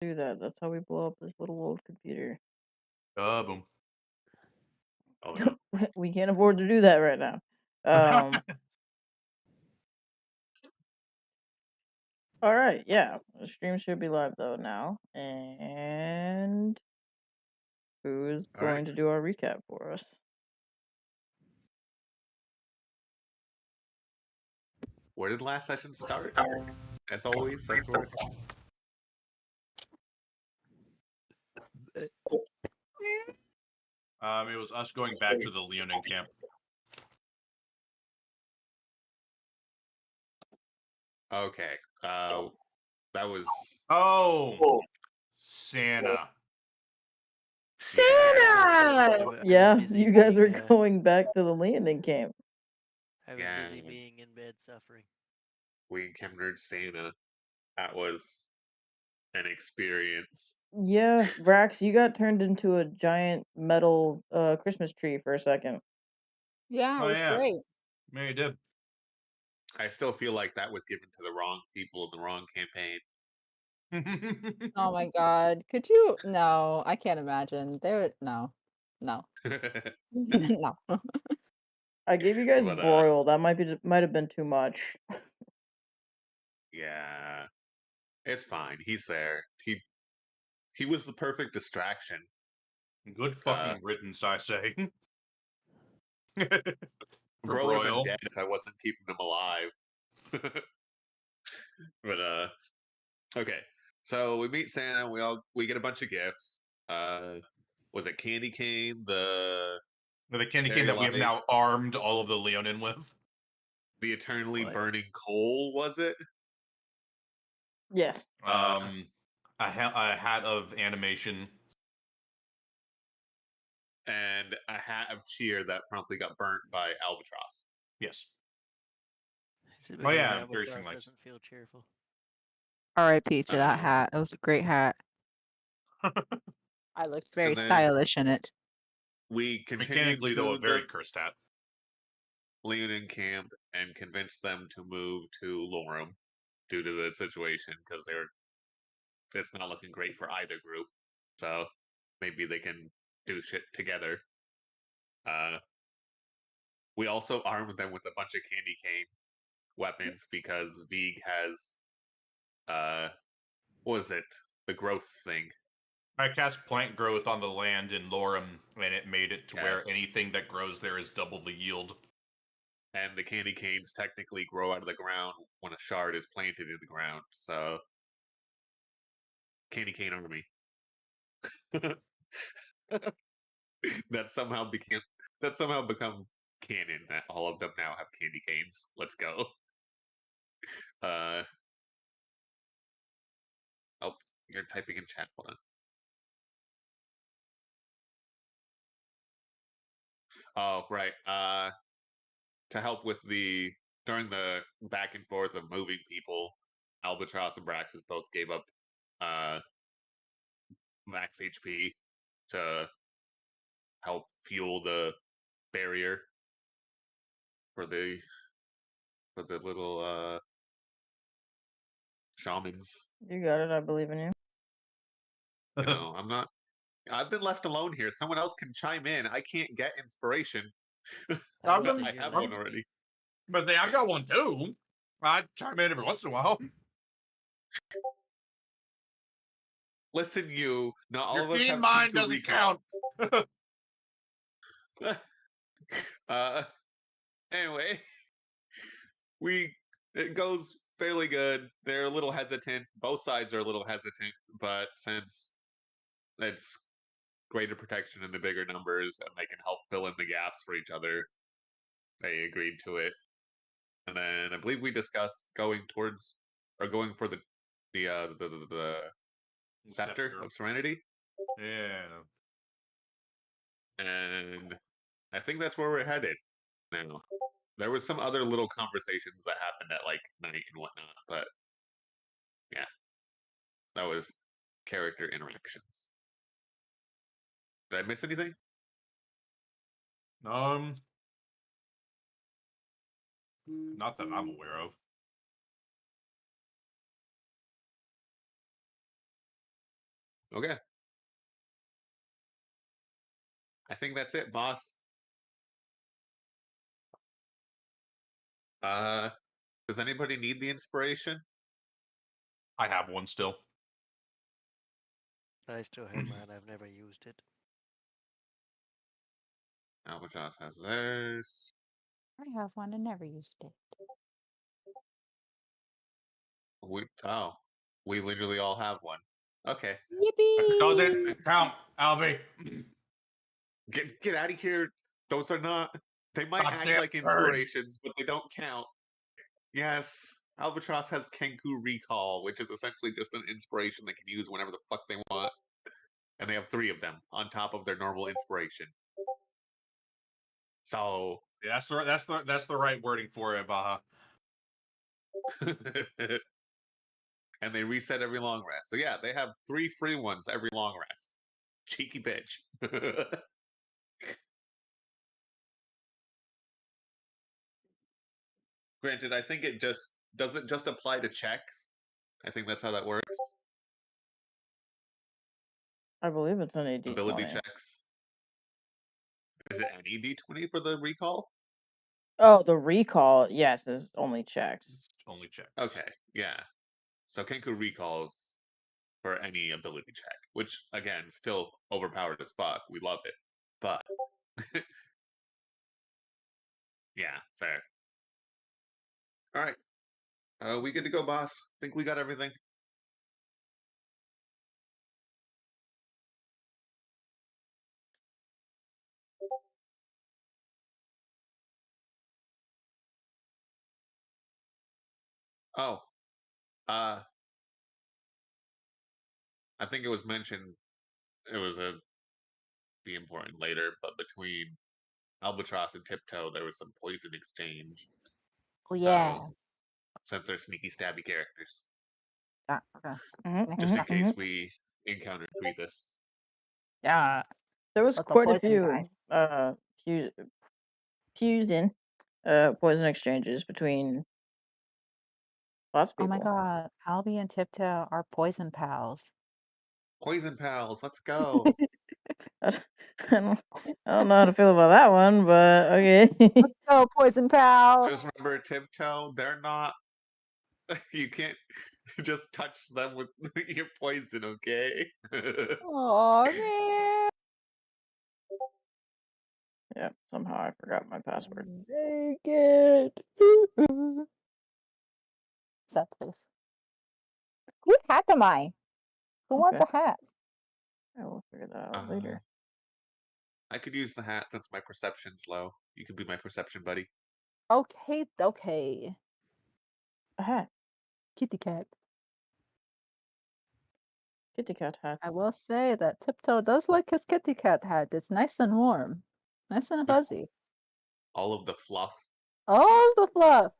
do that. That's how we blow up this little old computer. Boom. Oh no. We can't afford to do that right now. Um, all right, yeah. The stream should be live though now. And who's All right. going to do our recap for us? Where did last session start? As always, that's where. It was us going back to the Leonin camp. Okay. That was. Oh, Santa. Santa! Yeah, you guys were going back to the Leonin camp. I was Yeah. busy being in bed suffering. We encountered Santa. That was an experience. Yeah, Rax, you got turned into a giant metal Christmas tree for a second. Yeah, it Oh was yeah, great. Mary did. I still feel like that was given to the wrong people in the wrong campaign. Oh my god. Could you? No, I can't imagine. No. No. No. I gave you guys But broil. That might have been too much. yeah, it's fine. He's there. He was the perfect distraction. Good fucking riddance, I say. For Bro would have been broil. dead if I wasn't keeping him alive. But okay. So we meet Santa. We get a bunch of gifts. Was it candy cane? The candy cane Very that we have light. now armed all of the Leonin with. The eternally What? burning coal, was it? Yes. A hat of animation. And a hat of cheer that promptly got burnt by Albatross. Yes. Is it Oh, yeah, because very Albatross string lights. doesn't feel cheerful? R.I.P. to that Um, hat. It was a great hat. I looked very And then- stylish in it. We continued Mechanically, though, to a very the cursed hat. Leonin camp and convinced them to move to Lorem due to the situation because it's not looking great for either group. So maybe they can do shit together. We also armed them with a bunch of candy cane weapons because Vig has what was it? The growth thing. I cast plant growth on the land in Lorem, and it made it to where Yes. anything that grows there is double the yield. And the candy canes technically grow out of the ground when a shard is planted in the ground. So candy cane army. that somehow become canon that all of them now have candy canes. Let's go. Oh, you're typing in chat. Hold on. Oh, right. To help with during the back and forth of moving people, Albatross and Braxis both gave up max HP to help fuel the barrier for the little shamans. You got it. I believe in you. You know, I've been left alone here. Someone else can chime in. I can't get inspiration. I've Unless been- I you're have like one me. already. But hey, I've got one too. I chime in every once in a while. Listen, you. Not all Your of us keen have mind Q2 doesn't recall. count. uh, anyway, it goes fairly good. They're a little hesitant. Both sides are a little hesitant, but since it's greater protection in the bigger numbers and they can help fill in the gaps for each other, they agreed to it. And then I believe we discussed going for the Scepter of Serenity. Yeah. And I think that's where we're headed now. There was some other little conversations that happened at like night and whatnot, but yeah, that was character interactions. Did I miss anything? Not that I'm aware of. Okay. I think that's it, boss. Does anybody need the inspiration? I have one still. I still have mine. I've never used it. Albatross has theirs. I have one and never used it. We literally all have one. Okay. That Yippee! doesn't count, Albie. Get out of here. Those are not. They might act Goddamn like birds. inspirations, but they don't count. Yes, Albatross has Kenku Recall, which is essentially just an inspiration they can use whenever the fuck they want. And they have 3 of them on top of their normal inspiration. So Yeah, that's the right wording for it, Baha. and they reset every long rest. So yeah, they have 3 free ones every long rest. Cheeky bitch. Granted, I think it just doesn't just apply to checks. I think that's how that works. I believe it's an Ability AD20. checks. Is it any D20 for the recall? Oh, the recall, yes, is only checks. It's only checks. Okay, yeah. So Kenku recalls for any ability check, which again, still overpowered as fuck. We love it, but yeah, fair. All right, we good to go, boss. Think we got everything. Oh, I think it was mentioned. It was be important later, but between Albatross and Tiptoe, there was some poison exchange. Oh So, yeah. since they're sneaky, stabby characters, Okay. just in case we encounter Kitus. Yeah. There was But the quite a poison few guys. fusing poison exchanges between lots of Oh my people. god. Albie and Tiptoe are poison pals. Poison pals, let's go. I don't know how to feel about that one, but okay. Let's go, poison pal. Just remember, Tiptoe, they're not. You can't just touch them with your poison, okay? Oh man. Yeah, somehow I forgot my password. Take it. That please. Whose hat am I? Who wants a Okay. hat? I will figure that out later. I could use the hat since my perception's low. You can be my perception buddy. Okay, okay. A hat. Kitty cat. Kitty cat hat. I will say that Tiptoe does like his kitty cat hat. It's nice and warm. Nice and fuzzy. All of the fluff. All the fluff.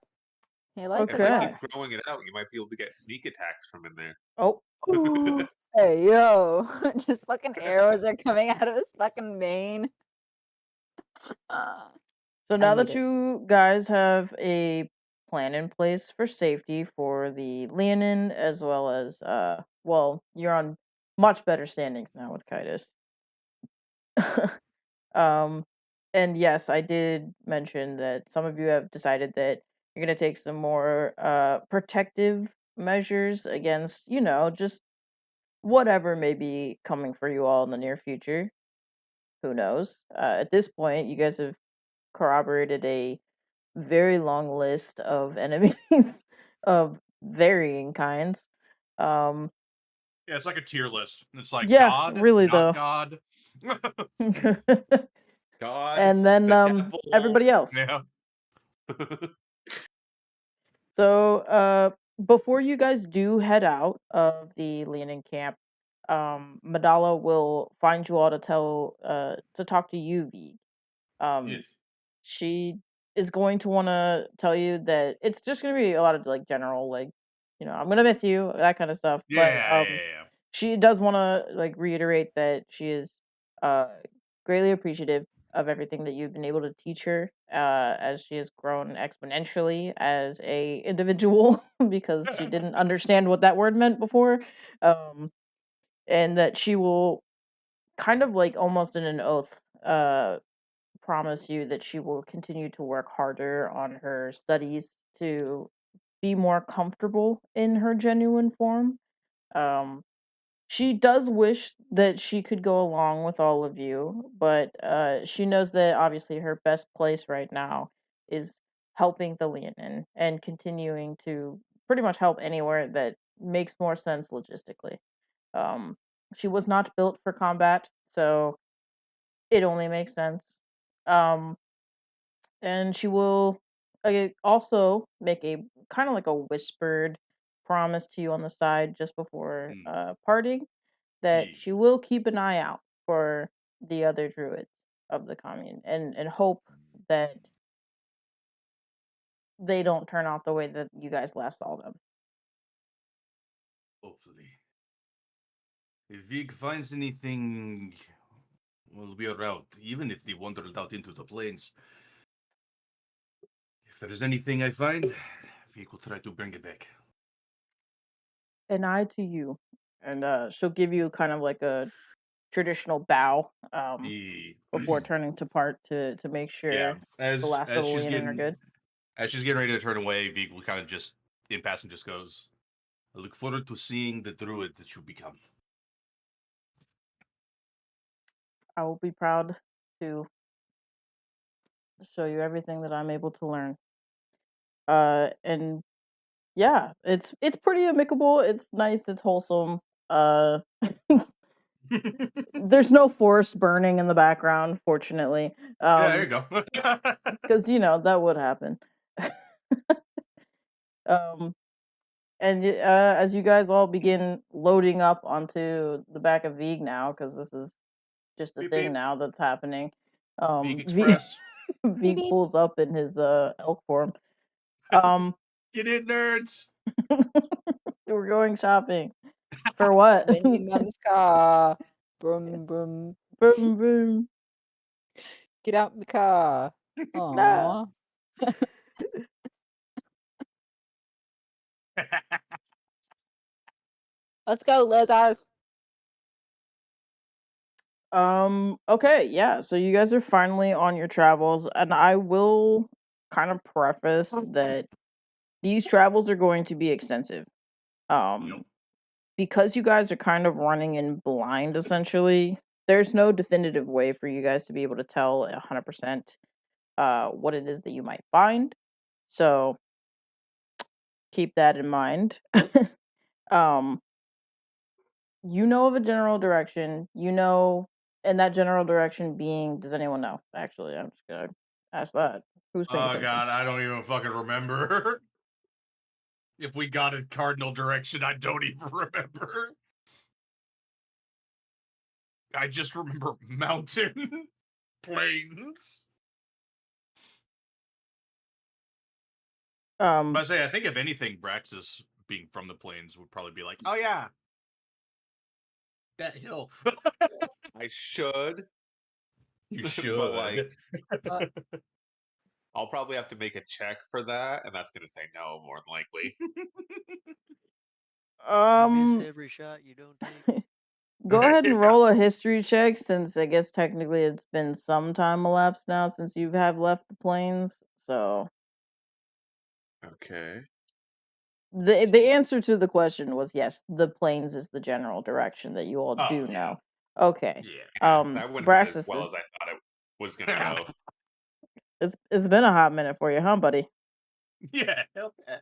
He likes If the I Okay. fluff. keep growing it out, you might be able to get sneak attacks from in there. Oh, Ooh. Hey yo. Just fucking arrows are coming out of his fucking mane. so I now need that it. you guys have a plan in place for safety for the Leonin, as well as well, you're on much better standings now with Kitus. And yes, I did mention that some of you have decided that you're gonna take some more protective measures against, just whatever may be coming for you all in the near future. Who knows? At this point, you guys have corroborated a very long list of enemies of varying kinds. Um, Yeah, it's like a tier list. It's like yeah, God, really not though. God. God, And then the devil. everybody else. Yeah. So, before you guys do head out of the Leonin camp, Madala will find you all to talk to you, V. Yes. She is going to want to tell you that it's just going to be a lot of like general, like, I'm going to miss you, that kind of stuff. But Yeah. she does want to like reiterate that she is greatly appreciative of everything that you've been able to teach her as she has grown exponentially as a individual because she didn't understand what that word meant before. and that she will kind of like almost in an oath promise you that she will continue to work harder on her studies to be more comfortable in her genuine form. She does wish that she could go along with all of you, but she knows that obviously her best place right now is helping the Leonin and continuing to pretty much help anywhere that makes more sense logistically. Um, she was not built for combat, so it only makes sense. Um, and she will also make a kind of like a whispered promise to you on the side just before parting that she will keep an eye out for the other druids of the commune and hope that they don't turn out the way that you guys last saw them. Hopefully. If Vig finds anything, we'll be around, even if they wandered out into the plains. If there is anything I find, Vig will try to bring it back. An eye to you. And she'll give you kind of like a traditional bow before turning to part to make sure the last of the Leonin are good. As she's getting ready to turn away, Vig will kind of just, in passing, just goes, I look forward to seeing the druid that you become. I will be proud to show you everything that I'm able to learn. And yeah, it's pretty amicable. It's nice. It's wholesome. There's no forest burning in the background, fortunately. Yeah, there you go. Because that would happen. And as you guys all begin loading up onto the back of Vig now, because this is just a Beep, thing beep. now that's happening. Vig Express. Vig pulls up in his elk form. Get in, nerds! We're going shopping. For what? Wendy Mom's car. Boom, boom. Boom, boom. Get out the car. Aww. Let's go, Lizars. Okay, yeah. So you guys are finally on your travels, and I will kind of preface that these travels are going to be extensive. Because you guys are kind of running in blind, essentially, there's no definitive way for you guys to be able to tell 100% what it is that you might find. So keep that in mind. You know of a general direction, and that general direction being, does anyone know? Actually, I'm just gonna ask that. Who's paying attention? God, I don't even fucking remember. If we got a cardinal direction, I don't even remember. I just remember mountain, plains. I say, I think if anything, Braxis being from the plains would probably be like, oh yeah, that hill. I should. You should. But like, I'll probably have to make a check for that, and that's going to say no, more than likely. You miss every shot you don't take. Go ahead and roll a history check, since I guess technically it's been some time elapsed now since you have left the plains. So Okay. the answer to the question was yes. The plains is the general direction that you all do know. Okay. Yeah. That wouldn't have been as well as I thought it was going to go. It's been a hot minute for you, huh, buddy? Yeah. Okay.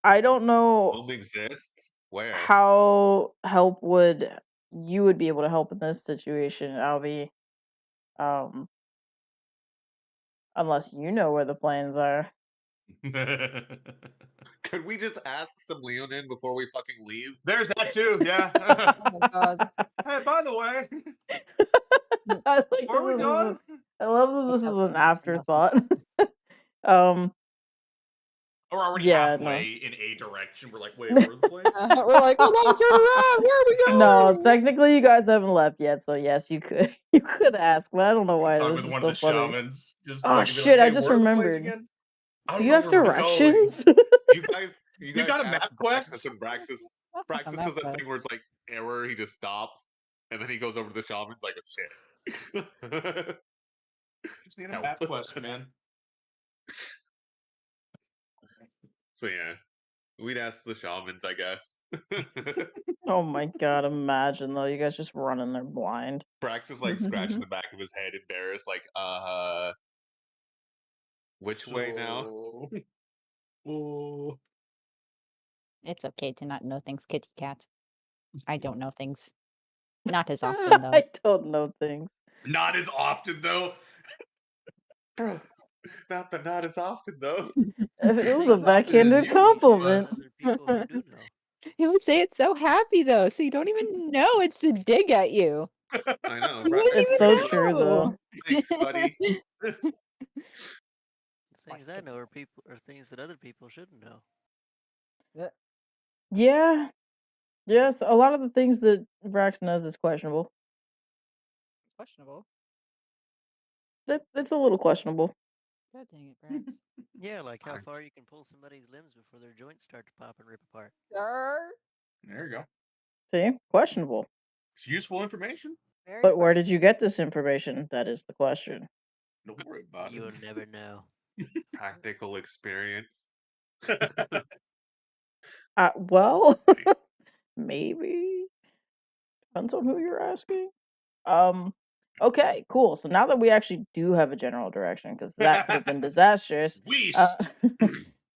I don't know. Home exists? Where? How you would be able to help in this situation, Alvi. Unless you know where the planes are. Could we just ask some Leonin before we fucking leave? There's that too, yeah. Oh my god. Hey, by the way, where are we going? I love that this is an afterthought. We're already halfway in a direction. We're like, wait, where are the planes? We're like, hold on, turn around. Where are we going? No, technically you guys haven't left yet, so yes, you could ask, but I don't know why this is so funny. Shamans, oh shit! I just remembered. Do you have directions? You guys got a map quest? And Braxis Praxis does that thing where it's like error, he just stops, and then he goes over to the shaman's like, oh shit. Just need a Help. map quest, man. So yeah, we'd ask the shamans, I guess. Oh my god, imagine though, you guys just running there blind. Praxis like scratching the back of his head, embarrassed, like, which way now? Oh. It's okay to not know things, kitty cat. I don't know things. Not as often, though. I don't know things. Not as often, though. Not as often though. It was Not a as often as backhanded you, compliment. Other people who do know. He would say it so happy, though, so you don't even know it's a dig at you. I know. You Praxis wouldn't It's is so like, true, though. thanks, buddy. The things I know are things that other people shouldn't know. Yeah. Yes, a lot of the things that Brax knows is questionable. Questionable. It's a little questionable. God dang it, Brax. Yeah, like how Fine. far you can pull somebody's limbs before their joints start to pop and rip apart. Sir? There you go. See? Questionable. It's useful information. Very But where did you get this information? That is the question. Don't worry about You'll it. never know. Practical experience. Well, maybe. Depends on who you're asking. Okay, cool. So now that we actually do have a general direction, because that could have been disastrous. Weast.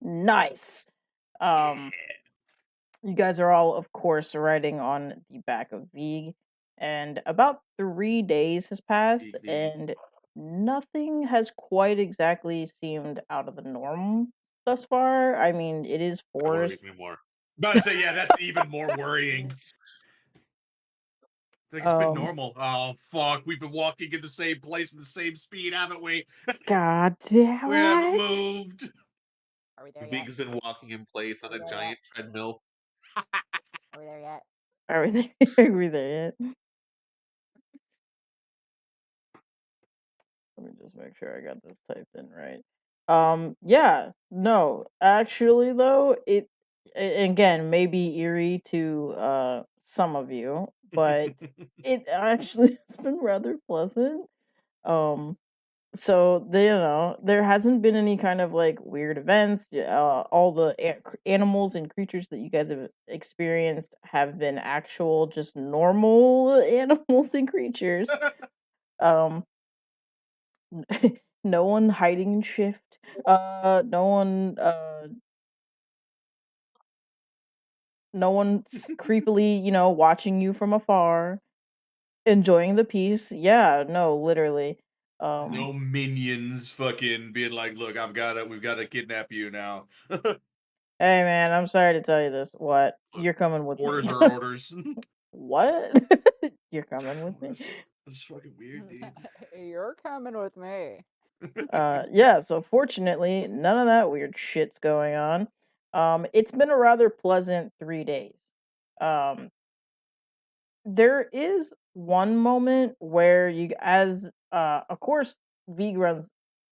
Nice. You guys are all, of course, riding on the back of Vig, and about 3 days has passed, Vig. and nothing has quite exactly seemed out of the norm thus far. I mean, it is That worries forest. me more. About to say, yeah, that's even more worrying. Like it's been normal. Oh fuck, we've been walking in the same place at the same speed, haven't we? God damn We haven't it. moved. Are we there yet? Vig's been walking in place on a giant treadmill. Are we there yet? Are we there? Are we there yet? Let me just make sure I got this typed in right. Yeah, no, actually though, again may be eerie to some of you, but it actually has been rather pleasant. So there hasn't been any kind of like weird events. All the animals and creatures that you guys have experienced have been actual, just normal animals and creatures. Um, no one hiding in shift. No one. No one creepily, watching you from afar, enjoying the peace. Yeah, no, literally. No minions fucking being like, look, we've got to kidnap you now. Hey man, I'm sorry to tell you this. What? You're coming with Orders me. are orders. What? You're coming with me? That's fucking weird, dude. You're coming with me. Yeah, so fortunately, none of that weird shit's going on. It's been a rather pleasant 3 days. There is one moment where of course, Vig runs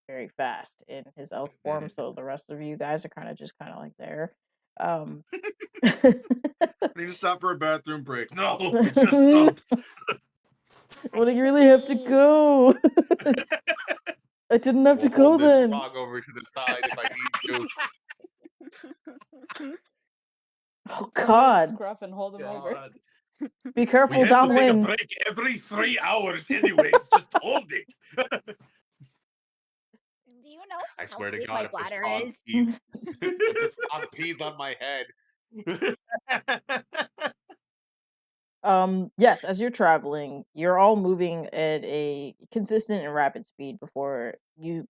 very fast in his elf form, so the rest of you guys are kind of like there. I need to stop for a bathroom break. No, I just stopped. Well, you really have to go. I didn't have to go Hold this then. frog over to the side if I need to. Oh God! Scruff and hold him over. Be We careful have to take a downwind. break every 3 hours, anyways. Just hold it. Do you know I how swear to big God, my if this bladder frog is? pees, if this frog pees on my head. Yes, as you're traveling, you're all moving at a consistent and rapid speed before you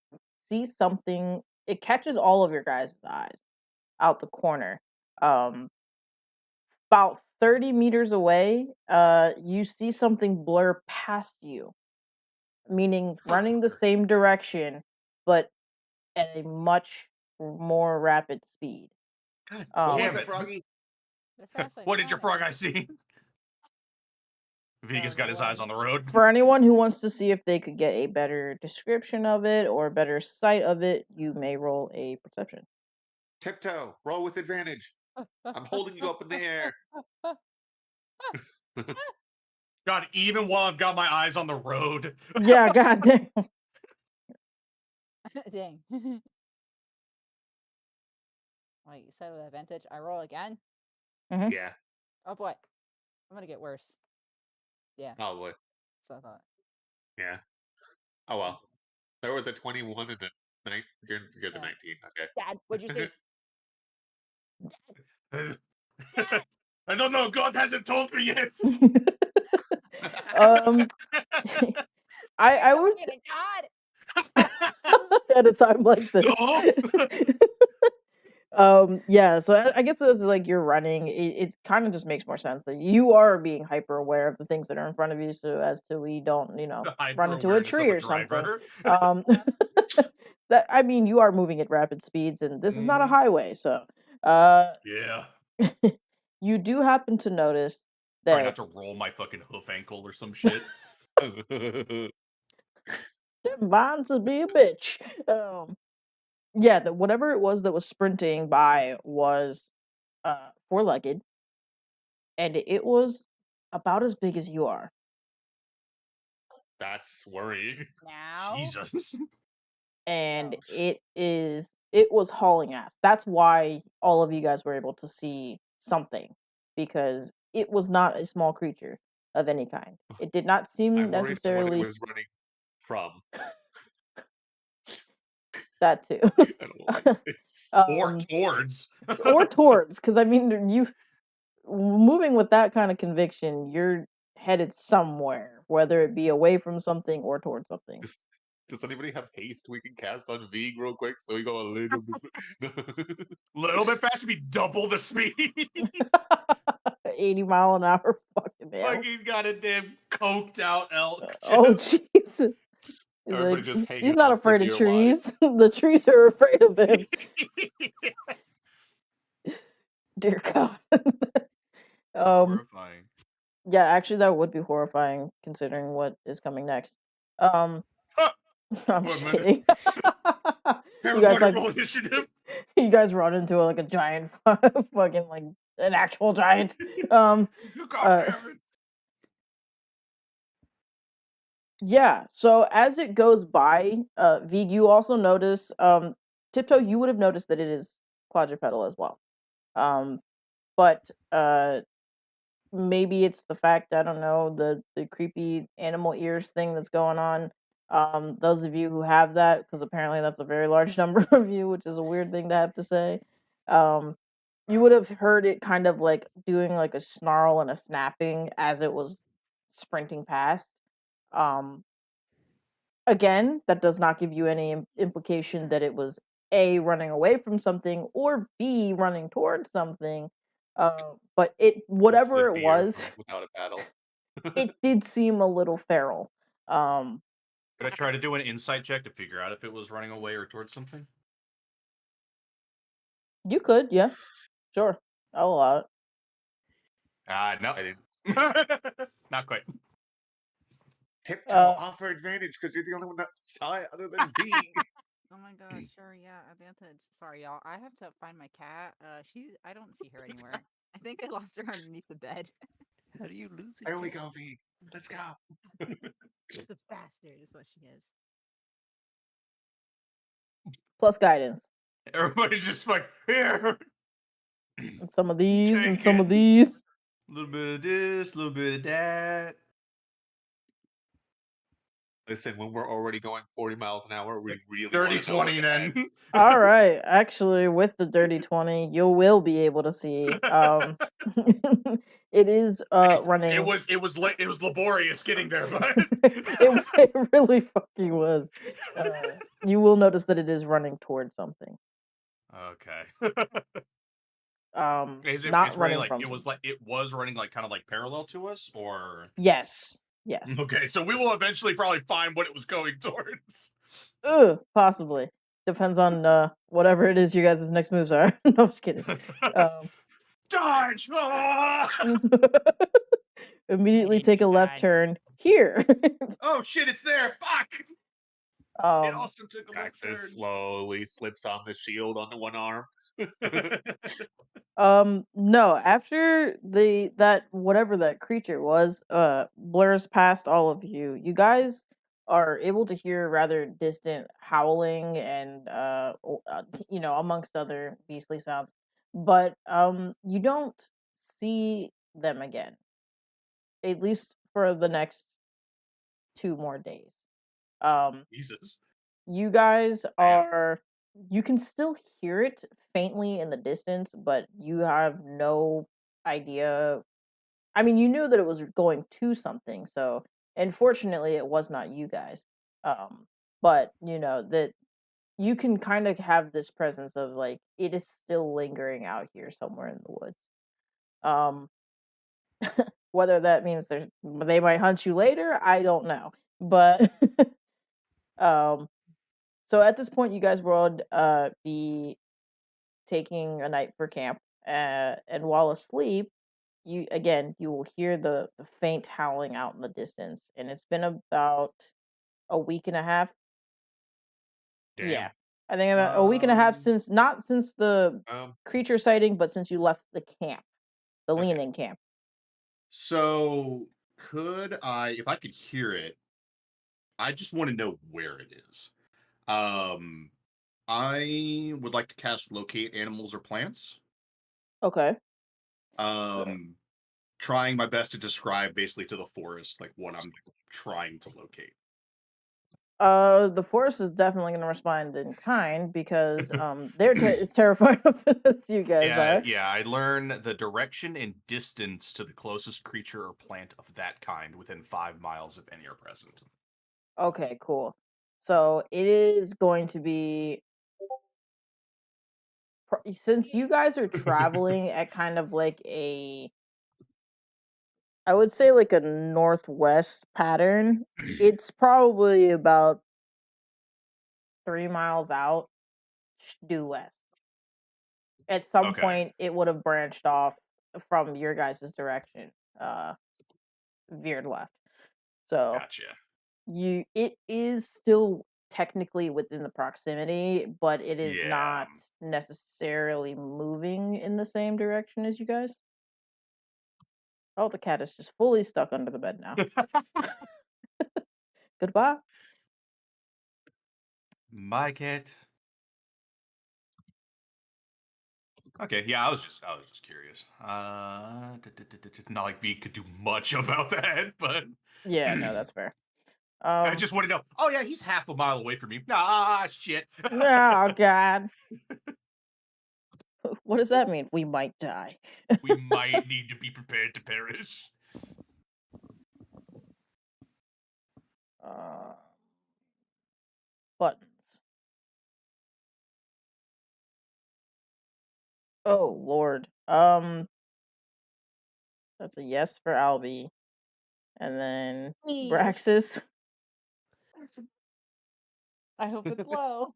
see something. It catches all of your guys' eyes out the corner. About 30 meters away, you see something blur past you, meaning running the same direction, but at a much more rapid speed. God What damn was it, it. Froggy? What did your frog eye see? Vega's got his eyes on the road. For anyone who wants to see if they could get a better description of it or a better sight of it, you may roll a perception. Tiptoe. Roll with advantage. I'm holding you up in the air. God, even while I've got my eyes on the road. Yeah, goddamn. Dang. Wait, you said with advantage. I roll again? Yeah, Oh boy. I'm gonna get worse. Yeah, probably. so I thought. Yeah. Oh well. There was a 21 and a 9. You're the Yeah. 19. Okay. Dad, what'd you see? I don't know. God hasn't told me yet. I told would you to God. at a time like this. No. Yeah, so I guess as like you're running, it kind of just makes more sense that you are being hyper aware of the things that are in front of you, so as to we don't, run into a Hyper-awareness of tree a or something. driver. That I mean, you are moving at rapid speeds, and this is not a Mhm. highway, so Yeah. you do happen to notice Try that not to roll my fucking hoof ankle or some shit. mine to be a bitch. Yeah, that whatever it was that was sprinting by was four-legged, and it was about as big as you are. That's worrying. Now. Jesus. And Oh. it was hauling ass. That's why all of you guys were able to see something, because it was not a small creature of any kind. It did not seem I'm worried what it necessarily was running from. that too. I don't like this. Or towards. Or towards, because I mean, you moving with that kind of conviction, you're headed somewhere, whether it be away from something or towards something. Does anybody have haste we can cast on Vig real quick so we go a little bit? Little bit faster, be double the speed. 80-mile-an-hour fucking hell. Like you've got a damn coked out elk. Oh Just- Jesus! He's Everybody like, just hanging he's not on for afraid of dear trees. The trees are afraid of him. Dear God. Horrifying. Yeah, actually, that would be horrifying considering what is coming next. I'm just One minute. kidding. You Everybody guys roll initiative. you guys run into like a giant, fucking like an actual giant. God damn it. Yeah. So as it goes by, Vig, you also notice, Tiptoe, you would have noticed that it is quadrupedal as well. But maybe it's the fact, I don't know, the creepy animal ears thing that's going on. Those of you who have that, because apparently that's a very large number of you, which is a weird thing to have to say. You would have heard it kind of like doing like a snarl and a snapping as it was sprinting past. Again, that does not give you any implication that it was A, running away from something, or B, running towards something. But It's whatever the it deer was, without a paddle. it did seem a little feral. Could I try to do an insight check to figure out if it was running away or towards something? You could, yeah, sure, I'll allow it. No. I didn't. Not quite. Tiptoe offer advantage because you're the only one that saw it other than Vig. Oh my god, sure, yeah, advantage. Sorry, y'all. I have to find my cat. I don't see her anywhere. I think I lost her underneath the bed. How do you lose it? There we go, Vig. Let's go. She's a bastard, is what she is. Plus guidance. Everybody's just like, here. And some of these, and Take some it. of these. A little bit of this, a little bit of that. Listen, when we're already going 40 miles an hour, we really Dirty want to know 20 what's then. ahead. All right, actually, with the dirty 20, you will be able to see. It is running. It was laborious getting there, but it really fucking was. You will notice that it is running towards something. okay. Is it? Not It's running running like from it was something. like it was running like kind of like parallel to us, or Yes. okay. So we will eventually probably find what it was going towards. Possibly. Depends on whatever it is you guys' next moves are. No, I'm just kidding. Dodge! Ah! Immediately hate take a you, left God. turn here. Oh shit! It's there. Fuck! It also took a left Praxis turn. slowly slips on the shield on the one arm. No, after that whatever that creature was, blurs past all of you. You guys are able to hear rather distant howling and amongst other beastly sounds. But you don't see them again. At least for the next 2 more days. Jesus. You guys Damn. are you can still hear it faintly in the distance, but you have no idea. I mean, you knew that it was going to something, so unfortunately it was not you guys. But you know that you can kind of have this presence of like it is still lingering out here somewhere in the woods. Um whether that means they might hunt you later, I don't know. But um so at this point, you guys would be taking a night for camp, and while asleep, you will hear the faint howling out in the distance, and it's been about a week and a half. Damn. Yeah, I think about a week and a half since not since the Um, creature sighting, but since you left the camp, the Okay. Leonin camp. So could I, if I could hear it, I just want to know where it is. I would like to cast locate animals or plants. Okay. So, Trying my best to describe basically to the forest like what I'm trying to locate. the forest is definitely going to respond in kind because they're as terrified of it as you guys are. Yeah, I learn the direction and distance to the closest creature or plant of that kind within 5 miles if any are present. Okay, cool. So it is going to be since you guys are traveling at kind of like I would say like a northwest pattern, it's probably about 3 miles out due west. At some Okay. point, it would have branched off from your guys' direction, veered left. So Gotcha. it is still technically within the proximity, but it is Yeah. not necessarily moving in the same direction as you guys. Oh, the cat is just fully stuck under the bed now. Goodbye. My cat. Okay, yeah, I was just curious. Not like V could do much about that, but Yeah, no, that's fair. I just want to know. Oh yeah, he's half a mile away from me. Ah, shit. Oh God. What does that mean? We might die. We might need to be prepared to perish. Buttons. Oh Lord. That's a yes for Albie. And then Me. Braxis. I hope it's low.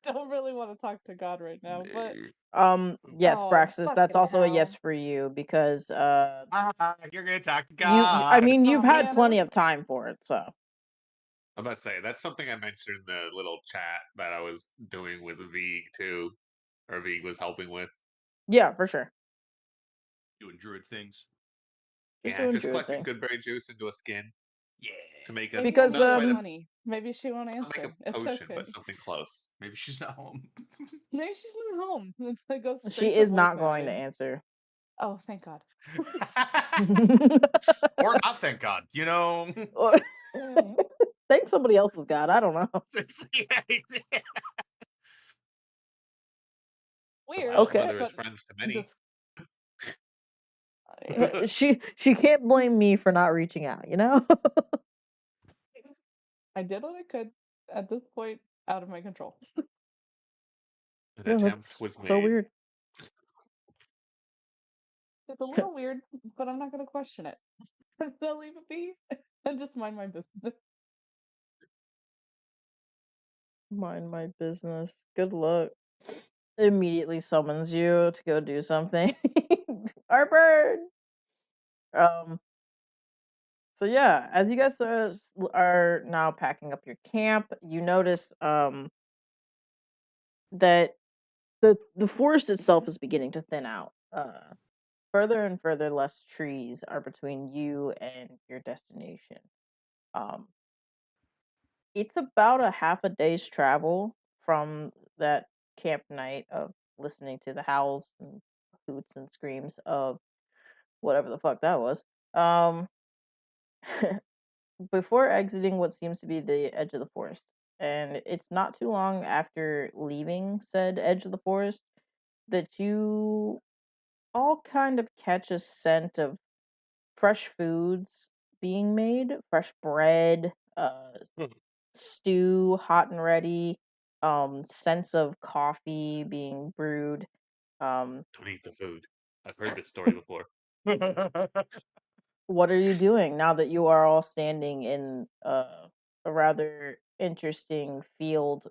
I don't really want to talk to God right now, but Yes, Oh, Braxis, that's fucking also a yes hell. for you because You're gonna talk to I God. mean Oh, you've had man, plenty of time for it, so I'm about to say that's something I mentioned in the little chat that I was doing with Vig too, or Vig was helping with. yeah, for sure. Doing druid things. Just Yeah, doing just druid collecting things. good berry juice into a skin Yeah. to make a maybe Because, I'll not give quite her a, money. Maybe she won't not make answer. a It's potion, okay. but something close. Maybe she's not home. Maybe she's not home. It goes She straight to is not voicemail, going to dude. answer. Oh, thank God. Or not, thank God. You know. Or- Thank somebody else's God. I don't know. Weird. Wild Okay. mother is but friends to many. Just She can't blame me for not reaching out, you know? I did what I could at this point, out of my control. An No, attempt that's was so made. weird. It's a little weird, but I'm not gonna question it. I'll leave it be and just mind my business. Mind my business. Good luck. Immediately summons you to go do something. Our bird. So yeah, as you guys are now packing up your camp, you notice that The forest itself is beginning to thin out. Further and further less trees are between you and your destination. Um, it's about a half a day's travel from that camp night of listening to the howls and hoots and screams of whatever the fuck that was. Um, before exiting what seems to be the edge of the forest. And it's not too long after leaving said edge of the forest that you all kind of catch a scent of fresh foods being made, fresh bread, stew, hot and ready, sense of coffee being brewed. Don't eat the food. I've heard this story before. What are you doing now that you are all standing in a rather interesting field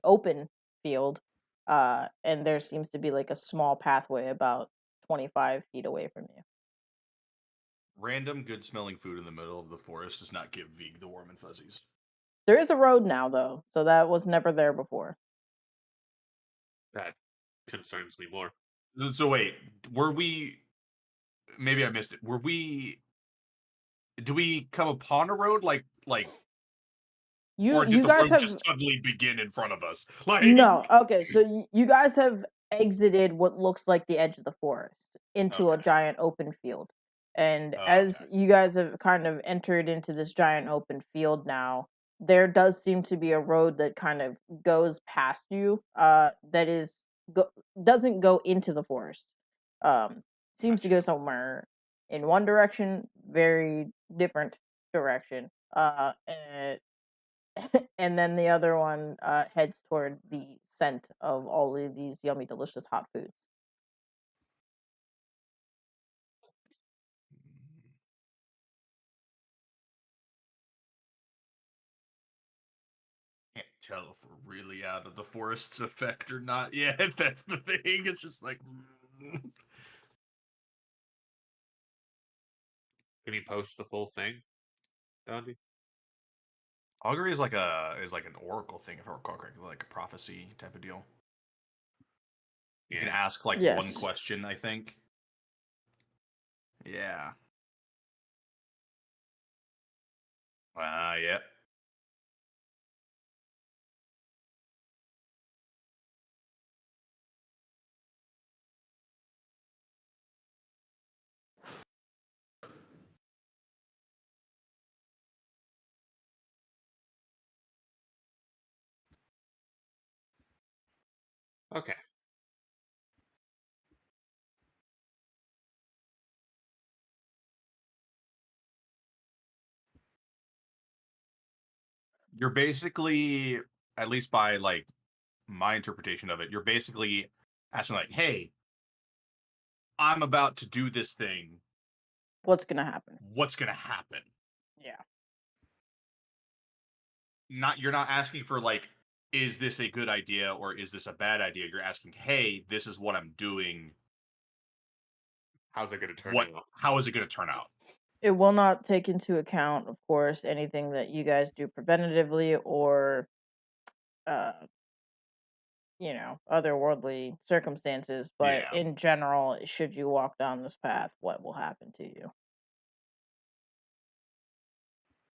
open field, and there seems to be like a small pathway about 25 feet away from you. Random good smelling food in the middle of the forest does not give Vig the warm and fuzzies. There is a road now though, so that was never there before. That concerns me more. So wait, were we? Maybe I missed it. Were we? Do we come upon a road like, or did You the guys road have just suddenly begin in front of us? Like, no. Okay, so you guys have exited what looks like the edge of the forest into a Okay. giant open field. And Oh, as okay. you guys have kind of entered into this giant open field now, there does seem to be a road that kind of goes past you, that doesn't go into the forest. Seems to go somewhere in one direction, very different direction. And then the other one heads toward the scent of all of these yummy, delicious hot foods. Can't tell if we're really out of the forest's effect or not yet. That's the thing. It's just like. Can you post the full thing, Gandhi? Augury is like an oracle thing, if I recall correctly, like a prophecy type of deal. You can ask like one Yes. question, I think. Yeah. Yeah. Okay. You're basically, at least by like my interpretation of it, you're basically asking like, "Hey, I'm about to do this thing. What's gonna happen? What's gonna happen?" Yeah. You're not asking for like, "Is this a good idea or is this a bad idea?" You're asking, "Hey, this is what I'm doing. How's it going to turn out? How is it going to turn out?" It will not take into account, of course, anything that you guys do preventatively or, uh, otherworldly circumstances. But Yeah. in general, should you walk down this path, what will happen to you?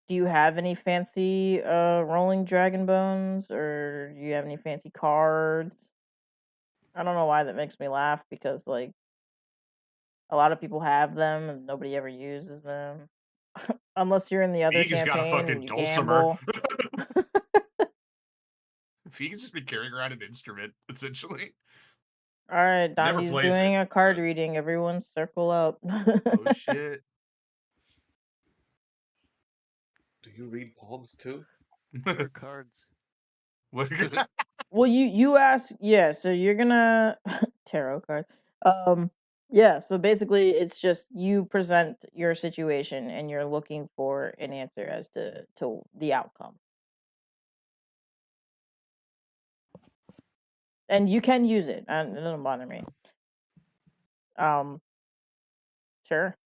Do you have any fancy rolling dragon bones, or do you have any fancy cards? I don't know why that makes me laugh because like a lot of people have them and nobody ever uses them. Unless you're in the other Vega's got a campaign fucking and you dulcimer. gamble. Vega's just been carrying around an instrument, essentially. Alright, Never Dandy's plays doing it, a card but- reading. Everyone circle up. Oh shit. Do you read palms too? Or cards. What? Well, you ask, yeah, so you're gonna tarot card. Yeah, so basically it's just you present your situation and you're looking for an answer as to the outcome. And you can use it. It doesn't bother me. Sure.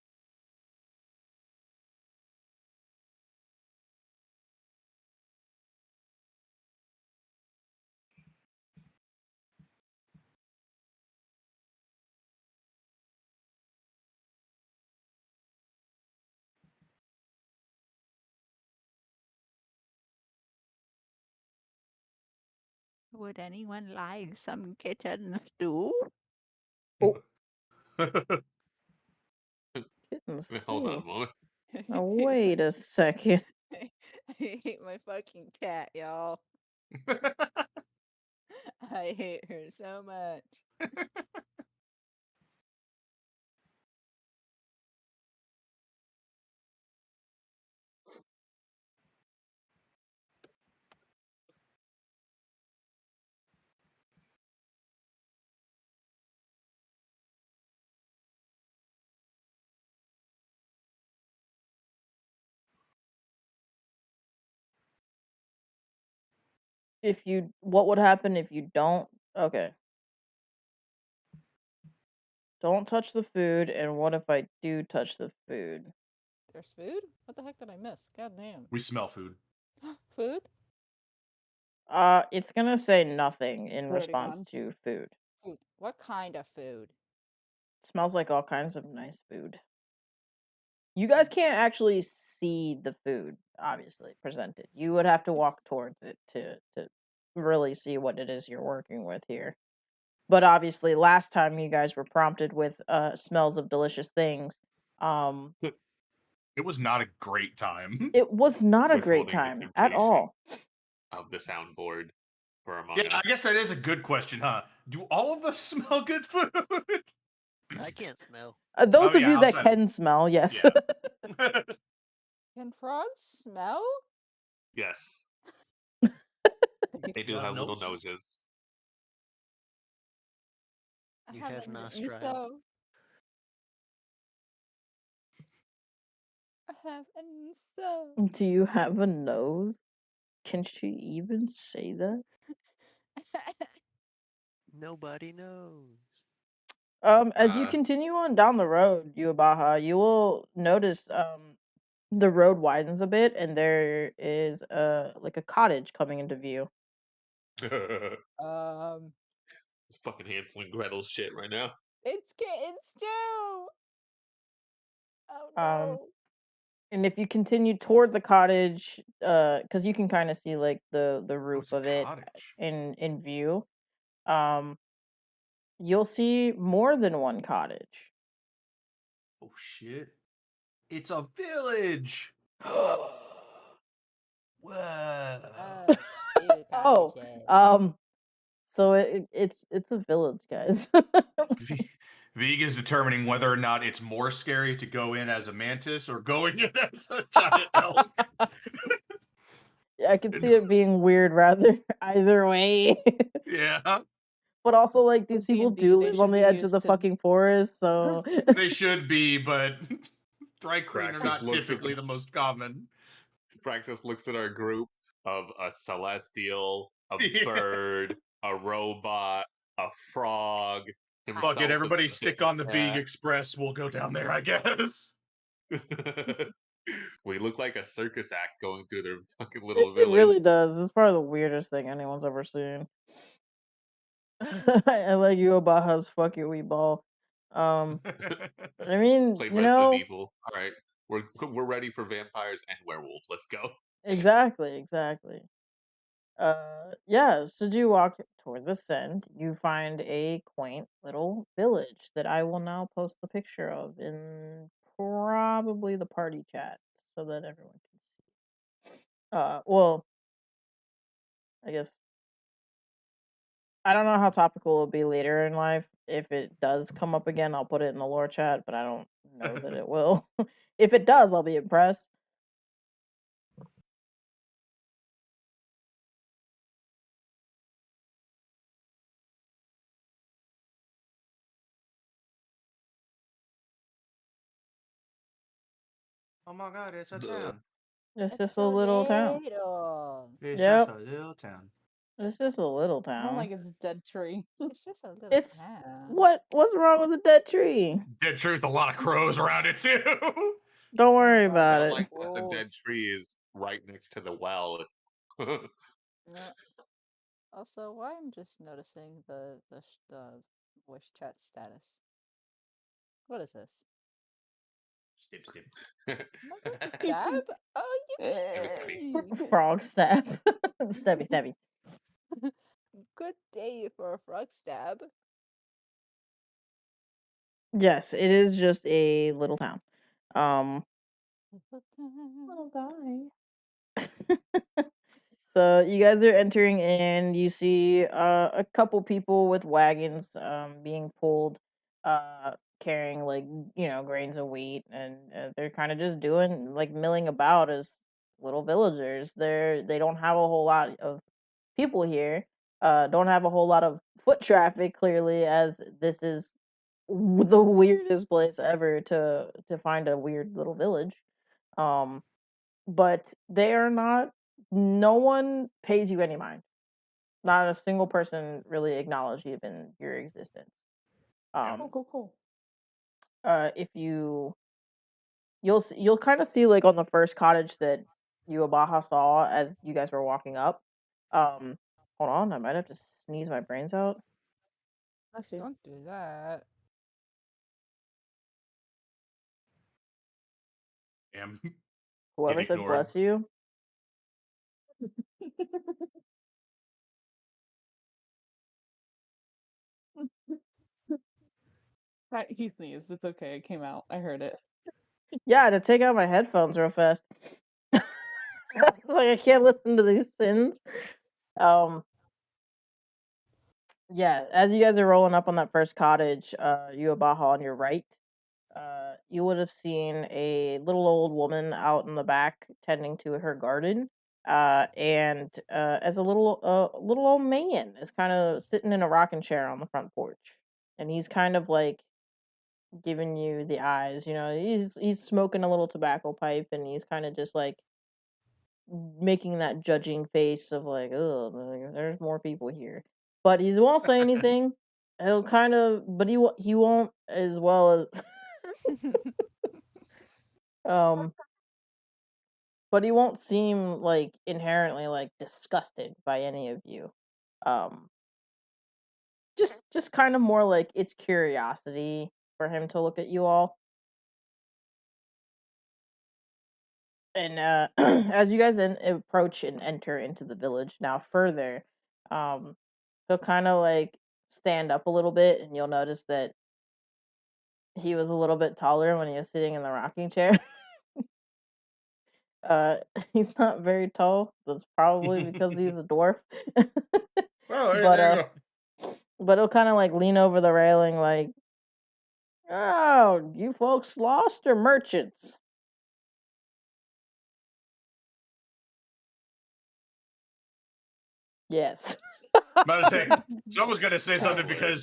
would anyone like some kitten stew? Kittens Hold on too. a moment. Now wait a second. I hate my fucking cat, y'all. I hate her so much. What would happen if you don't? Okay. Don't touch the food, and what if I do touch the food? There's food? What the heck did I miss? God damn. We smell food. Food? It's gonna say nothing in Already response gone. to food. Food. What kind of food? Smells like all kinds of nice food. You guys can't actually see the food, obviously, presented. You would have to walk towards it to really see what it is you're working with here. But obviously, last time you guys were prompted with smells of delicious things, It was not a great time. it was not a great Withholding the time at temptation all. of the soundboard for Among Yeah, I Us. guess that is a good question, huh? Do all of us smell good food? I can't smell. Those Oh, of yeah, you that outside of- can smell, yes. Yeah. Can frogs smell? Yes, they do Have have little noses? noses. I You have have an nostrils. so. I have an so. Do you have a nose? Can she even say that? Nobody knows. As you continue on down the road, Yuabaha, you will notice the road widens a bit and there is like a cottage coming into view. It's um, fucking Hansel and Gretel shit right now. it's kittens too. Oh Um no. and if you continue toward the cottage, because you can kind of see like the Oh, roof it's a of it cottage. in view, um, you'll see more than one cottage. Oh shit! It's a village. Whoa! Two Oh, cottages. so it's a village, guys. Vig is determining whether or not it's more scary to go in as a mantis or going in as a giant elk. I could see it being weird rather either way. Yeah, But also, like, these With people D&D, do they live on should the be edge of the used to- fucking forest, so they should be, but Thrycreen are Praxis not looks at typically the- the most common. Praxis looks at our group of a celestial, a Yeah. bird, a robot, a frog. Fuck it, himself everybody as a stick on the Vig cat. Express. We'll go down there, I guess. We look like a circus act going through their fucking little it village. really does. It's probably the weirdest thing anyone's ever seen. I like you, Baja's fucking wee ball. I mean, Played you Resident know, Evil. All right, we're ready for vampires and werewolves. Let's go. exactly. Yeah, so you walk toward the send, you find a quaint little village that I will now post the picture of in probably the party chat so that everyone can see. Well, I guess I don't know how topical it'll be later in life. If it does come up again, I'll put it in the lore chat, but I don't know that it will. If it does, I'll be impressed. Oh my god, it's a Ugh. town. It's It's just a so little town. little. It's Yep. just a little town. It's just a little More town. like it's dead tree. It's just a little It's town. what's wrong with a dead tree? Dead truth, a lot of crows around it too. Don't worry God, about I it. like that the dead gross. tree is right next to the well. Also, why I'm just noticing the voice chat status. What is this? Snip, snip. Am I going to stab? Oh, It was funny. yippee! Frog stab. Stabby. Good good day for a frog stab. Yes, it is just a little town. Little guy. So you guys are entering in. You see a couple people with wagons being pulled, carrying like grains of wheat, and they're kind of just doing like milling about as little villagers. They don't have a whole lot of people here. Don't have a whole lot of foot traffic clearly, as this is the weirdest place ever to find a weird little village. But they are not. No one pays you any mind. Not a single person really acknowledges even your existence. Oh, cool. If you'll kind of see like on the first cottage that Yuabaha saw as you guys were walking up. Hold on, I might have to sneeze my brains out. I see. Don't do that. Damn. Whoever Get said ignored. bless you. He sneezed. It's okay. It came out. I heard it. Yeah, I had to take out my headphones real fast. It's like I can't listen to these sins. Yeah, as you guys are rolling up on that first cottage, Yuabaha on your right, you would have seen a little old woman out in the back tending to her garden. And as a little old man is kind of sitting in a rocking chair on the front porch, and he's kind of like giving you the eyes. He's smoking a little tobacco pipe, and he's kind of just like making that judging face of like, oh, there's more people here, but he won't say anything. He'll kind of, but he won't as well as um, but he won't seem like inherently like disgusted by any of you. Um, just kind of more like it's curiosity for him to look at you all. And as you guys approach and enter into the village now further, he'll kind of like stand up a little bit, and you'll notice that he was a little bit taller when he was sitting in the rocking chair. uh, he's not very tall. That's probably because he's a dwarf. Oh, but there you go. but he'll kind of like lean over the railing, like, "Oh, you folks lost or merchants?" Yes. About to say, someone's gonna say something Totally.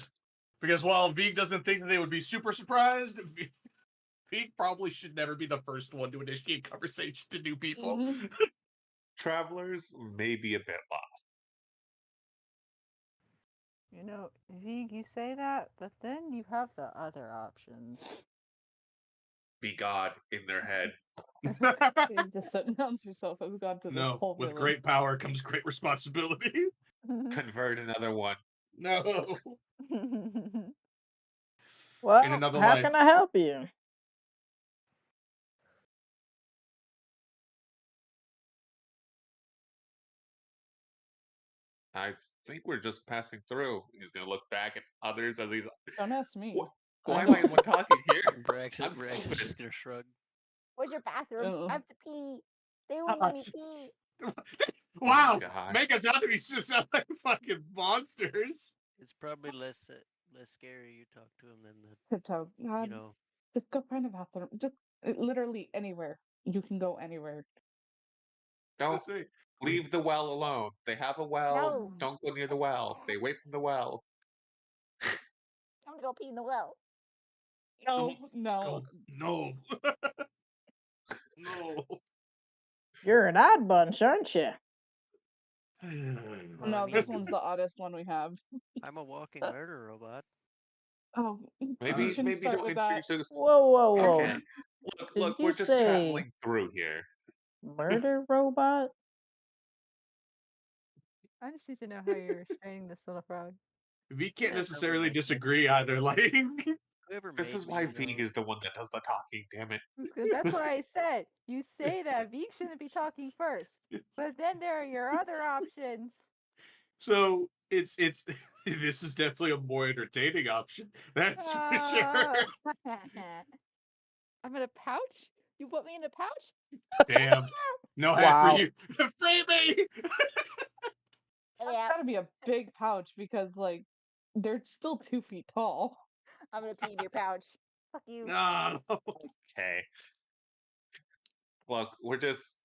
because while Vig doesn't think that they would be super surprised, Vig probably should never be the first one to initiate conversation to new people. Mhm. Travelers may be a bit lost. Vig, you say that, but then you have the other options. Be God in their head. You just announce yourself as God to this No, whole with village. great power comes great responsibility. Convert another one. No, Well, in another how life. can I help you? I think we're just passing through. He's gonna look back at others as he's. Don't ask me. Why am I the one talking here? I'm Brax is stupid. just gonna shrug. Where's your bathroom? Oh. I have to pee. They won't let me pee. Wow, God. make us out to be just sound like fucking monsters. It's probably less scary you talk to him than Tiptoe. God, you know. just go find a bathroom. Just literally anywhere. You can go anywhere. Don't Let's see. leave the well alone. They have a well. No. Don't go near the That's well. Stay away from the well. I'm gonna go pee in the well. No, no. Oh, no. No. You're an odd bunch, aren't you? Well, I No, this mean, one's the oddest one we have. I'm a walking murder robot. Oh, you Maybe shouldn't start don't with that. introduce us. Whoa. Okay. Did Look, you we're just say traveling through here. murder robot? I just need to know how you're restraining this little frog. V can't Whoever necessarily made me. disagree either. Like, Whoever This made is me, why Vig is the one that does the talking. Damn it. That's what I said. You say that Vig shouldn't be talking first, but then there are your other options. So it's this is definitely a more entertaining option. That's for sure. I'm in a pouch? You put me in a pouch? Damn. No hat for Wow. you. Free me. That's Yeah. gotta be a big pouch because, like, they're still 2 feet tall. I'm gonna pee in your pouch. Fuck you. No. Okay. Look, we're just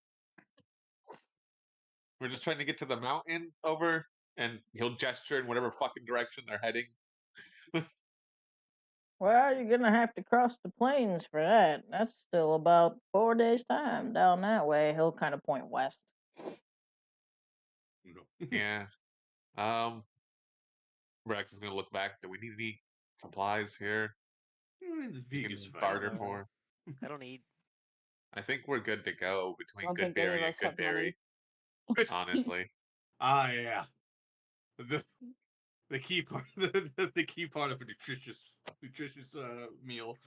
trying to get to the mountain over, and he'll gesture in whatever fucking direction they're heading. Well, you're gonna have to cross the plains for that. That's still about 4 days' time down that way. He'll kind of point west. Yeah. Rex is gonna look back. Do we need any supplies here? The We Vega's can fine. barter No. for. I don't eat. I think we're good to go I between don't think any of Goodberry and us have money. Goodberry. Honestly, Ah, yeah. The key part, the key part of a nutritious meal,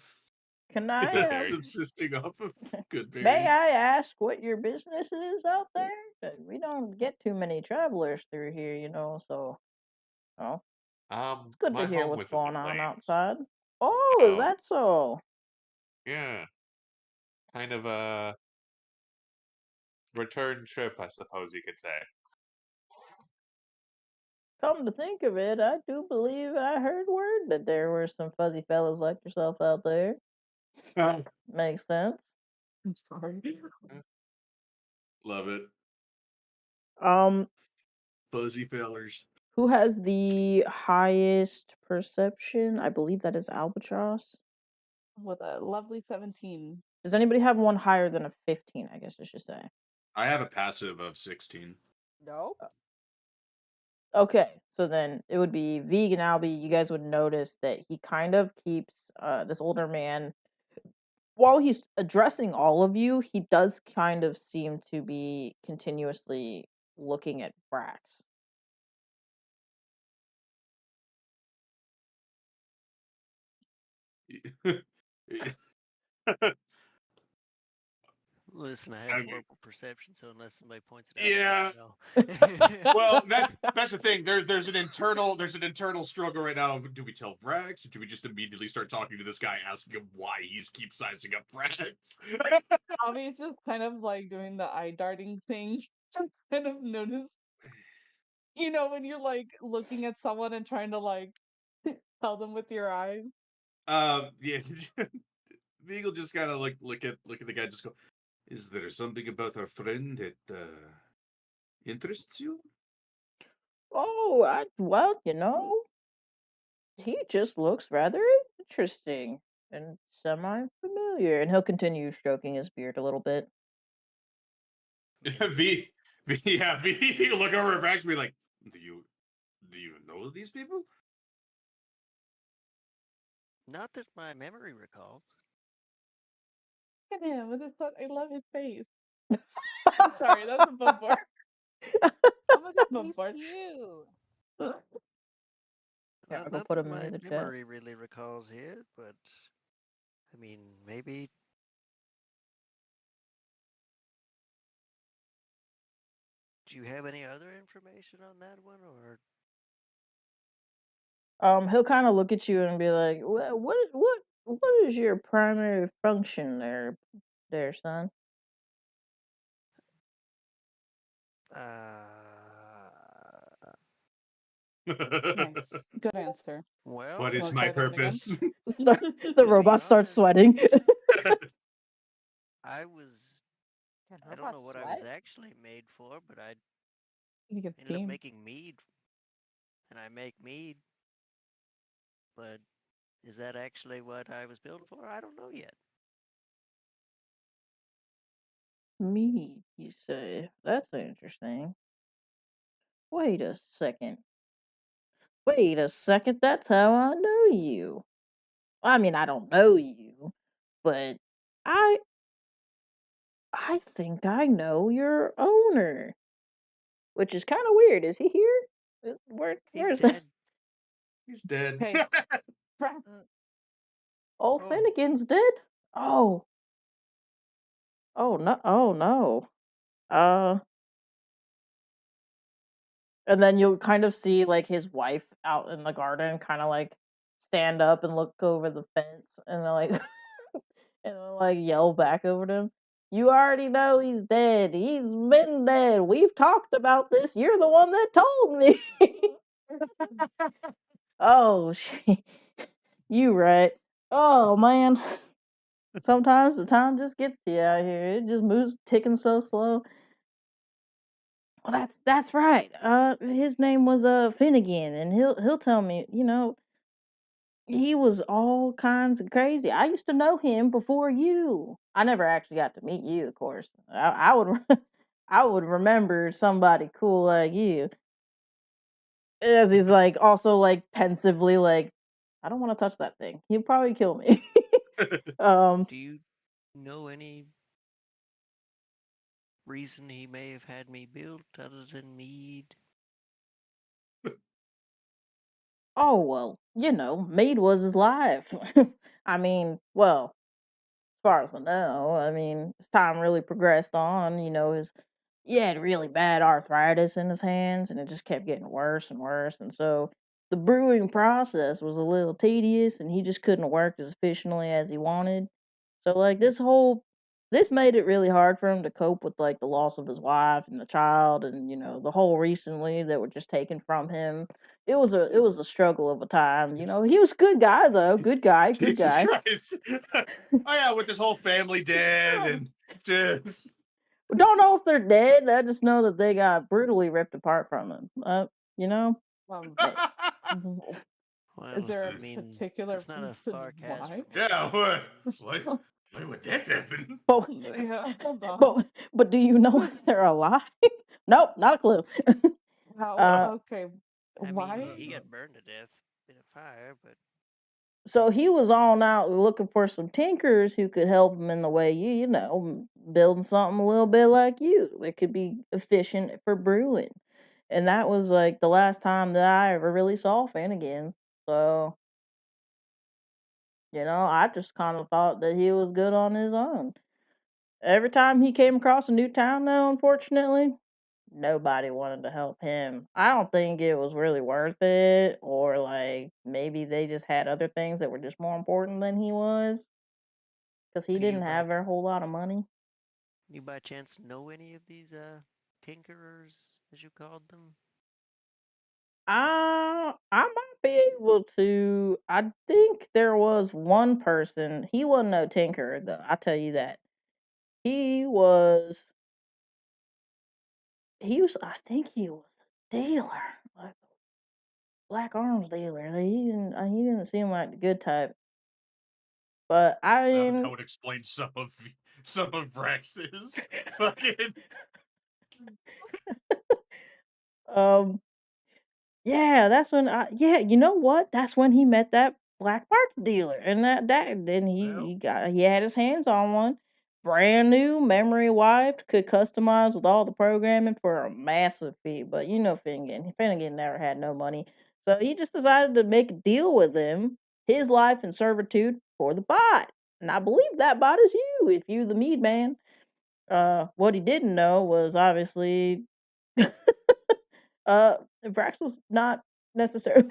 Can I, Goodberry. subsisting off of good may berries. I ask what your business is out there? We don't get too many travelers through here, you know, so, oh, it's good to My hear home what's was in the going on plains. outside. Oh, is Oh, that so? yeah. Kind of a return trip, I suppose you could say. Come to think of it, I do believe I heard word that there were some fuzzy fellas like yourself out there. Makes sense. I'm sorry. Love it. Um, Fuzzy fellers. who has the highest perception? I believe that is Albatross. With a lovely 17. Does anybody have one higher than a 15, I guess I should say? I have a passive of 16. Nope. Okay, so then it would be Vegan Albie. You guys would notice that he kind of keeps this older man, while he's addressing all of you, he does kind of seem to be continuously looking at Brax. Listen, I have Okay. horrible perception, so unless somebody points it out, Yeah. I don't know. Well, that's the thing. There's an internal struggle right now. Do we tell Vrax, or do we just immediately start talking to this guy, asking him why he keeps sizing up Vrax? Avi's just kind of like doing the eye darting thing. Kind of notice, you know, when you're like looking at someone and trying to like tell them with your eyes. Yeah. Beagle just kind of look at the guy, just go. Is there something about our friend that interests you? Oh, well, you know, he just looks rather interesting and semi-familiar. And he'll continue stroking his beard a little bit. V, yeah, V. Look over at Vrax and be like, do you know these people? Not that my memory recalls. Look at him with his I love his face. I'm sorry, that's a bump bar. Oh my god, Bump he's bar. cute. Yeah, I'll go Not put that him my in the chat. memory really recalls it, but I mean, maybe. Do you have any other information on that one, or He'll kind of look at you and be like, what is your primary function there, son?" Nice. Good answer. well, What is Wanna my try that one again? purpose? The be robot starts honest- sweating. I was. Can I don't know robots what I sweat? was actually made for, but I You get ended up steam. making mead, and I make mead. But is that actually what I was built for? I don't know yet. Me, you say? That's interesting. Wait a second. That's how I know you. I mean, I don't know you, but I I think I know your owner, which is kind of weird. Is he here? Where He's is dead. He's dead. Hey. old Oh. Finnegan's dead? Oh. Oh no. Oh no. Uh And then you'll kind of see like his wife out in the garden, kind of like stand up and look over the fence, and they're like, and they'll like yell back over to him. You already know he's dead. He's been dead. We've talked about this. You're the one that told me. Oh shit. You right. Oh man. Sometimes the time just gets to you out here. It just moves ticking so slow. Well, that's right. His name was Finnegan, and he'll tell me. He was all kinds of crazy. I used to know him before you. I never actually got to meet you, of course. I would I would remember somebody cool like you. As he's like also like pensively like, I don't want to touch that thing. He'll probably kill me. Do you know any reason he may have had me built other than mead? Oh well, Mead was his life. I mean, well, as far as I know, as time really progressed on, he had really bad arthritis in his hands, and it just kept getting worse and worse. And so the brewing process was a little tedious, and he just couldn't work as efficiently as he wanted. So, like, this made it really hard for him to cope with like the loss of his wife and the child, and the whole recently that were just taken from him. It was a struggle of a time. He was a good guy though, good guy, good Jesus guy. Christ. Oh yeah, with his whole family dead and just Don't know if they're dead. I just know that they got brutally ripped apart from him. You know, Um, Mhm. is Well, there I a mean, particular that's not a reason far cast why? from what yeah, you what? Why would that happen? but Yeah, hold on. but do you know if they're alive? Nope, not a clue. How? uh, Okay, I mean, why? he got burned to death in a fire, but so he was on out looking for some tinkers who could help him in the way building something a little bit like you that could be efficient for brewing. And that was like the last time that I ever really saw Finn again. So, I just kind of thought that he was good on his own. Every time he came across a new town, though, unfortunately, nobody wanted to help him. I don't think it was really worth it, or like maybe they just had other things that were just more important than he was, because he do you didn't have a whole lot of money. by chance know any of these tinkerers, as you called them? I might be able to. I think there was one person. He wasn't no tinker, though. I tell you that. He was. He was. I think he was a dealer, like a black arms dealer. Like, He didn't seem like the good type. But I That mean, would explain some of Rex's fucking. um, yeah, that's when yeah, you know what? That's when he met that black market dealer, and that then Well, he had his hands on one, brand new, memory wiped, could customize with all the programming for a massive fee. But Finnegan never had no money, so he just decided to make a deal with him, his life in servitude for the bot. And I believe that bot is you, if you the mead man. What he didn't know was obviously uh, Vrax was not necessarily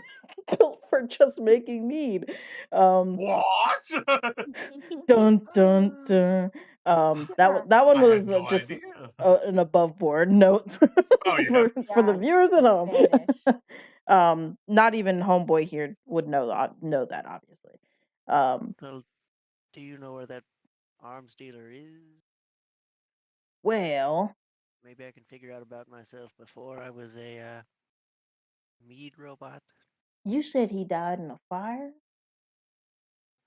built for just making mead. Um, what? dun dun dun. That one I had was no just idea. an above board note for Oh yeah. for the Yeah, viewers at home. Spanish. Not even homeboy here would know that obviously. Um, Well, do you know where that arms dealer is? well, Maybe I can figure out about myself before I was a mead robot. you said he died in a fire.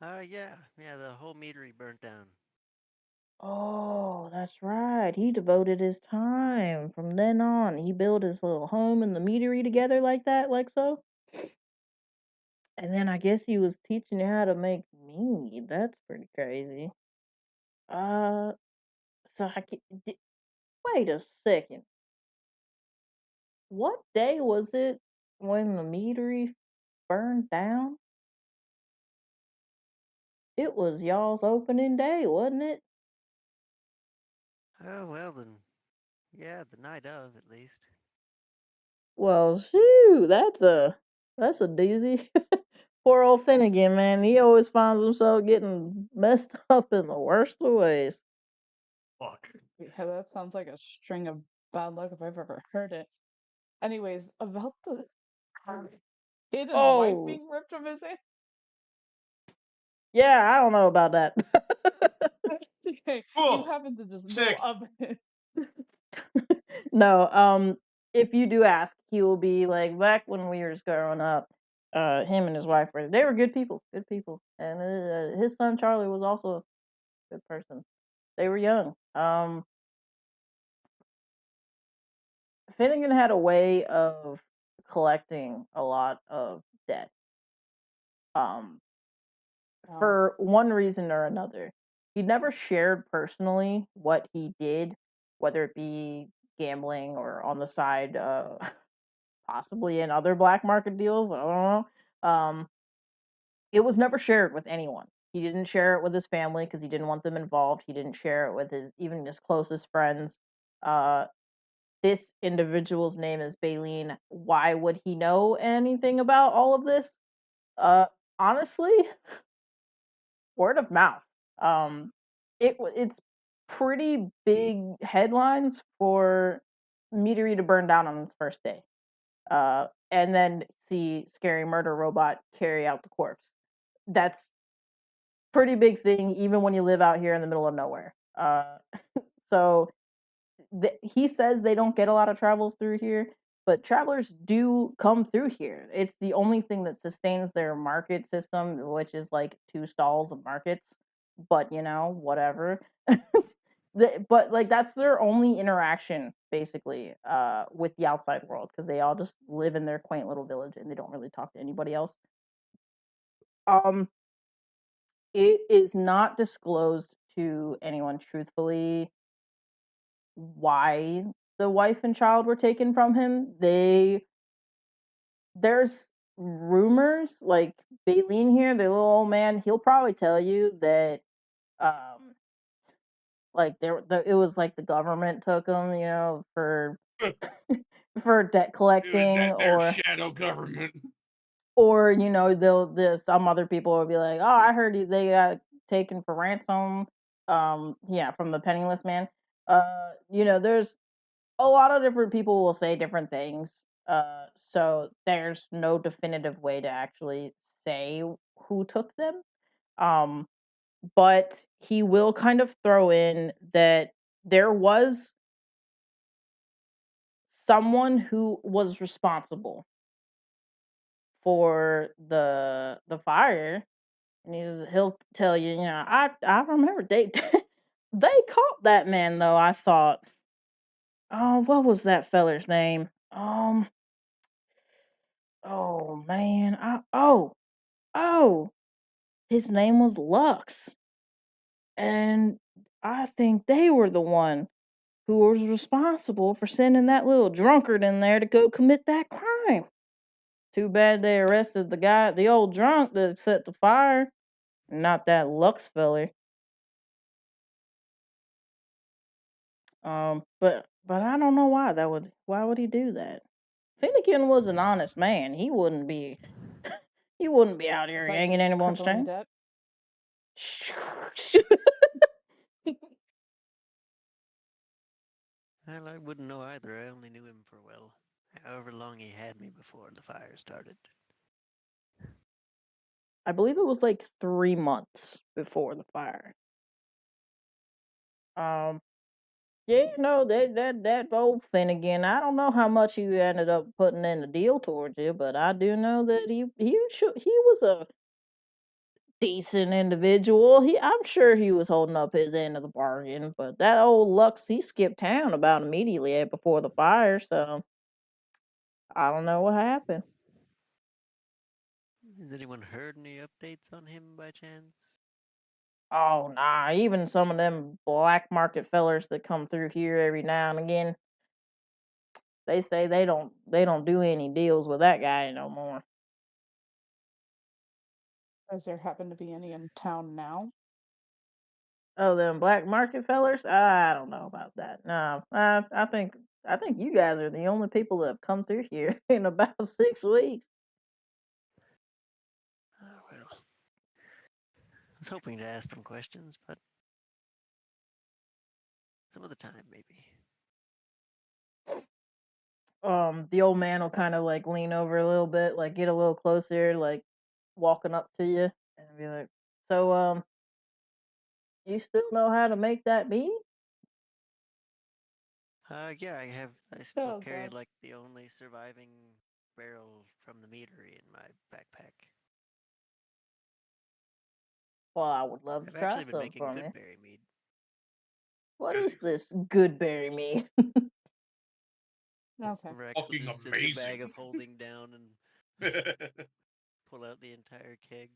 Yeah, the whole meadery burnt down. Oh, that's right. He devoted his time from then on. He built his little home and the meadery together like that, like so. And then I guess he was teaching you how to make mead. That's pretty crazy. Uh, so wait a second. What day was it when the meadery burned down? It was y'all's opening day, wasn't it? Oh well then, yeah, the night of at least. Well, shoot, that's a doozy. Poor old Finnegan, man. He always finds himself getting messed up in the worst of ways. Fuck. Yeah, that sounds like a string of bad luck if I've ever heard it. Anyways, about the kid and the wife Oh, being ripped from his hand. yeah, I don't know about that. Okay, you Cool. happen to just know Sick. of it. No, if you do ask, he will be like back when we were just growing up. Him and his wife were good people, and his son Charlie was also a good person. They were young. Finnegan had a way of collecting a lot of debt. Um, Oh, for one reason or another. He never shared personally what he did, whether it be gambling or on the side, possibly in other black market deals. I don't know. It was never shared with anyone. He didn't share it with his family because he didn't want them involved. He didn't share it with even his closest friends. Uh, this individual's name is Baleen. Why would he know anything about all of this? Uh, honestly, word of mouth. Um, it's pretty big headlines for Meteorite to burn down on his first day, and then see scary murder robot carry out the corpse. That's pretty big thing, even when you live out here in the middle of nowhere. So he says they don't get a lot of travels through here, but travelers do come through here. It's the only thing that sustains their market system, which is like two stalls of markets. But whatever. But like that's their only interaction basically with the outside world because they all just live in their quaint little village and they don't really talk to anybody else. Um, it is not disclosed to anyone truthfully why the wife and child were taken from him. There's rumors like Baleen here, the little old man, he'll probably tell you that like it was like the government took him, for for debt Is collecting that their or shadow government? they'll some other people will be like, "Oh, I heard they got taken for ransom." Yeah, from the penniless man. There's a lot of different people will say different things. So there's no definitive way to actually say who took them. Um, but he will kind of throw in that there was someone who was responsible for the fire, and he'll tell you, I remember they they caught that man though. I thought, oh, what was that feller's name? Oh man, oh, his name was Lux, and I think they were the one who was responsible for sending that little drunkard in there to go commit that crime. Too bad they arrested the old drunk that set the fire, not that Lux feller. But I don't know why would he do that? Finnegan was an honest man. He wouldn't be out here besides hanging his anyone's crippling chain. debt. Well, I wouldn't know either. I only knew him for, well, however long he had me before the fire started. I believe it was like 3 months before the fire. Um, yeah, no, that old Finnegan. I don't know how much he ended up putting in the deal towards you, but I do know that he was a decent individual. I'm sure he was holding up his end of the bargain, but that old Lux, he skipped town about immediately before the fire, so I don't know what happened. Has anyone heard any updates on him by chance? Oh nah, even some of them black market fellers that come through here every now and again, they say they don't do any deals with that guy no more. Does there happen to be any in town now? Oh, them black market fellers? I don't know about that. No, I think I think you guys are the only people that have come through here in about 6 weeks. Well, I was hoping to ask them questions, but some other time, maybe. The old man will kind of like lean over a little bit, like get a little closer, like walking up to you, and be like, "So, you still know how to make that meat?" Yeah, I still Oh carry god. like the only surviving barrel from the meadery in my backpack. Well, I would love to I've try actually been some making from good you. berry mead. What is this good berry meat? Okay. Rex will Fucking just sit in the bag of amazing. holding down and pull out the entire keg.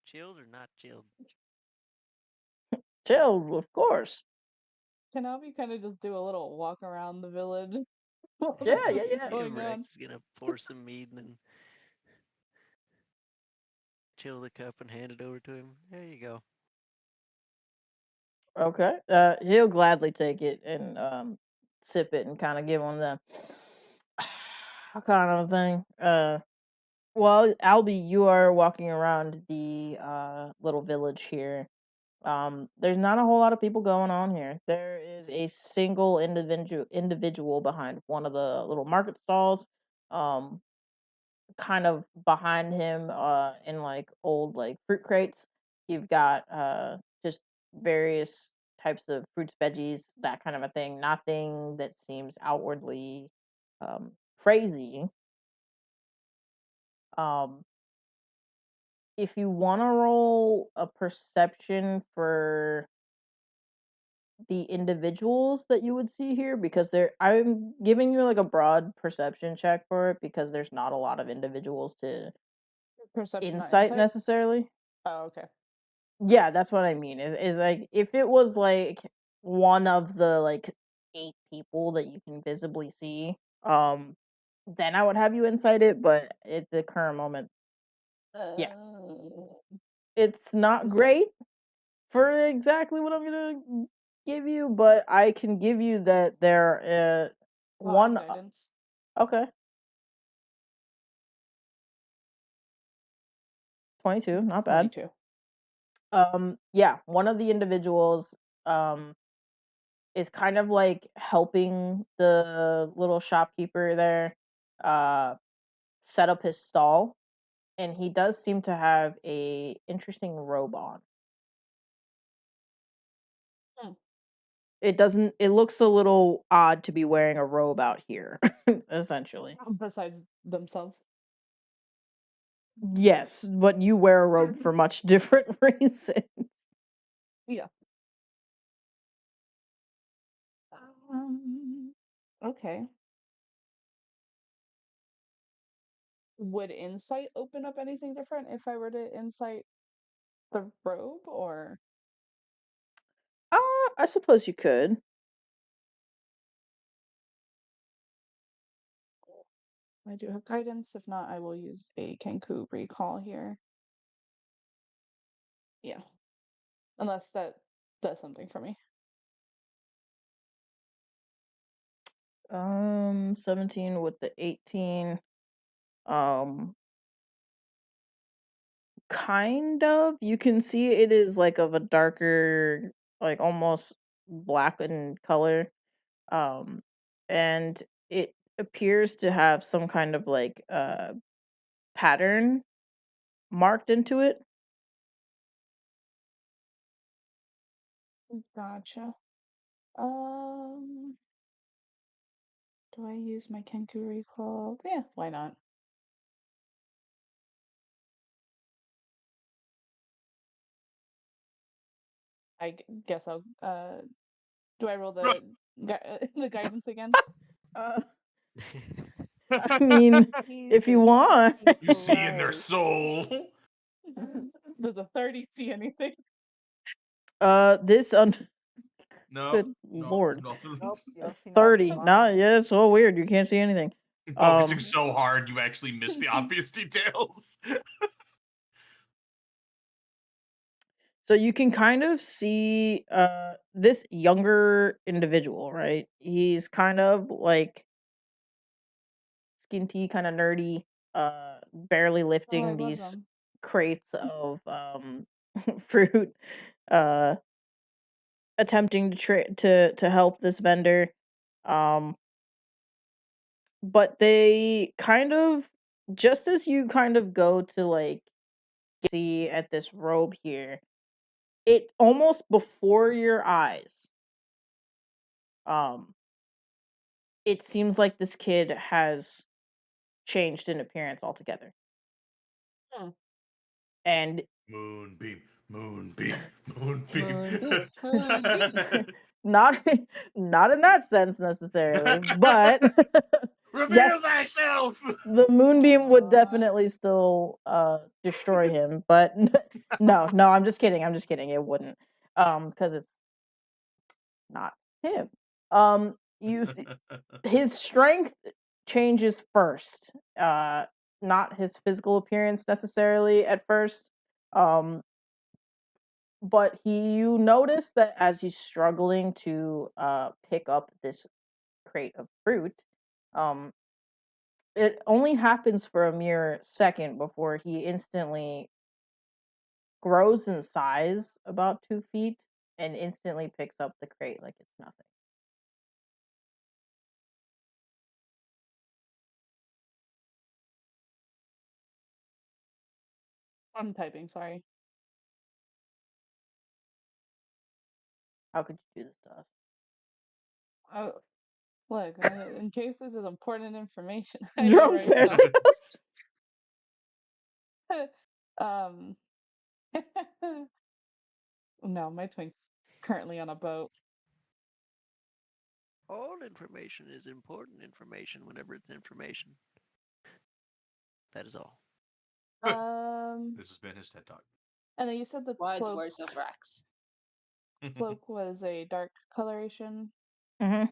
Chilled or not chilled? Chilled, of course. Can Albie kind of just do a little walk around the village while Yeah, this yeah, is yeah. going on? Rex is gonna pour some mead and then chill the cup and hand it over to him. There you go. Okay. He'll gladly take it and sip it and kind of give him the kind of thing. Well, Albie, you are walking around the little village here. There's not a whole lot of people going on here. There is a single individual behind one of the little market stalls. Um, kind of behind him, in like old like fruit crates. You've got just various types of fruits, veggies, that kind of a thing. Nothing that seems outwardly crazy. Um, if you want to roll a perception for the individuals that you would see here, because I'm giving you like a broad perception check for it because there's not a lot of individuals to Perception, not insight insight? necessarily. Oh, okay. Yeah, that's what I mean. Is like if it was like one of the like 8 people that you can visibly see, then I would have you insight it, but at the current moment, yeah, it's not So, great for exactly what I'm gonna give you, but I can give you that there I have one guidance. okay, 22, not bad. 22. Yeah, one of the individuals is kind of like helping the little shopkeeper there uh set up his stall, and he does seem to have a interesting robe on. Hmm. It looks a little odd to be wearing a robe out here, essentially. Besides themselves. Yes, but you wear a robe for much different reasons. Yeah. Okay. Would insight open up anything different if I were to insight the robe, or I suppose you could. I do have guidance. If not, I will use a Kenku recall here. Yeah. Unless that does something for me. 17 with the 18. Um, kind of. You can see it is like of a darker, like almost black in color. Um, and it appears to have some kind of like pattern marked into it. Gotcha. Um, do I use my Kenku recall? Yeah, why not? Guess I'll do I roll the the guidance again? Uh, I mean, if you Jesus want. You see in their Christ. soul. Does a 30 see anything? This No, good no, lord. nothing. Nope, you don't see nothing. 30. Nah, yeah, it's so weird. You can't see anything. Focusing so hard, you actually miss the obvious details. So you can kind of see this younger individual, right? He's kind of like skinty, kind of nerdy, barely Oh, I lifting love these them. crates of fruit, uh attempting to help this vendor. Um but they kind of, just as you kind of go to like see at this robe here, it almost before your eyes, um it seems like this kid has changed in appearance altogether. Hmm. And Moonbeam, moonbeam, moonbeam. Moonbeam, moonbeam. not not in that sense necessarily, but Reveal yes, thyself! the moonbeam would Aw. definitely still destroy him, but no, I'm just kidding. I'm just kidding. It wouldn't. Because it's not him. You see, his strength changes first. Not his physical appearance necessarily at first. Um, but you notice that as he's struggling to pick up this crate of fruit, um, it only happens for a mere second before he instantly grows in size about 2 feet and instantly picks up the crate like it's nothing. I'm typing, sorry. How could you do this to us? Oh, look, in case this is important information, I know, Drunk right? No. Panthers! um, no, my twink's currently on a boat. All information is important information whenever it's information. That is all. This has been his TED Talk. And then you said the Wild cloak Wars of Rex. was a dark coloration. Mm-hmm.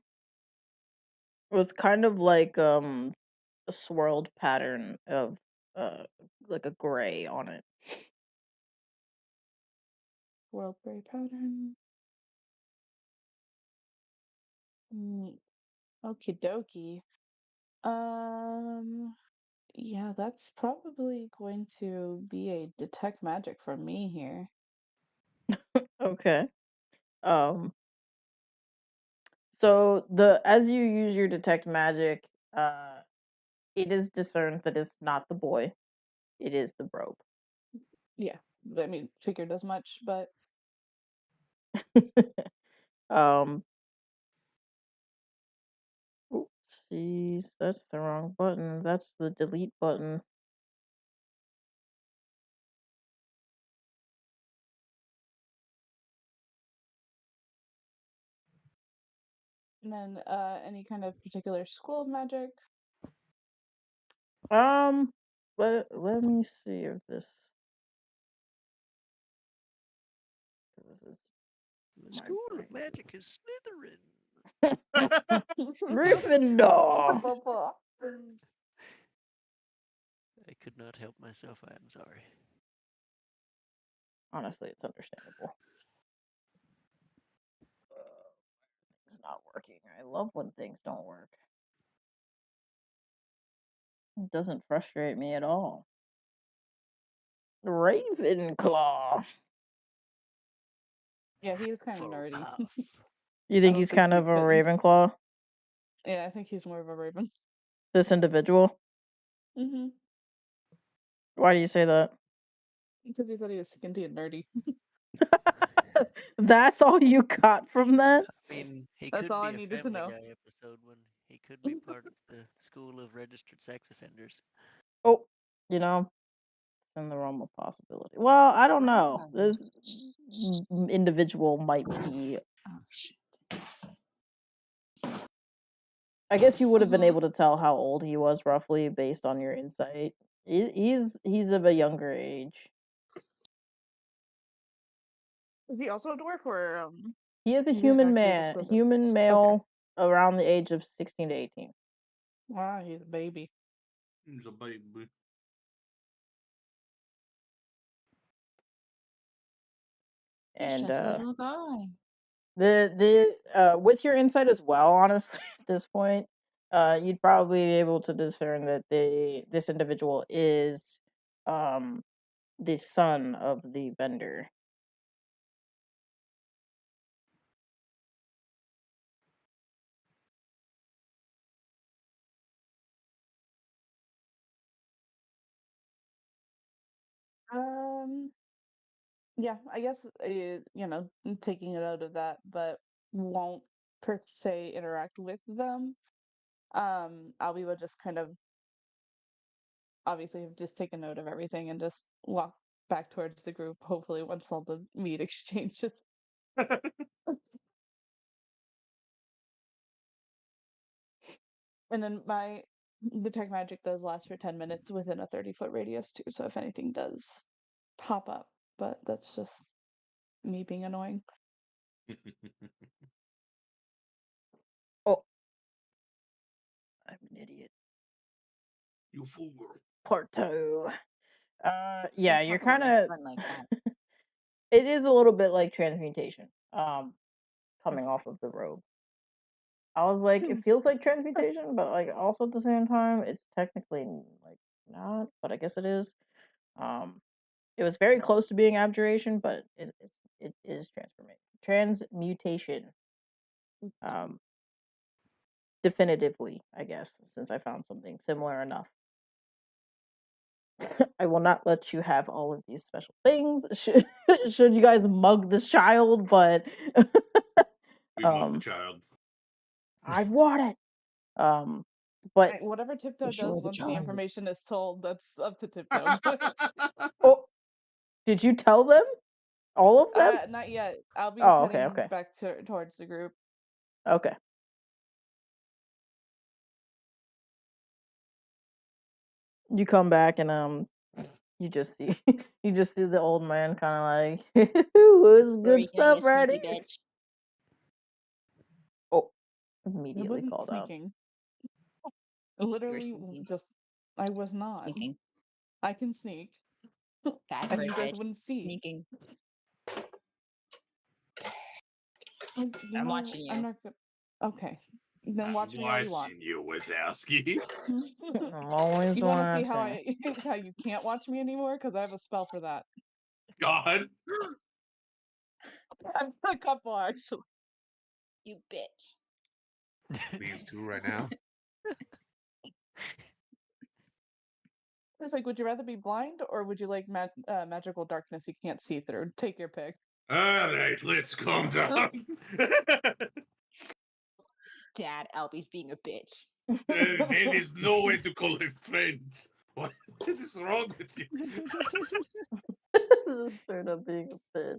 With kind of like a swirled pattern of like a gray on it. World gray pattern. Okie dokie. Yeah, that's probably going to be a detect magic from me here. Okay. Um so the as you use your detect magic, it is discerned that it's not the boy. It is the robe. Yeah, I mean, figured as much, but um Oopsies, that's the wrong button. That's the delete button. and then any kind of particular school of magic. Let me see if this is The my School brain. of Magic is Slytherin. Gryffindor. I could not help myself. I am sorry. Honestly, it's understandable. It's not working. I love when things don't work. It doesn't frustrate me at all. Ravenclaw. Yeah, he's kind of nerdy. Hufflepuff. You I think don't he's think kind he of a could. Ravenclaw? Yeah, I think he's more of a raven. This individual? Mm-hmm. Why do you say that? Because he said he was skinty and nerdy. That's all you got from that? I mean, he That's could all be I a needed to Family know. Guy episode when he could be part of the School of Registered Sex Offenders. Oh, you know, it's in the realm of possibility. Well, I don't know. This individual might be. Oh shit. I guess you would have been Mhm. able to tell how old he was roughly based on your insight. He's of a younger age. Is he also a dwarf or He is a you didn't human actually man, disclose it? human Okay. male around the age of 16 to 18. Wow, he's a baby. He's a baby. He's And just a little guy. the with your insight as well, honestly, at this point, you'd probably be able to discern that this individual is the son of the vendor. Yeah, I guess taking a note of that, but won't per se interact with them. Albie would just kind of obviously just take a note of everything and just walk back towards the group, hopefully once all the meat exchanges. And then my detect magic does last for 10 minutes within a 30-foot radius too, so if anything does pop up, but that's just me being annoying. Oh, I'm an idiot. You fool. Porto. Yeah, Don't you're talk about kind my of. friend like that. It is a little bit like transmutation. Coming off of the robe. I was like, it feels like transmutation, but like also at the same time, it's technically like not. But I guess it is. It was very close to being abjuration, but it is transmutation. Definitively, I guess, since I found something similar enough. I will not let you have all of these special things. Should you guys mug this child, but We mug the child. I want it. But whatever Tiptoe Sure, does the once the child. information is told, that's up to Tiptoe. oh, did you tell them? All of them? Not yet. Albie's Oh, okay, heading okay. back towards the group. Okay. You come back and you just see the old man kind of like, "Who's Where are good you going, you stuff right sneaky here?" bitch? Oh, I immediately wasn't called out. sneaking. You were Literally, sneaking. I was not. Sneaking. I can sneak. Bad And word, you guys bitch. wouldn't see. Sneaking. Like, I'm watching you. I'm not gonna. Okay. Then I'm watch me all you want. watching you, Wazowski. I'm always You want to see how watching. how you can't watch me anymore? Because I have a spell for that. God. I've got a couple actually. You bitch. These two right now. It's like, would you rather be blind or would you like magical darkness you can't see through? Take your pick. All right, let's calm down. Dad, Albie's being a bitch. There is no way to call him friends. What is wrong with you? This is straight up being a bitch.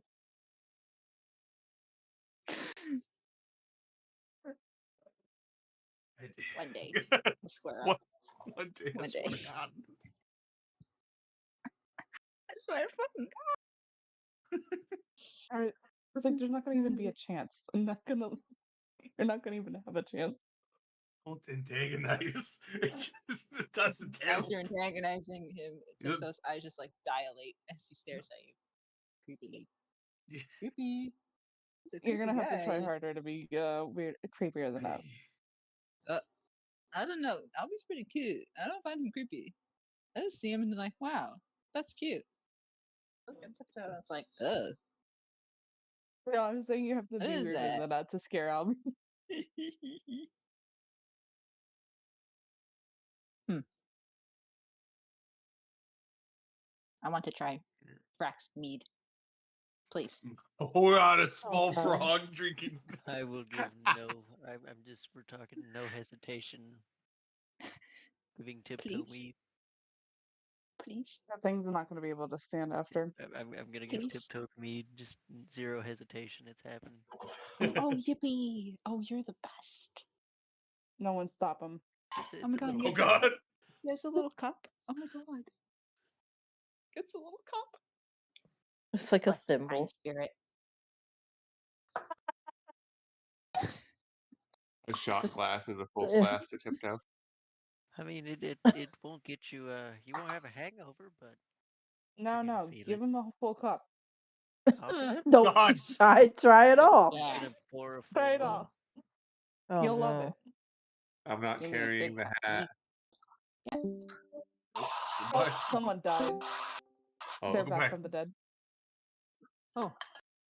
One day, we'll square up. One day, I One swear day. to God. I swear to fucking God. It's like there's not gonna even be a chance. You're not gonna even have a chance. Don't antagonize. It doesn't help. As you're antagonizing him, Tiptoe's eyes just like dilate as he stares at you. Creepily. Creepy. You're gonna have to try harder to be weird, creepier than that. I don't know. Albie's pretty cute. I don't find him creepy. I just see him and like, wow, that's cute. Look at Tiptoe. It's like, ugh. No, I'm saying you have to What be is weirder that? than that to scare Albie. I want to try Frax mead. Please. Hold on, a small Okay. frog drinking. I will give no. We're talking no hesitation. Giving Tiptoe Please. meat. Please. That thing's not gonna be able to stand after. I'm gonna give Please. Tiptoe mead. Just zero hesitation. It's happening. Oh, yippee! Oh, you're the best. No one stop him. It's Oh my a God, little Oh yes. God. There's a little cup. Oh my God. It's a little cup. It's like a Bless your kind thimble. spirit. A shot Just- glass is a full glass to Tiptoe. I mean, it won't get you. You won't have a hangover, but No, you're gonna no, feel give it. him a full cup. Okay. Don't God. be shy. Try it all. Yeah. Gonna pour a full Try it one. all. Oh You'll love no. it. I'm not Give me a carrying big the hat. Yes. Oops, Oh, goodbye. someone died. They're Oh, back Goodbye. from the dead. Oh,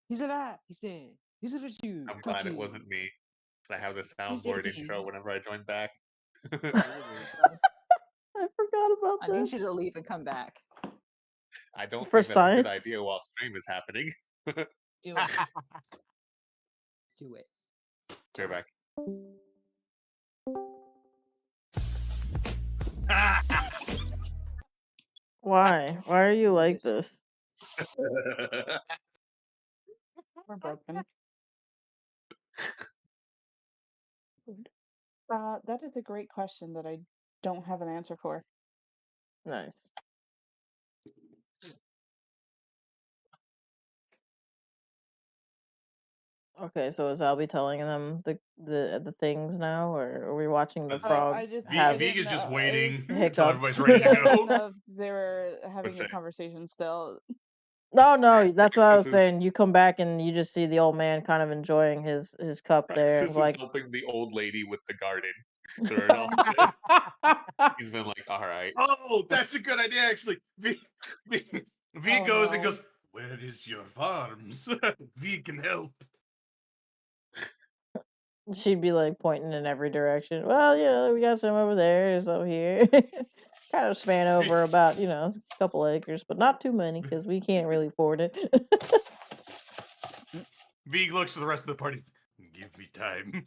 he's alive. He's dead. He's a virtue. I'm glad it Cookie. wasn't me. 'Cause I have the He's dead soundboard again. intro whenever I join back. Could have been. I forgot about I that. need you to leave and come back. I don't For think that's a good science? idea while stream is happening. Do it. Do it. Be right back. Why? Why are you like this? We're broken. That is a great question that I don't have an answer for. Nice. Okay, so is Albie telling them the things now, or are we watching the Oh, frog I just V- I have Vig didn't is just know. waiting It until hiccups? everybody's ready to I didn't go. know if they were having What's a that? conversation still. No, that's what I was Kitus is saying. You come back and you just see the old man kind of enjoying his cup there, Praxis is like. helping the old lady with the garden during all this. He's been like, all right. Oh, that's a good idea, actually. V Oh, goes and no. goes, where is your farms? V can help. She'd be like pointing in every direction. Well, we got some over there, some here. Kind of span over about, a couple acres, but not too many because we can't really afford it. V looks to the rest of the party. Give me time.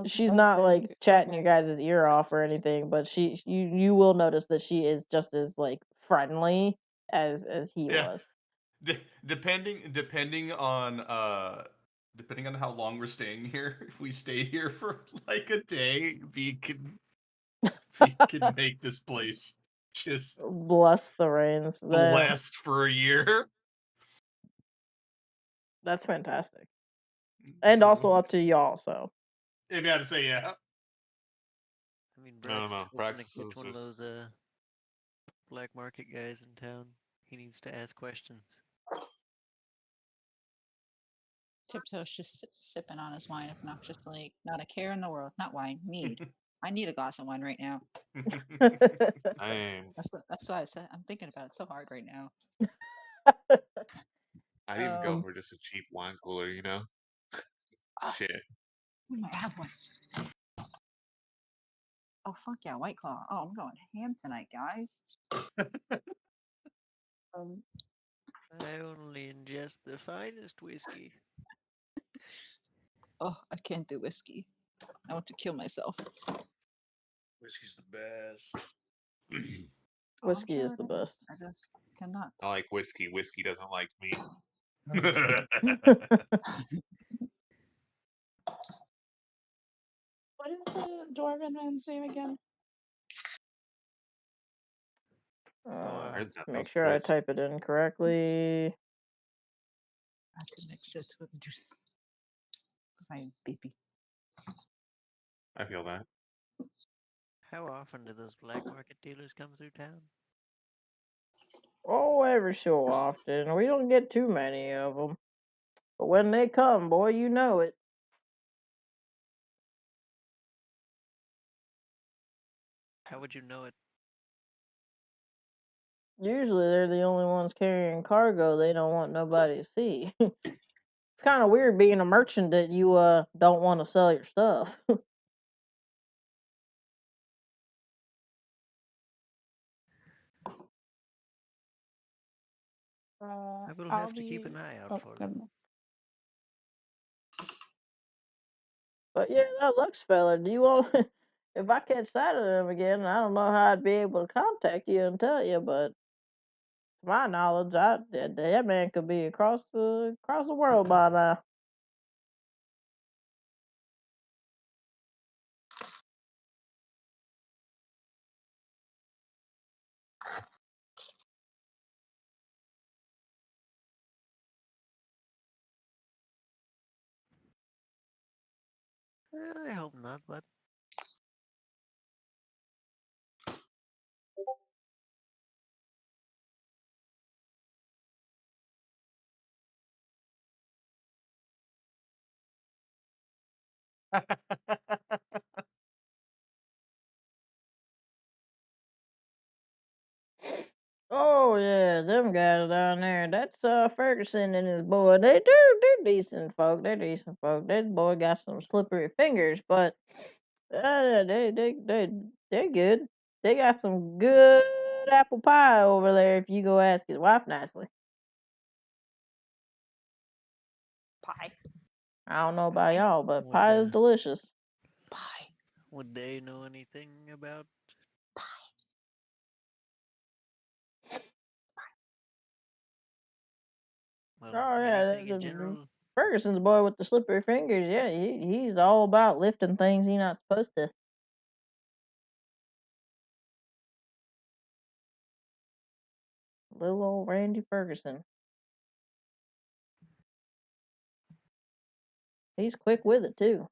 She's I not like think chatting your okay. guys' ear off or anything, but you will notice that she is just as like friendly as he Yeah. was. Depending on how long we're staying here, if we stay here for like a day, V can make this place just Bless the rains. blessed for a year. That's fantastic. And also up to y'all, so. You gotta say yeah. I mean, I don't Brax is know. hoping to Praxis catch is one of just those black market guys in town. He needs to ask questions. Tiptoe's just sipping on his wine obnoxiously. Not a care in the world. Not wine, mead. I need a glass of wine right now. Damn. That's why I said I'm thinking about it so hard right now. I'd even go for just a cheap wine cooler, you know? Shit. We might have one. Oh fuck yeah, White Claw. Oh, I'm going ham tonight, guys. I only ingest the finest whiskey. Oh, I can't do whiskey. I want to kill myself. Whiskey's the best. Oh, Whiskey I'm sure is the it best. I just cannot. I like whiskey. Whiskey doesn't like me. What is the dwarven man's name again? Heard that Make those sure I crits. type it in correctly. I have to mix it with juice. Because I'm baby. I feel that. How often do those black market dealers come through town? Oh, every so often. We don't get too many of them. But when they come, boy, you know it. How would you know it? Usually they're the only ones carrying cargo they don't want nobody to see. It's kind of weird being a merchant that you don't want to sell your stuff. I will I'll have to keep be. an eye out Oh, for never them. mind. But yeah, that Lux fella, do you want... If I catch sight of him again, I don't know how I'd be able to contact you and tell you, but to my knowledge, that man could be across the world by now. I hope not, but Oh yeah, them guys down there. That's Ferguson and his boy. They're decent folk. They're decent folk. That boy got some slippery fingers, but they're good. They got some good apple pie over there. If you go ask his wife nicely. Pie. I don't know about y'all, but Would, pie is delicious. Pie. would they know anything about? Well, Oh yeah, anything in general? Ferguson's boy with the slippery fingers. Yeah, he's all about lifting things he's not supposed to. Little old Randy Ferguson. He's quick with it too.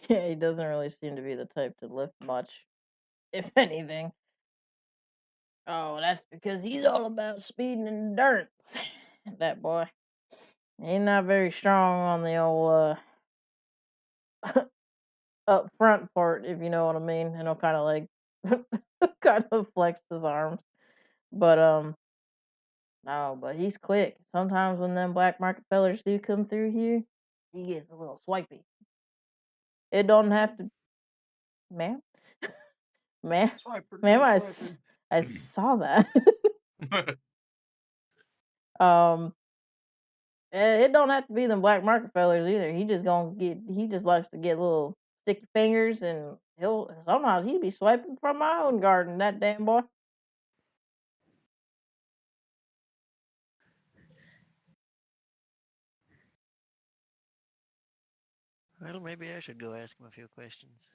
Yeah, he doesn't really seem to be the type to lift much, if anything. Oh, that's because he's all about speed and endurance. That boy. He's not very strong on the old up front part, if you know what I mean. And he'll kind of like kind of flex his arms. But no, but he's quick. Sometimes when them black market fellers do come through here, he gets a little swipey. It don't have to, ma'am, ma'am, Swiper, ma'am. no I swiping. saw that. um, it don't have to be them black market fellers either. He just gonna get. He just likes to get little sticky fingers, and he'd be swiping from my own garden. That damn boy. Well, maybe I should go ask him a few questions.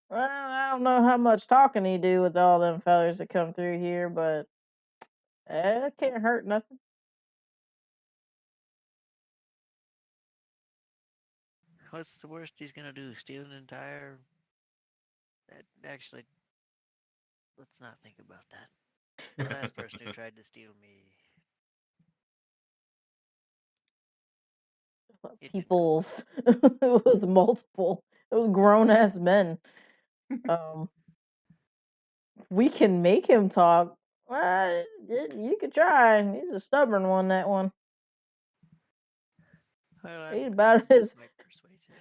Well, I don't know how much talking he do with all them fellers that come through here, but it can't hurt nothing. What's the worst he's gonna do? Steal an entire? Actually, let's not think about that. The last person who tried to steal me, it didn't go well. People's it was multiple. It was grown ass men. Um, we can make him talk. You could try. He's a stubborn one. That one. Well, He's I'm about as quite persuasive.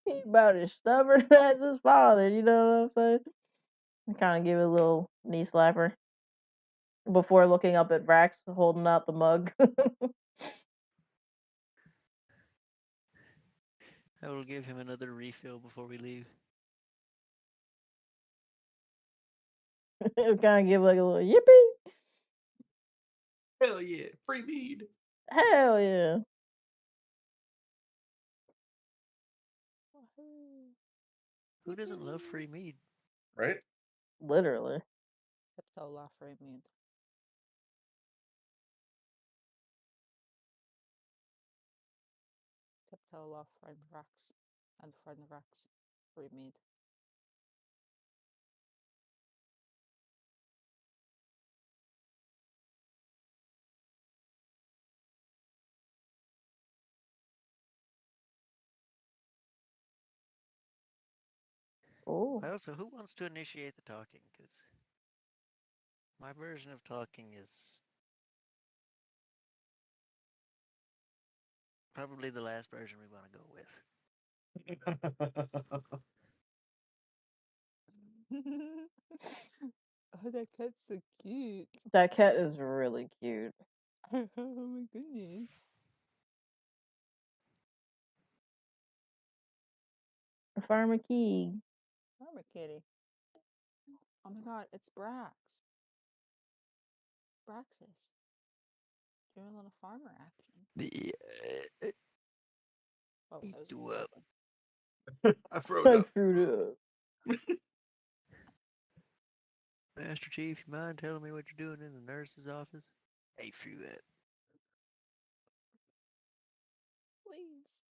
he's about as stubborn as his father. You know what I'm saying? Kind of give it a little knee slapper before looking up at Rax holding out the mug. I will give him another refill before we leave. It'll kind of give like a little yippee. Hell yeah, free mead. Hell yeah. Who doesn't love free mead? Right? Literally. Tiptoe free mead. Tiptoe friend Rex and friend Rex free mead. Oh. Well, so who wants to initiate the talking? Because my version of talking is probably the last version we want to go with. Oh, that cat's so cute. That cat is really cute. Oh my goodness. Farmer Key. Farmer kitty. Oh my god, it's Brax. Braxis. Doing a little farmer action. Oh, that was Do you. up. I froed I up. screwed up. Master Chief, you mind telling me what you're doing in the nurse's office? Hey, through that. Please.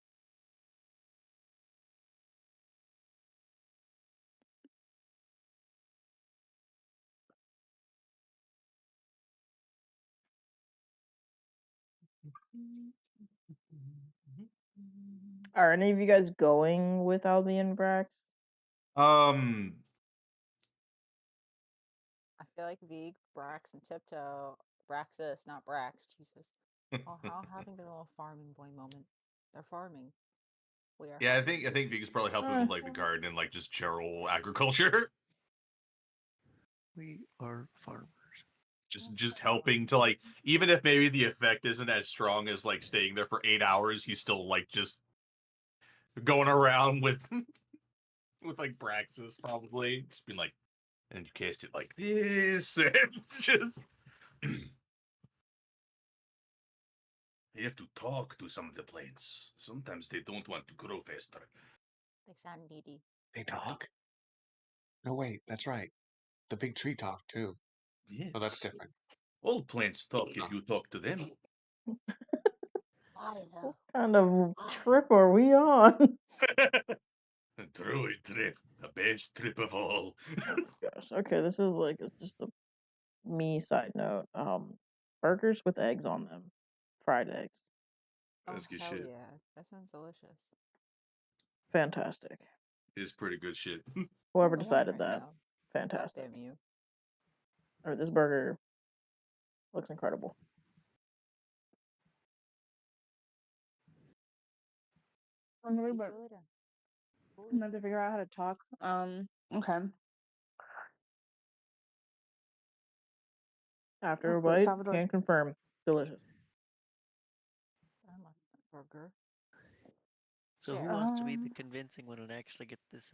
Are any of you guys going with Albie and Brax? I feel like Vig, Brax, and Tiptoe, Braxis, not Brax, Jesus, are all having their little farming boy moment. They're farming. We are Yeah, I farming. think Vega's probably helping with like the garden and like just general agriculture. We are farmers. Just helping to like, even if maybe the effect isn't as strong as like staying there for 8 hours, he's still like just going around with with like Braxis probably just being like, and you cast it like this, and it's just you have to talk to some of the plants. Sometimes they don't want to grow faster. They sound needy. They talk? No, wait, that's right. The big tree talk too. Yes. Oh, that's different. All plants talk if you talk to them. Why What kind of trip are we on? Druid trip, the best trip of all. Oh gosh. Okay, this is like just a me side note. Burgers with eggs on them, fried eggs, That's Oh, good hell shit. yeah. That sounds delicious. fantastic. It's pretty good shit. Whoever I want decided right that, now. God fantastic. damn you. Or this burger looks incredible. I'm really, Be but good. I'm gonna have to figure out how to talk. Okay. After a Wait, bite, Salvador. can confirm, delicious. I like that burger. So Share. who wants to be the convincing one and actually get this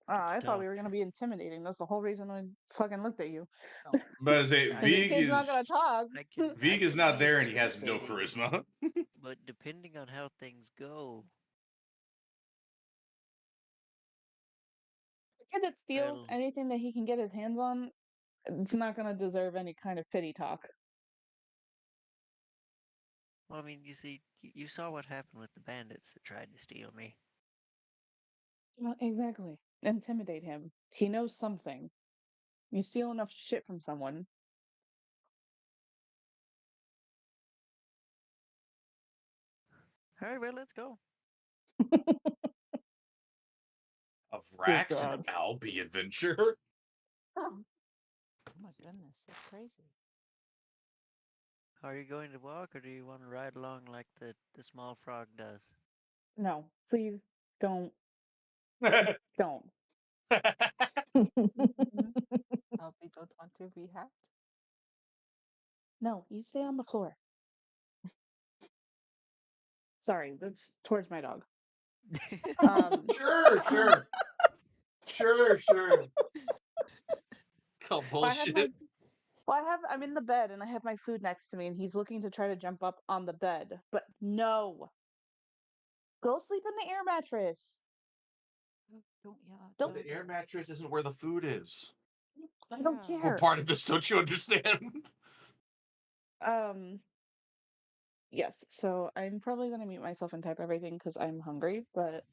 I thought we talk? were gonna be intimidating. That's the whole reason I fucking looked at you. Oh, But I say I This Vig kid's not is gonna talk. Vig is can not be there and he has no intimidating, charisma. but depending on how things go, The kid that steals well, anything that he can get his hands on, it's not gonna deserve any kind of pity talk. I mean, you see, you saw what happened with the bandits that tried to steal me. Well, exactly. Intimidate him. He knows something. You steal enough shit from someone. All right, well, let's go. A Good Vrax and God. Albie adventure. oh my goodness. That's crazy. Are you going to walk or do you want to ride along like the small frog does? No, please don't. Don't. We don't want to be hacked. No, you stay on the floor. Sorry, that's towards my dog. Sure. Call Well, I have bullshit. my I'm in the bed and I have my food next to me and he's looking to try to jump up on the bed. But no. Go sleep in the air mattress. Don't yell at Don't The air mattress isn't where the food is. I don't Yeah. What care. part of this don't you understand? Yes, so I'm probably gonna mute myself and type everything because I'm hungry, but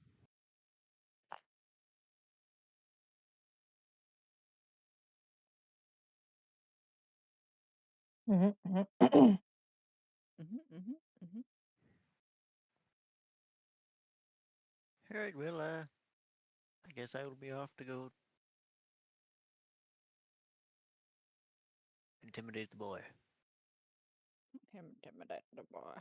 Mhm, mhm. All right, well, I guess I will be off to go intimidate the boy. Intimidate the boy.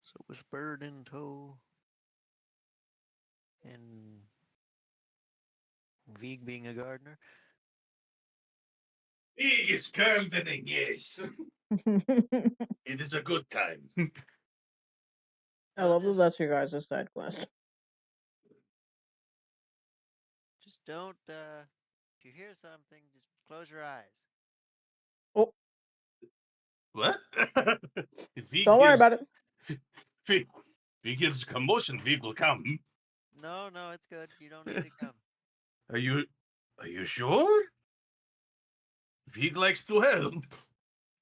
So with bird in tow and Vig being a gardener, Vig is gardening, yes. It is a good time. I I'll love that just that's your guys' side quest. don't if you hear something, just close your eyes. Oh, What? If he Don't worry hears, about it. if he hears commotion, we will come. No, no, it's good. You don't need to come. Are you sure? He likes to help.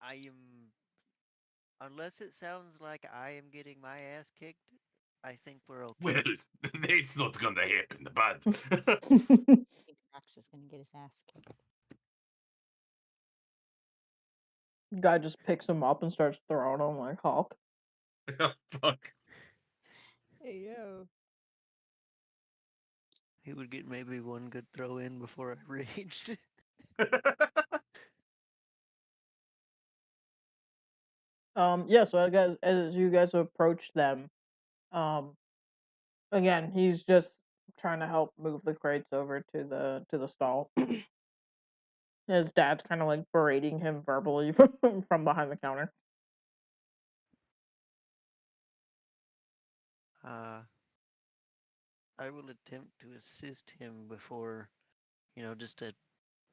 I am. Unless it sounds like I am getting my ass kicked, I think we're okay. Well, it's not gonna happen, but I think Brax is gonna get his ass kicked. Guy just picks him up and starts throwing him like Hulk. fuck. Hey yo. He would get maybe one good throw in before I raged. Yeah, so I guess as you guys approach them, um, again, he's just trying to help move the crates over to the stall. His dad's kind of like berating him verbally from behind the counter. I will attempt to assist him before, just to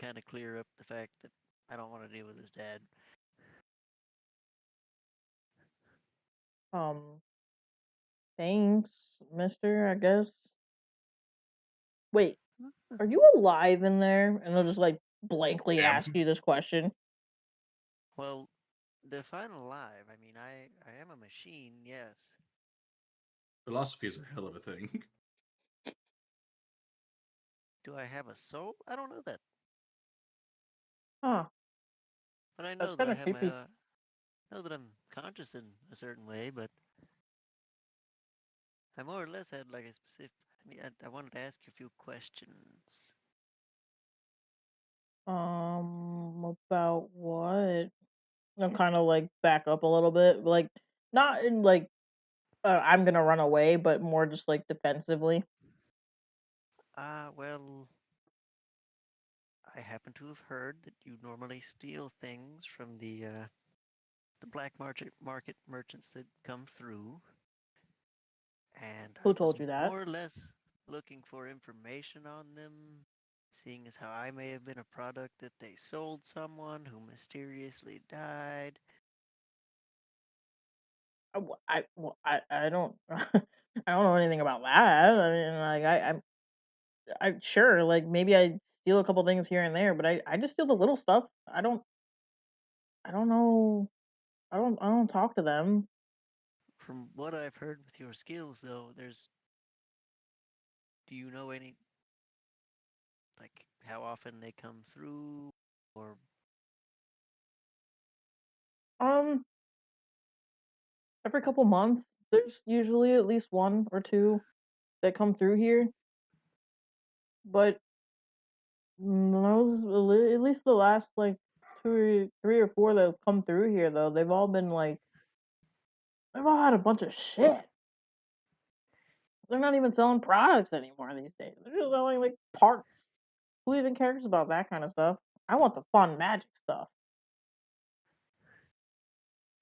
kind of clear up the fact that I don't want to deal with his dad. Thanks, mister, I guess. Wait, are you alive in there? And they'll just like blankly Am. ask you this question. Well, define alive. I mean, I am a machine, yes. Philosophy is a hell of a thing. Do I have a soul? I don't know that. Huh. But I That's know that kind I of have creepy. know that I'm conscious in a certain way, but I more or less had like a specific. I wanted to ask you a few questions. About what? I'll kind of like back up a little bit, like not in like I'm gonna run away, but more just like defensively. Well, I happen to have heard that you normally steal things from the black market merchants that come through, and I Who was told you that? more or less looking for information on them, seeing as how I may have been a product that they sold someone who mysteriously died. I don't I don't know anything about that. I mean, like I sure like maybe I steal a couple things here and there, but I just steal the little stuff. I don't know. I don't talk to them. From what I've heard with your skills, though, do you know any, like, how often they come through, or Um, every couple months, there's usually at least one or two that come through here. But those at least the last like three or four that have come through here though, they've all been like they've all had a bunch of shit. They're not even selling products anymore these days. They're just selling like parts. Who even cares about that kind of stuff? I want the fun magic stuff.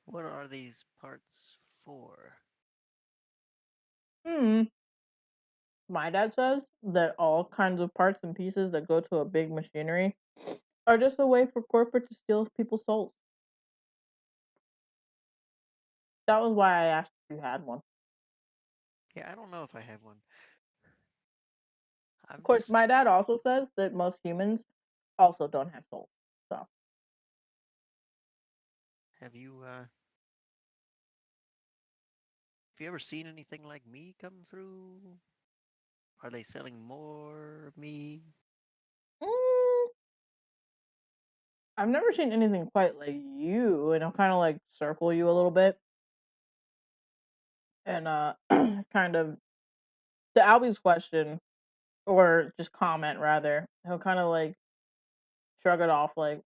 what are these parts for? Hmm. My dad says that all kinds of parts and pieces that go to a big machinery are just a way for corporate to steal people's souls. That was why I asked if you had one. Yeah, I don't know if I have one. Of I'm course, just. my dad also says that most humans also don't have souls. So, Have you ever seen anything like me come through? Are they selling more of me? mm, I've never seen anything quite like you, and I'll kind of like circle you a little bit, and kind of to Albie's question or just comment rather. He'll kind of like shrug it off, like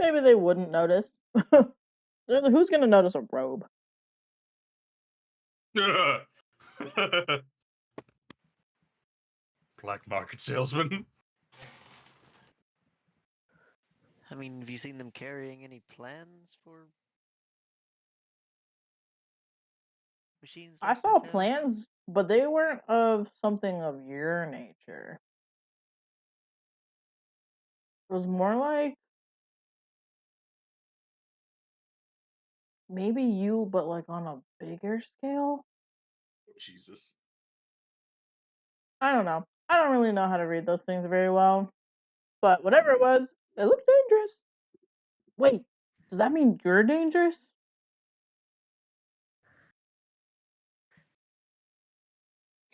maybe they wouldn't notice. Who's gonna notice a robe? Black market salesman. I mean, have you seen them carrying any plans for machines I like this saw out? plans, but they weren't of something of your nature. It was more like maybe you, but like on a bigger scale. Jesus. I don't know. I don't really know how to read those things very well, but whatever it was, it looked dangerous. Wait, does that mean you're dangerous?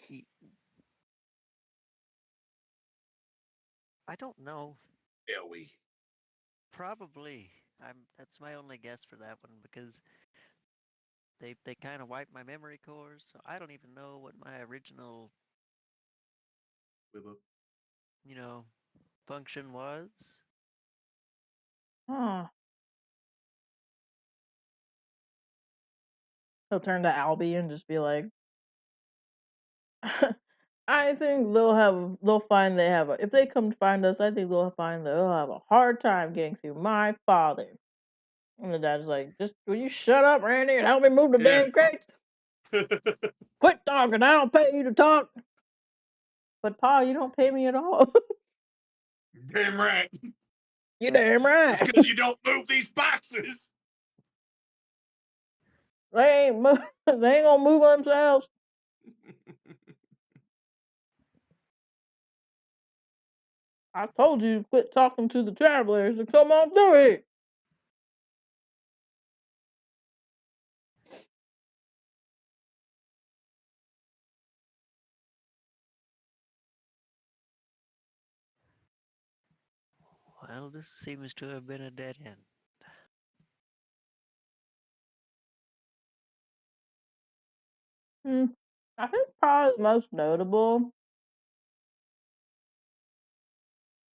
E- I don't know. Yeah, we. Probably. That's my only guess for that one because they kind of wiped my memory cores, so I don't even know what my original, you know, function was. Huh. He'll turn to Albie and just be like, I think they'll find they have a, if they come to find us, I think they'll find they'll have a hard time getting through my father. And the dad's like, just will you shut up, Randy, and help me move the Yeah. damn crates? Quit talking, I don't pay you to talk. But Pa, you don't pay me at all. Damn right. You damn right. It's because you don't move these boxes. They ain't they ain't gonna move themselves. I told you to quit talking to the travelers and come on through it. Well, this seems to have been a dead end. I think probably the most notable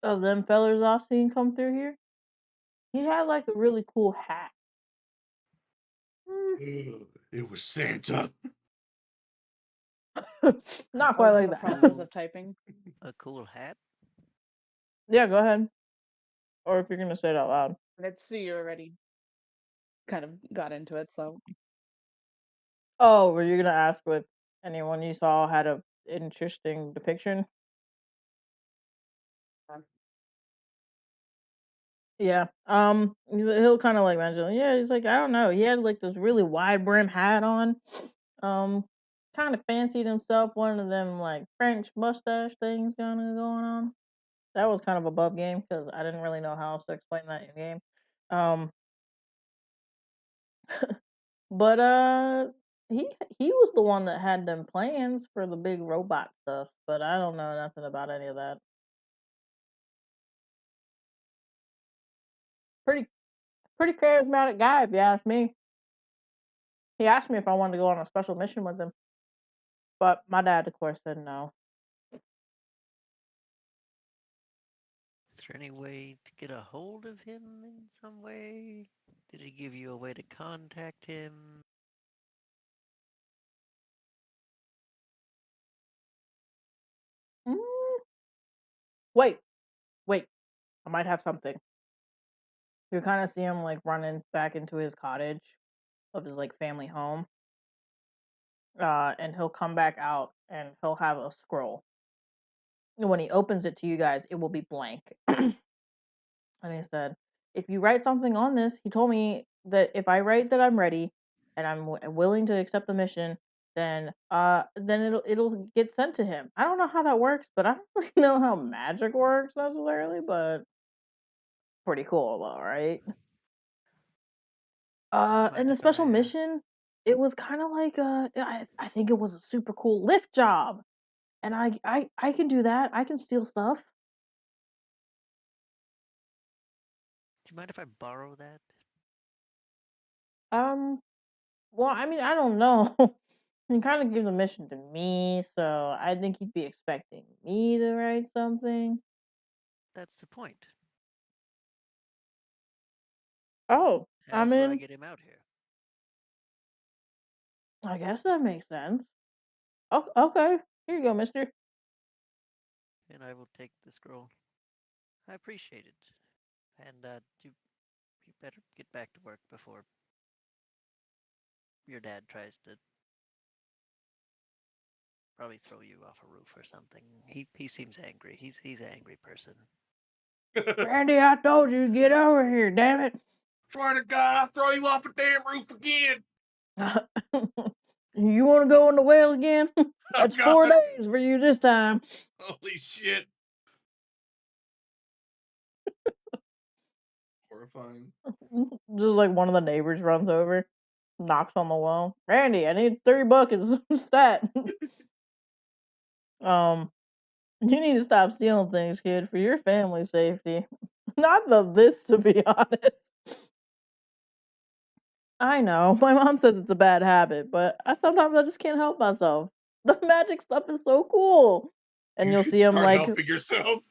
of them fellers I've seen come through here, he had like a really cool hat. It was Santa. Not quite I was in like the that. process of typing. A cool hat? Yeah, go ahead. Or if you're gonna say it out loud. Let's see, you already kind of got into it, so Oh, were you gonna ask if anyone you saw had a interesting depiction? um, Yeah. He'll kind of like mention. Yeah, he's like I don't know. He had like this really wide brim hat on. Um, kind of fancied himself one of them like French mustache things kind of going on. That was kind of above game because I didn't really know how else to explain that in game. Um, but he was the one that had them plans for the big robot stuff. But I don't know nothing about any of that. Pretty pretty charismatic guy if you ask me. He asked me if I wanted to go on a special mission with him, but my dad, of course, said no. Is there any way to get a hold of him in some way? Did he give you a way to contact him? Mm, wait, wait, I might have something. You kind of see him like running back into his cottage of his like family home, and he'll come back out and he'll have a scroll. And when he opens it to you guys, it will be blank. And he said, if you write something on this, he told me that if I write that I'm ready and I'm willing to accept the mission, then it'll get sent to him. I don't know how that works, but I don't really know how magic works necessarily, but pretty cool though, right? Mind And the if special I, mission, it was kind of like I think it was a super cool lift job, and I can do that. I can steal stuff. do you mind if I borrow that? Um, well, I mean, I don't know. He kind of gave the mission to me, so I think he'd be expecting me to write something. That's the point. Oh, I Else would I mean, get him out here? I guess that makes sense. Oh, okay. Here you go, mister. And I will take the scroll. I appreciate it. And you better get back to work before your dad tries to probably throw you off a roof or something. He seems angry. He's an angry person. Randy, I told you to get over here, damn it. Swear to God, I'll throw you off a damn roof again. You want to go on the whale again? Oh, That's God. 4 days for you this time. Holy shit. Horrifying. Just like one of the neighbors runs over, knocks on the wall. Randy, I need 3 buckets. Stat. You need to stop stealing things, kid, for your family's safety. Not this, to be honest. I know, my mom says it's a bad habit, but sometimes I just can't help myself. The magic stuff is so cool. And You you'll should see him start like helping yourself.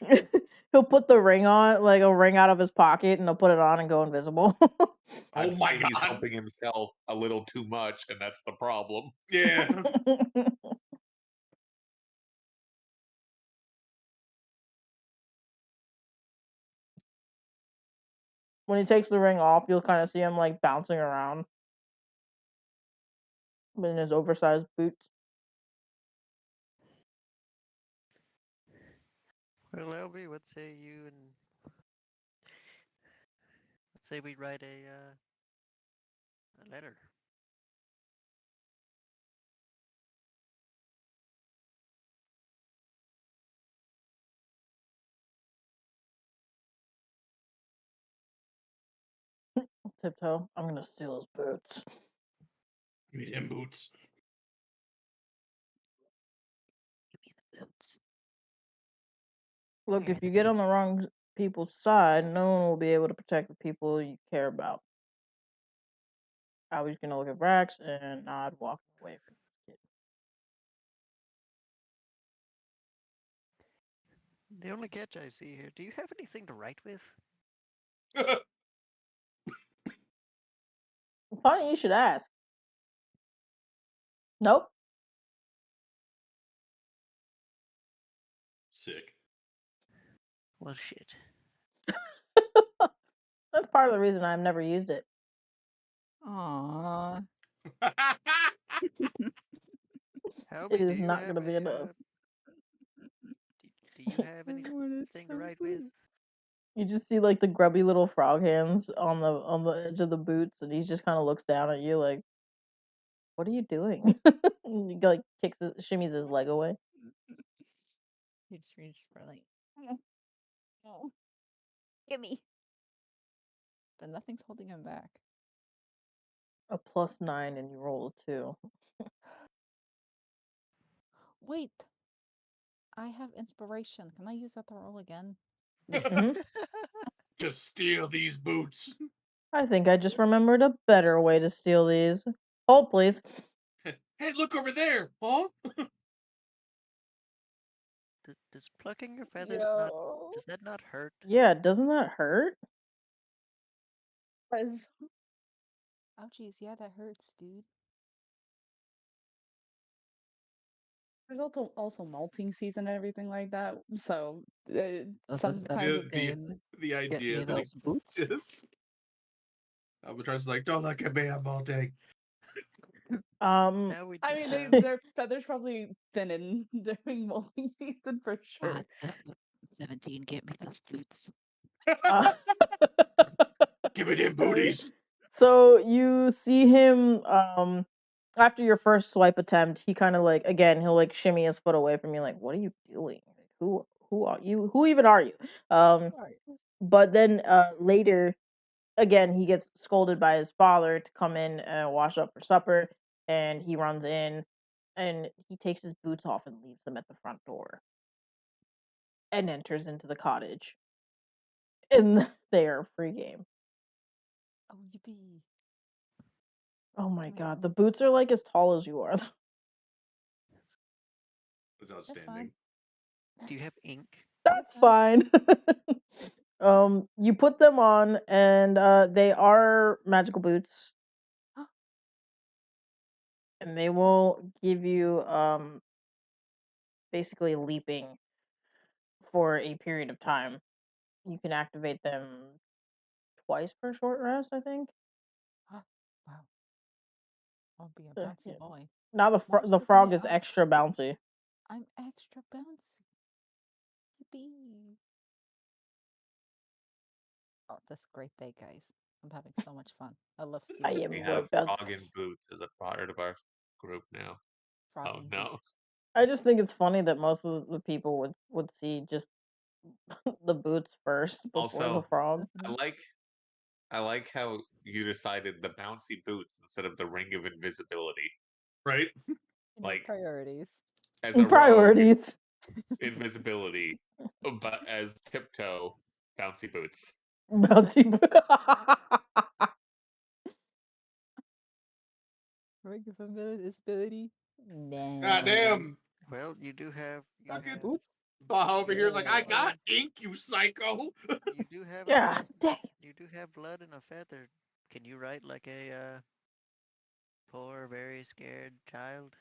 he'll put the ring on, like a ring out of his pocket, and he'll put it on and go invisible. I'd Oh my say he's God. helping himself a little too much, and that's the problem. Yeah. When he takes the ring off, you'll kind of see him like bouncing around in his oversized boots. Well, LB, what say you and let's say we write a letter. Tiptoe, I'm gonna steal his boots. Give me them boots. Give me the boots. Look, Where if are the you get on the boots? wrong people's side, no one will be able to protect the people you care about. I was gonna look at Brax and nod, walking away from this kid. The only catch I see here, do you have anything to write with? Funny you should ask. Nope. Sick. Well, shit. That's part of the reason I've never used it. Aww. Helby, It do is you not have gonna be enough. do you have Everyone, it's anything to so write with? good. You just see like the grubby little frog hands on the edge of the boots, and he just kind of looks down at you like, "What are you doing?" He like shimmies his leg away. He just reached for like, oh, give me. But nothing's holding him back. A +9, and you roll a 2. Wait, I have inspiration. Can I use that to roll again? Mhm. Just steal these boots. I think I just remembered a better way to steal these. Hold, please. Hey, look over there, huh? Does plucking your feathers Yo. does that not hurt? Yeah, doesn't that hurt? Oh, geez, yeah, that hurts, dude. There's also molting season and everything like that. So Does sometimes that it, The get idea me that those boots? exists. Albatross is like, don't look at me, I'm molting. Now we I just mean, have their feathers probably thinning during molting season for sure. God, that's 17. Get me those boots. Uh, Give me them booties. so you see him after your first swipe attempt, he kind of like again he'll like shimmy his foot away from you, like, what are you doing? Like, who are you? Who even are you? Sorry. But then later again he gets scolded by his father to come in and wash up for supper, and he runs in and he takes his boots off and leaves them at the front door and enters into the cottage. And they are free game. Oh, yippee. Oh my Give me god, the the boots are like as tall as you are. That's That's outstanding. fine. do you have ink? That's fine. You put them on, and they are magical boots, and they will give you basically leaping for a period of time. You can activate them twice per short rest, I think. Wow. I'll be a Yeah. bouncy boy. Now More the so than frog the is extra bouncy. I'm extra bouncy. Yippee. Oh, this is a great day, guys. I'm having so much fun. I love I stealing. am We have Frog robots. in Boots as a part of our group now. Frog Oh in no. boots. I just think it's funny that most of the people would see just the boots first before the Also, frog. Definitely. I like how you decided the bouncy boots instead of the ring of invisibility. Right? You know, Like priorities. as a rogue, Priorities. invisibility, but as tiptoe, bouncy boots. Bouncy. Ring of invisibility. God Nah. damn. Well, you Bouncy have boots. Baja over here is like, I Yeah. got ink, you psycho. you do have God dang. you do have blood and a feather. Can you write like a poor, very scared child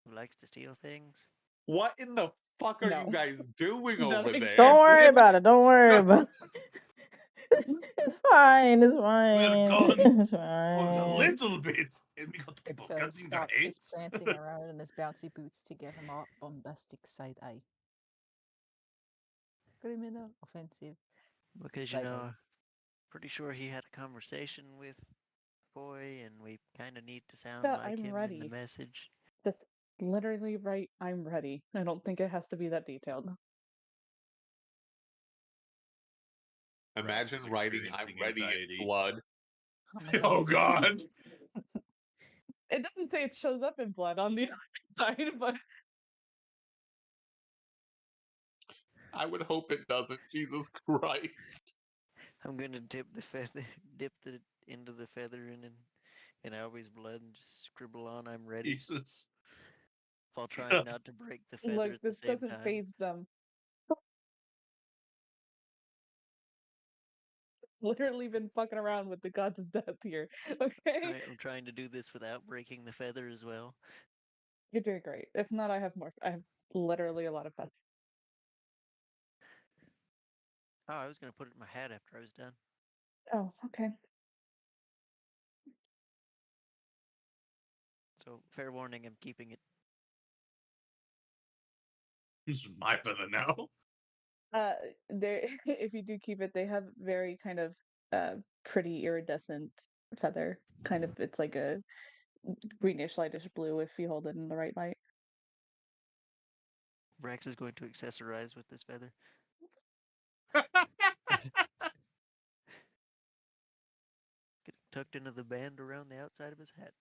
who likes to steal things? What in the fuck are you No. guys doing No, over they there? Don't can't worry do about it. Don't worry No. about it. It's fine. It's We're fine. gone It's for a fine. little bit. And we got people Tiptoe cutting their stops his heads. prancing around in his bouncy boots to give him a bombastic side eye. Criminal, offensive. Because Side eye. pretty sure he had a conversation with boy, and we kind of need to sound that. like I'm him in the ready. message. Just literally write, I'm ready. I don't think it has to be that detailed. Rex Imagine is writing "I'm experiencing ready" in anxiety. blood. Oh my god. Oh god. It doesn't say it shows up in blood on the other side, but I would hope it doesn't. Jesus Christ. I'm gonna dip the feather, dip the end of the feather in Albie's blood and just scribble on "I'm ready," Jesus. while trying not to break the feather look, at the this same doesn't time. phase them. Literally been fucking around with the gods of death here. Okay? I'm trying to do this without breaking the feather as well. You're doing great. If not, I have more. I have literally a lot of fun. Oh, I was gonna put it in my hat after I was done. Oh, okay. So fair warning, I'm keeping it. This is my feather now. They if you do keep it, they have very kind of pretty iridescent feather. Kind of, it's like a greenish, lightish blue if you hold it in the right light. Rex is going to accessorize with this feather. Get it tucked into the band around the outside of his hat.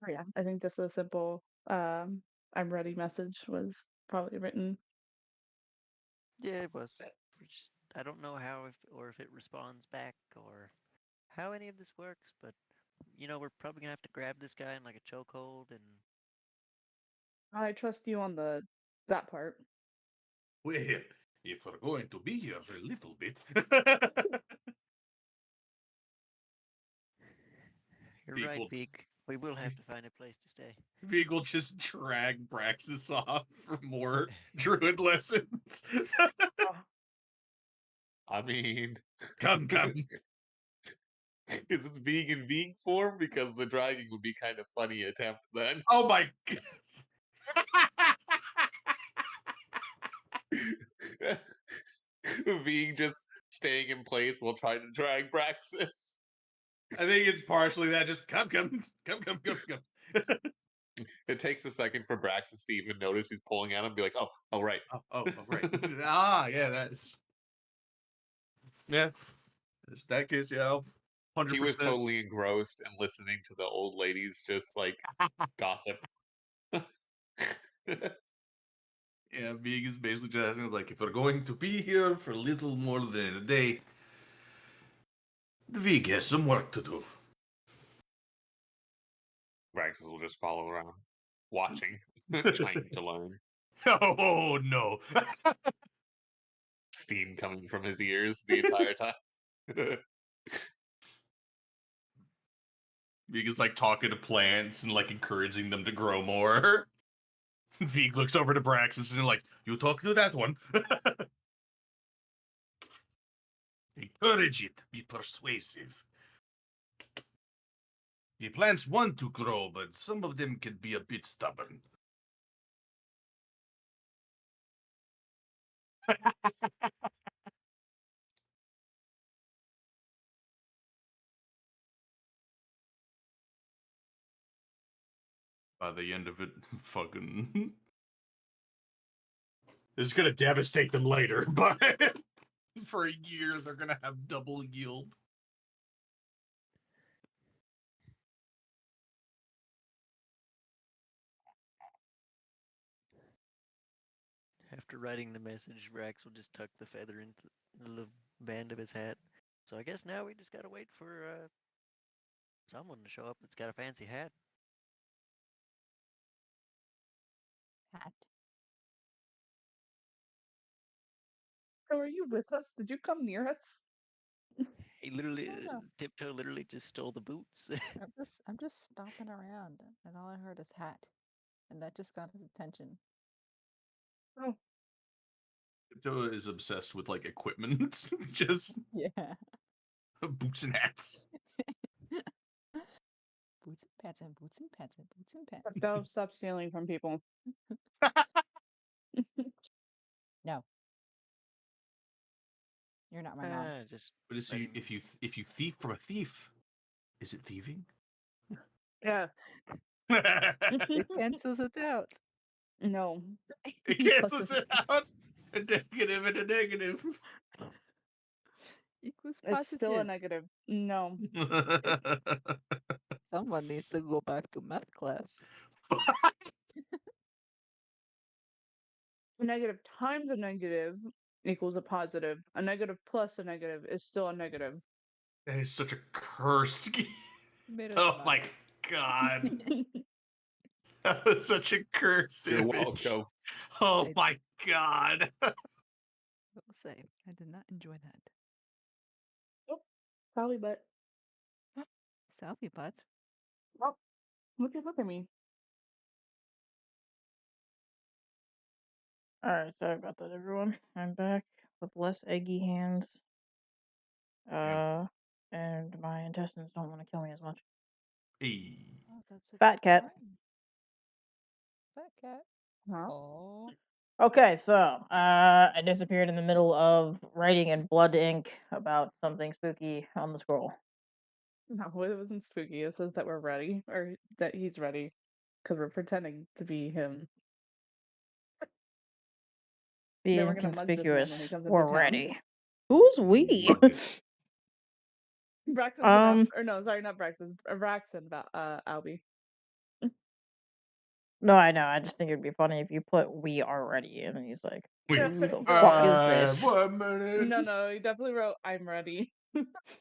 Oh, yeah, I think just a simple "I'm ready" message was probably written. Yeah, it was. I don't know how if it responds back or how any of this works, but we're probably gonna have to grab this guy in like a chokehold and I trust you on that part. Well, if we're going to be here for a little bit. you're Vig right, will, Beak. We will have to find a place to stay. Vig will just drag Braxis off for more druid lessons. Oh, I mean, Come, come. is this being in being form? Because the dragging would be kind of funny attempt then. Oh my Being just staying in place while trying to drag Braxis. I think it's partially that. Just come, come, come, come, come, come. It takes a second for Braxis to even notice he's pulling at him, be like, oh, right. Oh, right. Yeah, that's. Yeah. It's that case, yeah. He was 100%. totally engrossed and listening to the old ladies just like gossip. Yeah, Vig is basically just asking, like, if we're going to be here for a little more than a day, Vig has some work to do. Braxis will just follow around, watching, trying to learn. Oh, no. Steam coming from his ears the entire time. Vig is, like, talking to plants and, like, encouraging them to grow more. Vig looks over to Braxis and, like, you talk to that one. Encourage it. Be persuasive. The plants want to grow, but some of them can be a bit stubborn. By the end of it, fucking... This is gonna devastate them later, but for a year, they're gonna have double yield. After writing the message, Rax will just tuck the feather into the little band of his hat. So I guess now we just gotta wait for someone to show up that's got a fancy hat. Hat. So are you with us? Did you come near us? He literally, no. Tiptoe literally just stole the boots. I'm just stomping around, and all I heard is hat, and that just got his attention. Oh, Tiptoe is obsessed with like equipment, just Yeah. boots and hats. Boots and pants and boots and pants and boots and pants. don't stop stealing from people. No. You're not my mom. Just But is letting- if you thief from a thief, is it thieving? Yeah. It cancels it out. No. It cancels it out. A negative and a negative. Equals It's still a positive. negative. No. Someone needs to go back to math class. A negative times a negative equals a positive. A negative plus a negative is still a negative. That is such a cursed game. Made us Oh laugh. my god. That was such a cursed You're image. welcome. Oh my god. I will say, I did not enjoy that. Probably, but Selfie butt. oh, look at me. Alright, sorry about that, everyone. I'm back with less eggy hands. And my intestines don't want to kill me as much. Hey. Oh, that's a Fat cat. sign. Fat cat. Huh? Oh. Okay, so I disappeared in the middle of writing in blood ink about something spooky on the scroll. No, it wasn't spooky. It says that we're ready, or that he's ready, because we're pretending to be him. Then Being we're gonna mug this man when he conspicuous. comes into We're town. ready. Who's we? Mug it. Braxton's gonna, Um, or no, sorry, not Braxton. Braxton about Albie. no, I know. I just think it'd be funny if you put "we are ready" and he's like, Wait, "Who the There fuck we is go. this?" 1 minute. No, he definitely wrote, "I'm ready."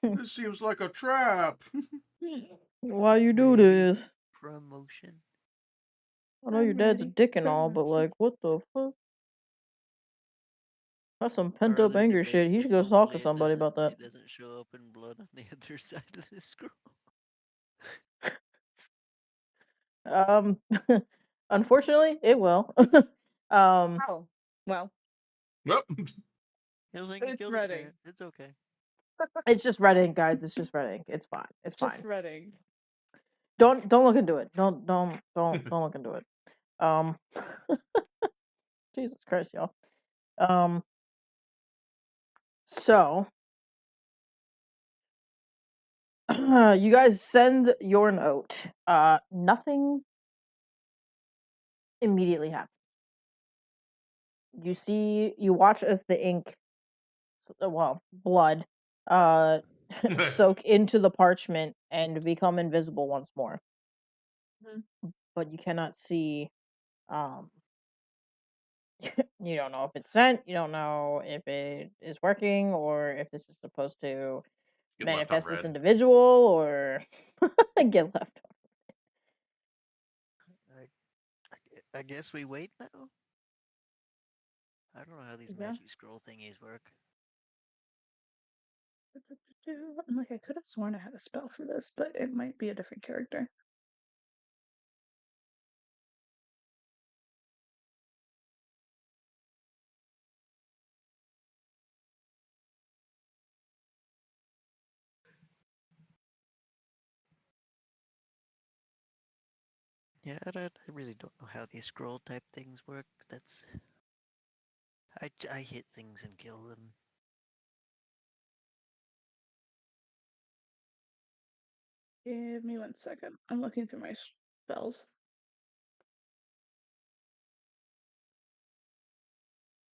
This seems like a trap. Why you do ready this? promotion. I know your I'm dad's a ready. dick and all, but like, what the fuck? That's some pent Our up other anger debate shit. He was should go talk to hopefully somebody about that. it doesn't show up in blood on the other side of the scroll. Um, unfortunately, it will. um, Oh, well, Well, He'll think he it's killed his ready. parents. It's okay. it's just red ink, guys. It's just red ink. It's fine. It's Just fine. ready. Don't look into it. Don't look into it. Um, Jesus Christ, y'all. So you guys send your note. Nothing immediately happens. You watch as the ink, blood, soak into the parchment and become invisible once more. Mhm. But you cannot see. You don't know if it's sent. You don't know if it is working or if this is supposed to get left on manifest this red. individual or get left. I guess we wait now. I don't know how these Yeah. magic scroll thingies work. I'm like, I could have sworn I had a spell for this, but it might be a different character. Yeah, I really don't know how these scroll type things work. I hit things and kill them. Give me 1 second. I'm looking through my spells.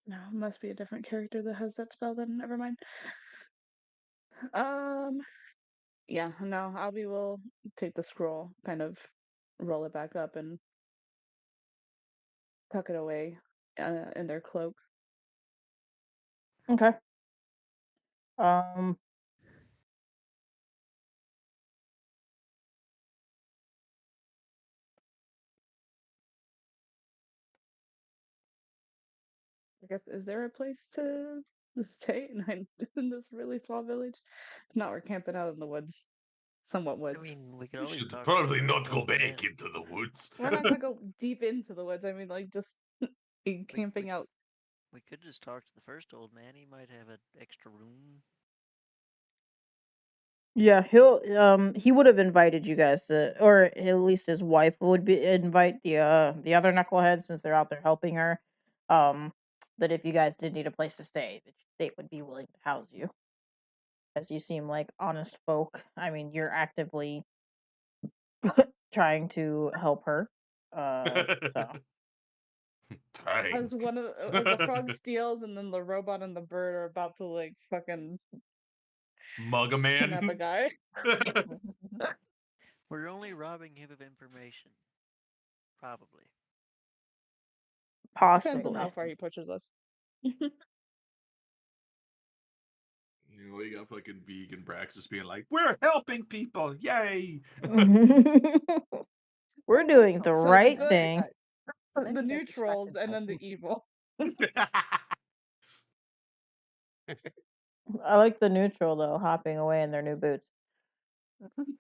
No, it must be a different character that has that spell then. Never mind. Yeah, no, Albie will take the scroll, kind of roll it back up and tuck it away in their cloak. Okay. Um. I guess, is there a place to stay in this really small village? No, we're camping out in the woods. Somewhat I woods. mean, we could You always should talk to the probably first not go old man. back into the woods. We're not gonna go deep into the woods. I mean, like, just be camping out. We could just talk to the first old man. He might have an extra room. Yeah, he would have invited you guys to, or at least his wife would be invite the other knuckleheads since they're out there helping her. That if you guys did need a place to stay, that they would be willing to house you, as you seem like honest folk. I mean, you're actively trying to help her. So Trying. As the frog steals, and then the robot and the bird are about to like fucking Mug a kidnap a man. guy. We're only robbing him of information. Probably. Depends on possibly. how far he pushes us. You know, you got fucking vegan Braxis being like, "We're helping people, yay!" We're doing the So the right good, thing. the neutrals, and then the evil. I like the neutral though, hopping away in their new boots.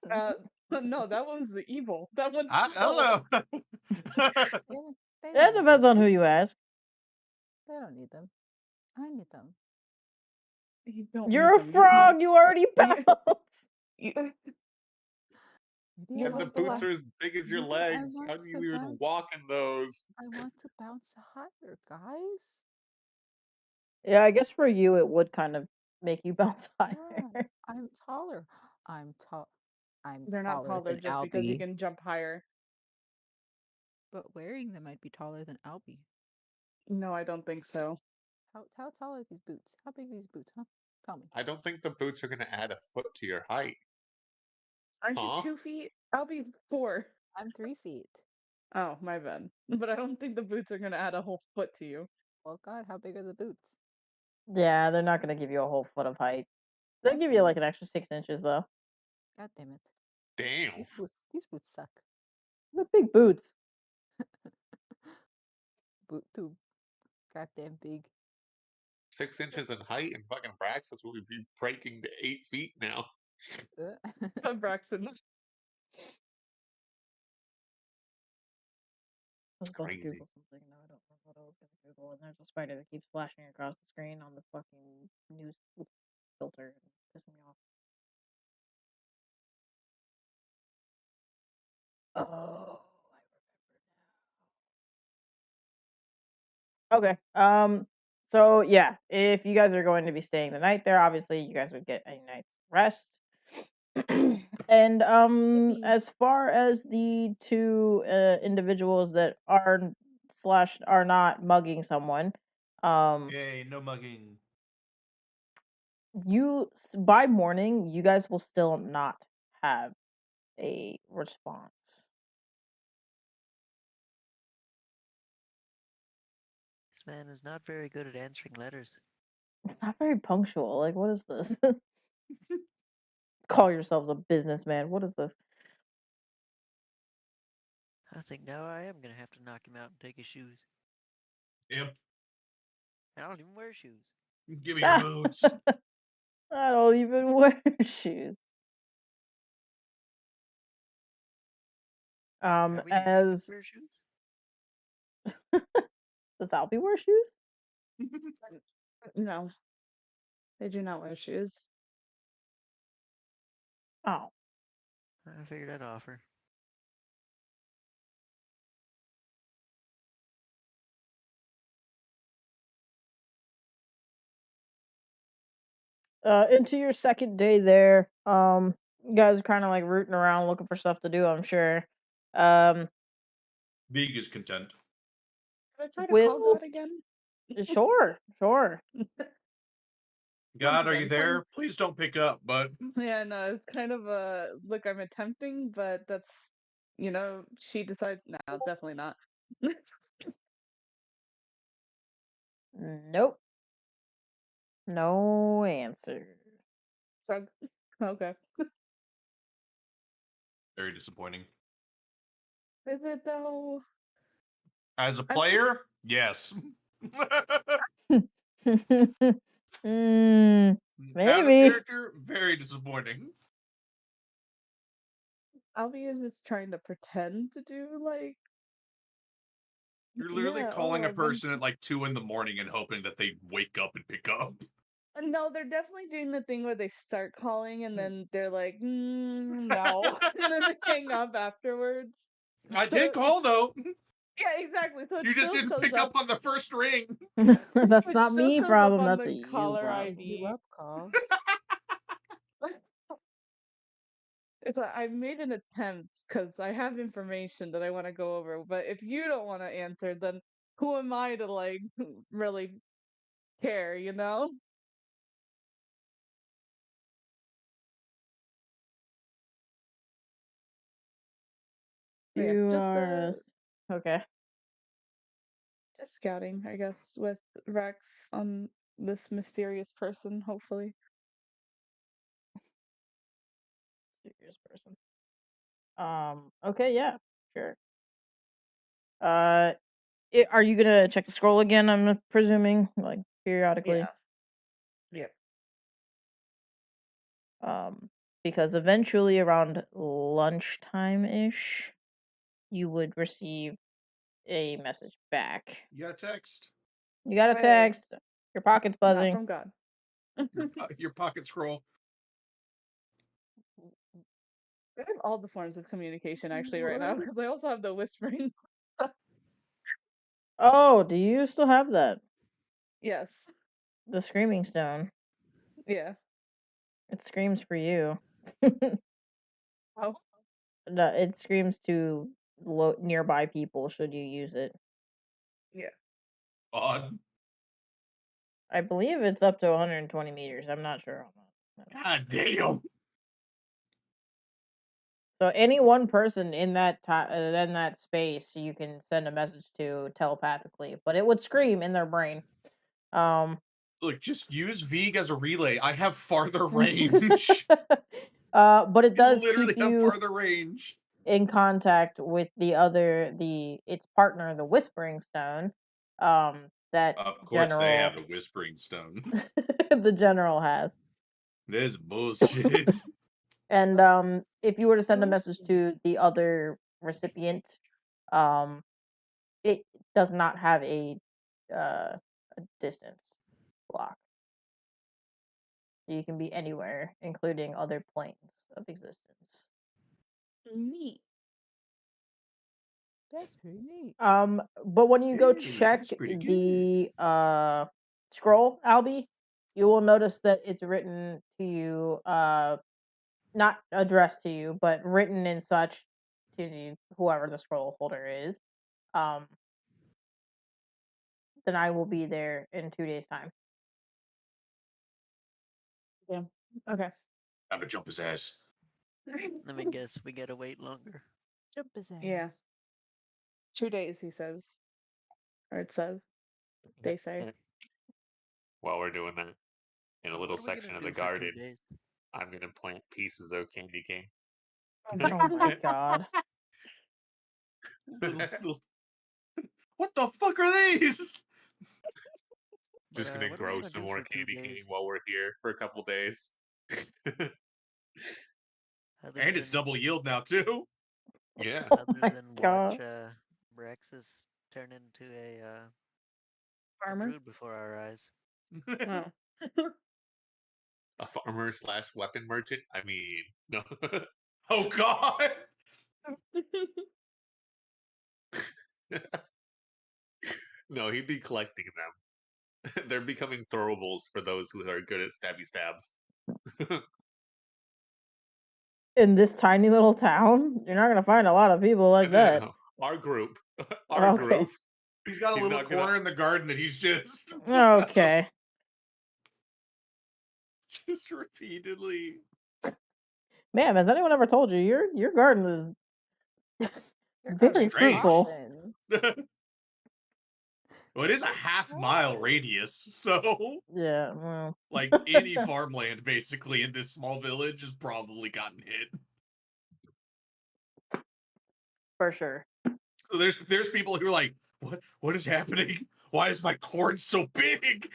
No, that one's the evil. That one's I don't know. They It don't need depends those on who you boots. ask. They don't need them. I need them. You don't need You're a them. frog. You already You, bounced. you, Maybe I And the want to boots like. are as big as your Maybe I legs. How want do to you even bounce. walk in those? I want to bounce higher, guys. Yeah, I guess for you it would kind of make you bounce higher. Yeah, I'm taller. I'm tall. I'm they're not taller taller than just because you Albie, can jump higher. but wearing them I'd be taller than Albie. No, I don't think so. How tall are these boots? How big are these boots, huh? Tell me. I don't think the boots are going to add a foot to your height. Aren't you Huh? 2 feet? I'll be 4. I'm 3 feet. Oh, my bad. But I don't think the boots are gonna add a whole foot to you. Well, God, how big are the boots? Yeah, they're not gonna give you a whole foot of height. They'll God give you damn like it. an extra 6 inches though. God damn it. Damn. These boots suck. They're big boots. Boot too goddamn big. 6 inches in height, and fucking Braxis will be breaking to 8 feet now. Braxton. I was about to Crazy. Google something. No, I don't remember what I was gonna Google. And there's a spider that keeps flashing across the screen on the fucking news filter and pissing me off. Oh, I remember now. Okay. So yeah, if you guys are going to be staying the night there, obviously you guys would get a night's rest. And Yippee. as far as the two individuals that are not mugging someone, Yay, no mugging. by morning you guys will still not have a response. This man is not very good at answering letters. It's not very punctual. Like, what is this? Call yourselves a businessman. What is this? I think now I am gonna have to knock him out and take his shoes. Yep. I don't even wear shoes. Give me your boots. I don't even wear shoes. Albie, do you As wear shoes? does Albie wear shoes? No, they do not wear shoes. Oh, I figured I'd offer. into your second day there. You guys are kind of like rooting around looking for stuff to do, I'm sure. Vig is content. Can I try to call Will God again? sure. God, Once are you again, there? Please don't pick up, but Yeah, no, it's kind of a look. I'm attempting, but that's she decides now. Definitely not. Nope. No answer. Shrug. Okay. very disappointing. Is it though? As a I player, yes. mm, Out of maybe. character, very disappointing. Albie is just trying to pretend to do like You're literally yeah. Oh, calling a I've been. person at like 2 in the morning and hoping that they wake up and pick up. No, they're definitely doing the thing where they start calling and then they're like, no, and then they hang up afterwards. I So did call though. yeah, exactly. So it You just still didn't shows pick up. up on the first ring. That's It not still me shows up problem. on That's a the you caller problem. You ID. up, call. It's like I made an attempt because I have information that I want to go over, but if you don't want to answer, then who am I to like really care, you know? Yeah, You are okay. just scouting, I guess, with Rex on this mysterious person, hopefully. Serious person. Okay, yeah, sure. Uh, are you gonna check the scroll again? I'm presuming, like periodically. Yeah. Because eventually around lunchtime ish, you would receive a message back. You got a text. You got a Hey, text. Your pocket's not buzzing. from God. Your pocket scroll. I have all the forms of communication actually right now because I also have the whispering. Oh, do you still have that? Yes. The screaming stone. Yeah. It screams for you. Oh. No, it screams to nearby people should you use it. Yeah. Odd. I believe it's up to 120 meters. I'm not sure on that. God damn. So any one person in that space, you can send a message to telepathically, but it would scream in their brain. Look, just use Vig as a relay. I have farther range. But it You does literally keep have you farther range. in contact with its partner, the Whispering Stone. That Of course, they general have a whispering stone. the general has. This bullshit. And if you were to send a message to the other recipient, it does not have a distance block. You can be anywhere, including other planes of existence. Neat. That's pretty neat. But when you go Hey, check that's pretty the scroll, Albie, you will notice that it's written to you, not addressed to you, but written in such to whoever the scroll holder is. Then I will be there in 2 days' time. Yeah. Okay. I'm gonna jump his ass. Let me guess, we gotta wait longer. Jump his ass. Yeah. 2 days, he says. Or it says. They say. While we're doing that, in a So little what are we section gonna of the do for 2 garden, days? I'm gonna plant pieces of candy cane. Oh my god. Little- What the fuck are these? But Just gonna what are we grow gonna some do more for 2 candy cane days while we're here for a couple days. other And it's than double yield now too. Yeah, Oh other my than god. watch Braxis turn into a Farmer? brood before our eyes? Oh. a farmer slash weapon merchant. I mean, no. Oh god. No, he'd be collecting them. They're becoming throwables for those who are good at stabby stabs. In this tiny little town, you're not gonna find a lot of people like that. Our group. Our Okay. group. He's got a He's little not gonna- corner in the garden that he's just Okay. just repeatedly. Ma'am, has anyone ever told you your garden is You're very strange. fruitful? Often. Well, it is a half-mile radius, so Yeah, well. like any farmland basically in this small village has probably gotten hit. For sure. So there's people who are like, what is happening? Why is my corn so big?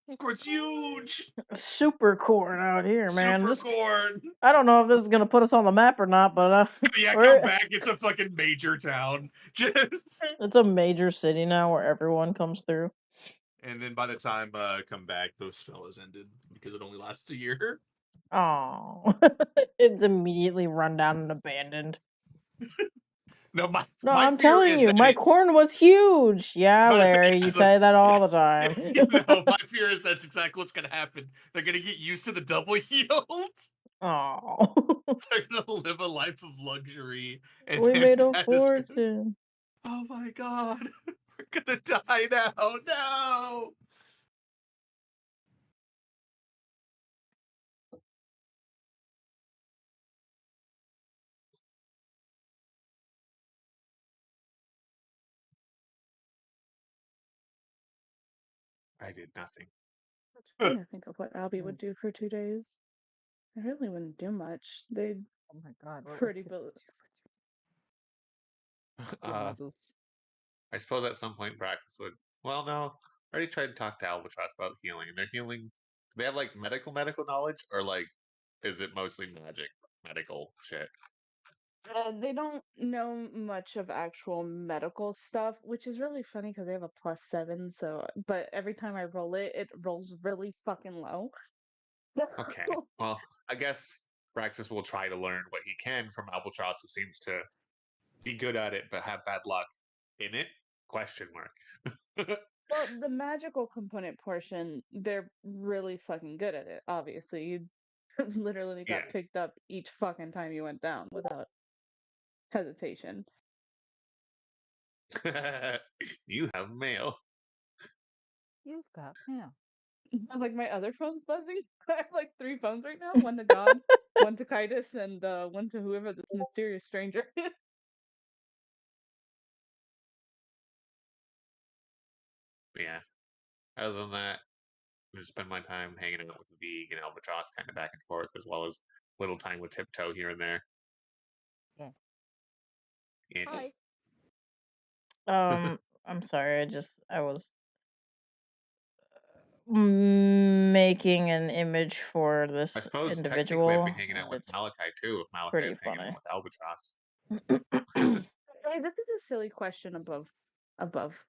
This corn's huge. Super corn out here, man. Super Just- corn. I don't know if this is gonna put us on the map or not, but Yeah, we're- come back. It's a fucking major town. Just it's a major city now where everyone comes through. and then by the time come back, those fellas ended because it only lasts a year. Oh, it's immediately run down and abandoned. No, my I'm fear telling is you, that my it- corn was huge. Yeah, I'm about to say, Larry, you as a- say that all the time. No, my fear is that's exactly what's gonna happen. They're gonna get used to the double yield. Oh, They're gonna live a life of luxury. And we then made a that is gonna- fortune. Oh my god, we're gonna die now. No. I did nothing. I'm trying to think of what Albie would do for 2 days. I really wouldn't do much. They'd Oh my god. What pretty would build. Get my boots. I suppose at some point Braxis would. Well, no. I already tried to talk to Albatross about healing. And they're healing. Do they have like medical knowledge, or like is it mostly magic medical shit? They don't know much of actual medical stuff, which is really funny because they have a +7. So, but every time I roll it, it rolls really fucking low. Okay. Well, I guess Braxis will try to learn what he can from Albatross, who seems to be good at it but have bad luck in it? Question mark. Well, the magical component portion, they're really fucking good at it. Obviously, you literally got Yeah. picked up each fucking time you went down without hesitation. You have mail. You've got mail. Like my other phone's buzzing. I have like 3 phones right now. One to God, one to Kitus, and one to whoever this mysterious stranger. Yeah. Other than that, I just spend my time hanging out with Vig and Albatross, kind of back and forth, as well as little time with Tiptoe here and there. Yeah. Yes. Hi. I'm sorry. I was making an image for I this suppose technically individual. I'd be hanging out and with it's Malachi too, if Malachi pretty is hanging funny. out with Albatross. Hey, this is a silly question above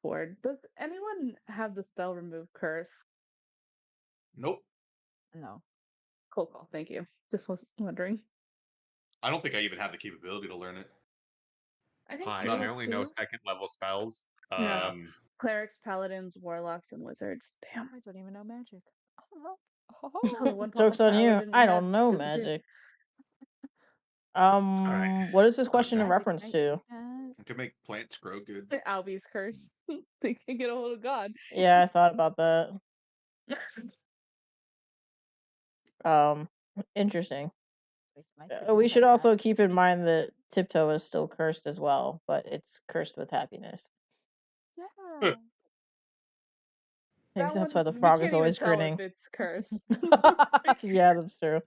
board. Does anyone have the spell remove curse? Nope. No. Cool, cool. Thank you. Just was wondering. I don't think I even have the capability to learn it. I think I clerics only know do. second level spells. Yeah. Clerics, paladins, warlocks, and wizards. Damn. I don't even know magic. Oh, No, the one Joke's on you. paladin we I had don't know disappeared. magic. right. What is this question in Magic reference might to? be that. I can make plants grow good. Albie's curse. They can get a hold of God. Yeah, I thought about that. Interesting. Which might could We be should that also bad. keep in mind that Tiptoe is still cursed as well, but it's cursed with happiness. Yeah. Maybe That that's one, why the we frog can't is even always tell grinning. if it's cursed. Yeah, that's true.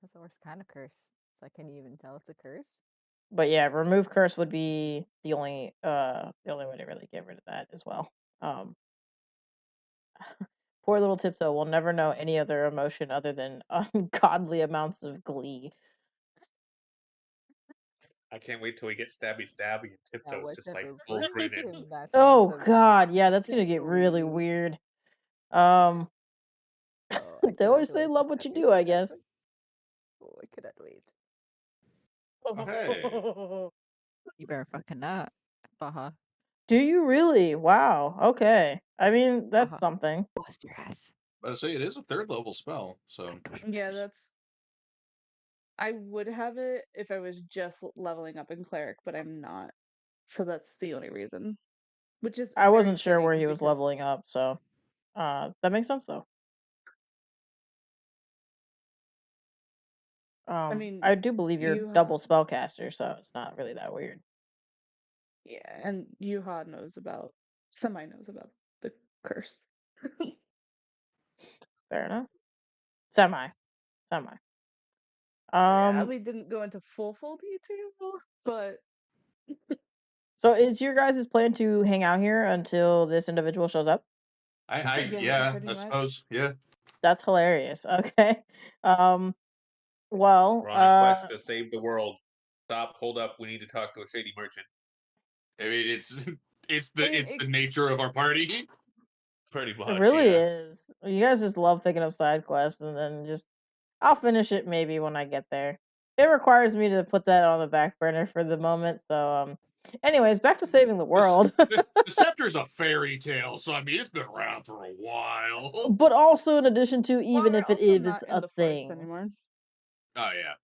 That's the worst kind of curse. So can you even tell it's a curse? But yeah, remove curse would be the only way to really get rid of that as well. Poor little Tiptoe will never know any other emotion other than ungodly amounts of glee. I can't wait till we get stabby and Tiptoe's just like whatever full brings grinning. him that Oh sort of god, yeah, that's gonna get really glee. weird. Oh, I They cannot always say wait love for what you Stabby do, I Stab. guess. Oh, I cannot wait. Oh, hey. You better fucking not, Baha. Do you really? Wow. Okay. I mean, that's Uh-huh. something. Bust your ass. But I say it is a 3rd level spell, so Yeah, that's. I would have it if I was just leveling up in cleric, but I'm not. So that's the only reason. Which is I very wasn't sure where fitting he was because leveling up, so that makes sense though. I mean, I do believe you're you double spellcaster, so it's not really that weird. yeah, and Yuha knows about knows about the curse. Fair enough. Semi. Yeah, Um, we didn't go into full detail, but so is your guys' plan to hang out here until this individual shows up? yeah, yeah, pretty I much. suppose, yeah. That's hilarious. Okay. Well, We're on a quest to save the world. Stop, hold up, we need to talk to a shady merchant. I mean, it's I mean, the nature of our party. Pretty it much, really yeah. is. You guys just love picking up side quests, and then just I'll finish it maybe when I get there. It requires me to put that on the back burner for the moment. So, anyways, back to saving the world. The Scepter's a fairy tale, so I mean, it's been around for a while. But also, in addition to, well, even we're if it also is not in a the forest thing. anymore. Oh yeah.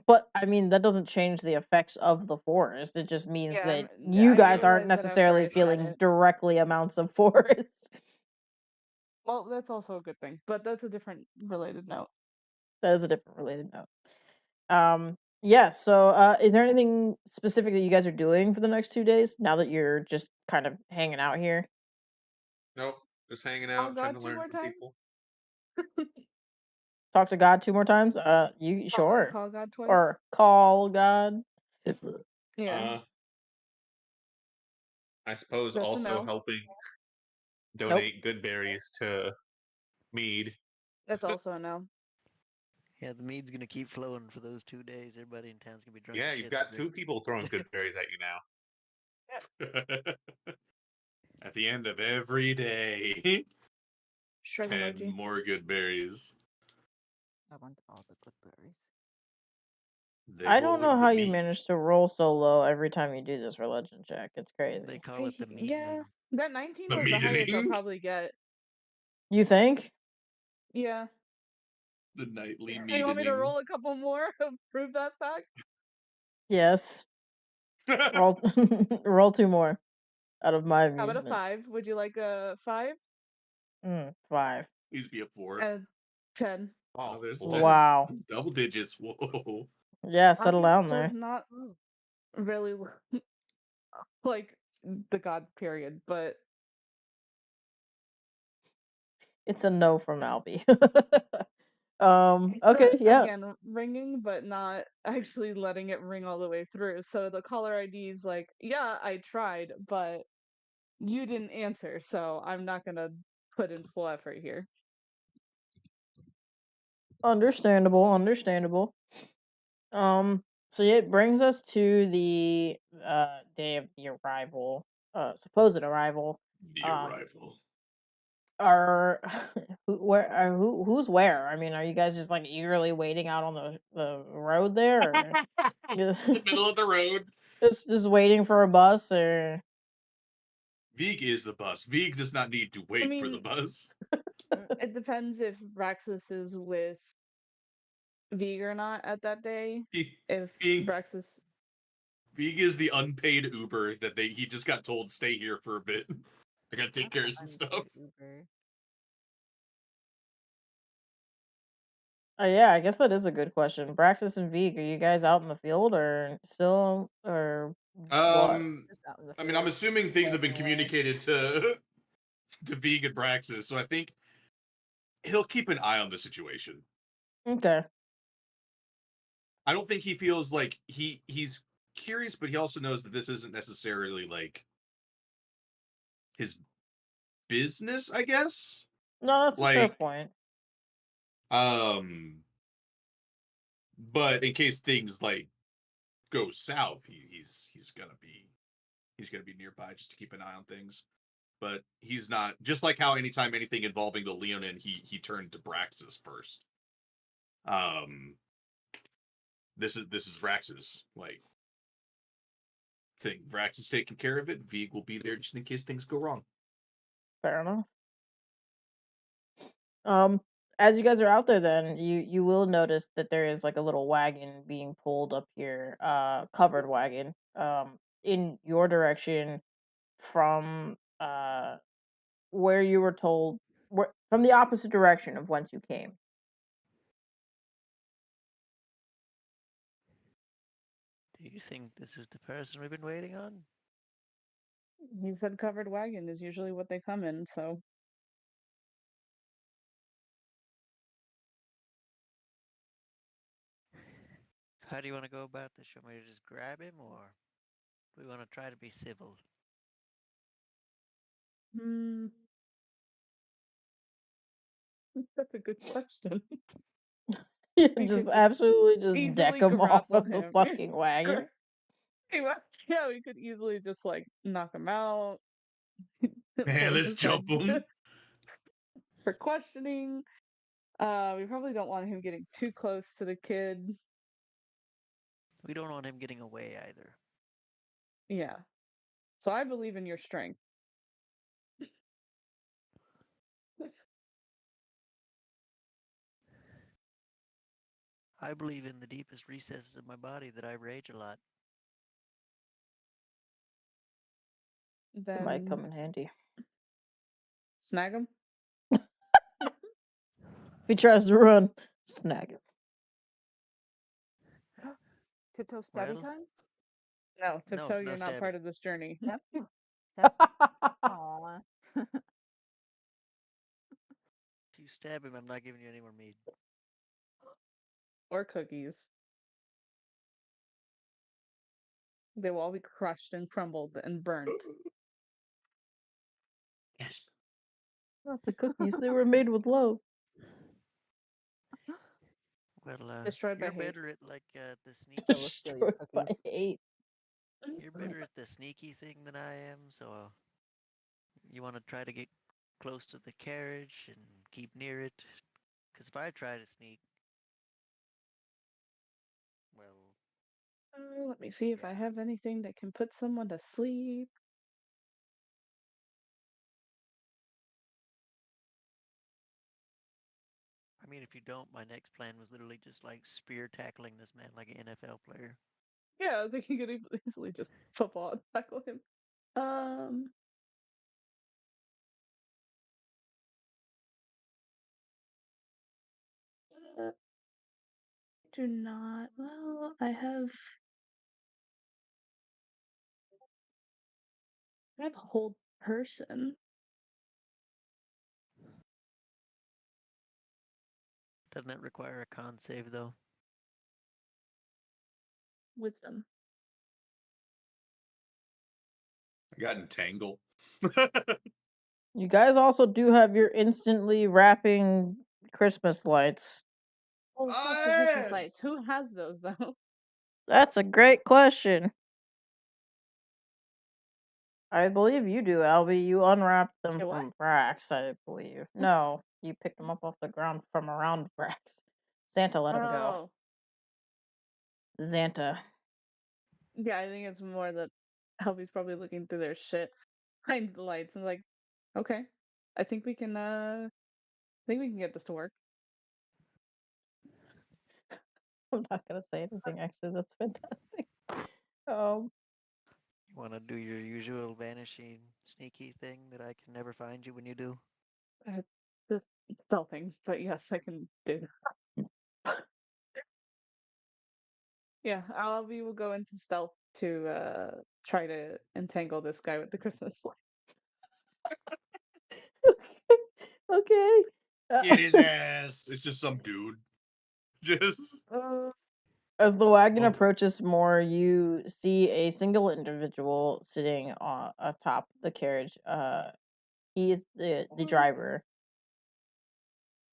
But I mean, that doesn't change the effects of the forest. It just means Yeah, that you I guys aren't realized that after necessarily I said feeling it. directly amounts of forest. Well, that's also a good thing, but that's a different related note. That is a different related note. Yeah, so is there anything specific that you guys are doing for the next 2 days now that you're just kind of hanging out here? Nope, just hanging Oh out, trying God, to two learn more from times. people. Talk to God 2 more times? You sure? Call God twice. Or call God? Yeah, I suppose that's a also no. helping Nope. donate good berries to mead. That's also a no. Yeah, the mead's gonna keep flowing for those 2 days. Everybody in town's gonna be drunk. Yeah, as you've shit got the two next- people throwing good berries at you now. At the end of every day, Shrug 10 emoji. more good berries. I want all the good berries. They I go don't know with the how you meat. manage to roll so low every time you do this religion check. It's They crazy. call it the mead. Yeah, that 19 The was the highest I'll meadening. probably get. You think? Yeah. The nightly You want me to meadening. roll a couple more to prove that fact? Yes. Roll roll 2 more out of my How about a amusement. 5? Would you like a 5? 5. Please be a 4. And 10. Oh, there's Whoa. 10. Wow. Double digits. Whoa. Yeah, settle down So it's there. not really like the God period, but It's a no from Albie. Okay, yeah. again, ringing, but not actually letting it ring all the way through. So the caller ID is like, yeah, I tried, but you didn't answer, so I'm not gonna put in full effort here. Understandable. So yeah, it brings us to the day of the arrival, supposed arrival. The Um, arrival. are who's where? I mean, are you guys just like eagerly waiting out on the road there, or just The middle of the road. just waiting for a bus, or Vig is the bus. Vig does not need to wait for the mean- bus. It depends if Raxus is with Vig or not at that day. If Vig Raxus, is the unpaid Uber that he just got told stay here for a bit. I gotta take care of some stuff. Uber. yeah, I guess that is a good question. Braxis and Vig, are you guys out in the field or still, or what? Just out in the I mean, I'm field, assuming things have been walking away. communicated to Vig and Braxis, so I think he'll keep an eye on the situation. Okay. I don't think he feels like he's curious, but he also knows that this isn't necessarily like his business, I guess. No, that's a fair Like, point. but in case things like go south, he's gonna be nearby just to keep an eye on things. But he's not, just like how anytime anything involving the Leonin, he turned to Braxis first. This is Braxis. Like, thing. Vrax is taking care of it. Vig will be there just in case things go wrong. Fair enough. As you guys are out there, then you will notice that there is like a little wagon being pulled up here, covered wagon, in your direction from where you were told, from the opposite direction of whence you came. Do you think this is the person we've been waiting on? He said covered wagon is usually what they come in, so So how do you want to go about this? Should we just grab him, or do we want to try to be civil? hmm, that's a good question. We Just could just absolutely just deck easily him off grapple of the him. fucking wagon. Yeah, we could easily just like knock him out, Man, pull let's his jump head him. for questioning. We probably don't want him getting too close to the kid. We don't want him getting away either. Yeah. So I believe in your strength. I believe in the deepest recesses of my body that I rage a lot. It might Then come in handy. snag him. If he tries to run, snag him. Tiptoe stabby Well, time? No, no, Tiptoe, no you're not stabbing. part of this journey. Yep. Stab. Aw. If you stab him, I'm not giving you any more meat. Or cookies. They will all be crushed and crumbled and burnt. Yes. Not the cookies. They were made with love. Well, Destroyed by you're hate. better at like the sneaky. Tiptoe will steal your Destroyed by cookies. hate. You're better at the sneaky thing than I am. So you want to try to get close to the carriage and keep near it. Because if I try to sneak, well, Let me see if I yeah. have anything that can put someone to sleep. I mean, if you don't, my next plan was literally just like spear tackling this man like an NFL player. Yeah, I think you could easily just football and tackle him. Um, uh, do not. Well, I have a whole person. Doesn't that require a con save though? Wisdom. I got entangled. You guys also do have your instantly wrapping Christmas lights. Oh, of course, the Christmas lights. Who has those though? That's a great question. I believe you do, Albie. You unwrapped them Say what? from Brax, I believe. No, you picked them up off the ground from around Brax. Santa let him go. Oh, Xanta. yeah. I think it's more that Helby's probably looking through their shit, behind the lights, and like, okay, I think we can. I think we can get this to work. I'm not gonna say anything. Actually, that's fantastic. Um, You want to do your usual vanishing sneaky thing that I can never find you when you do? This stealthing, but yes, I can do. Yeah, we will go into stealth to try to entangle this guy with the Christmas light. okay. Get his ass. It's just some dude. Just. As the wagon Oh. approaches more, you see a single individual sitting on atop the carriage. He is the driver.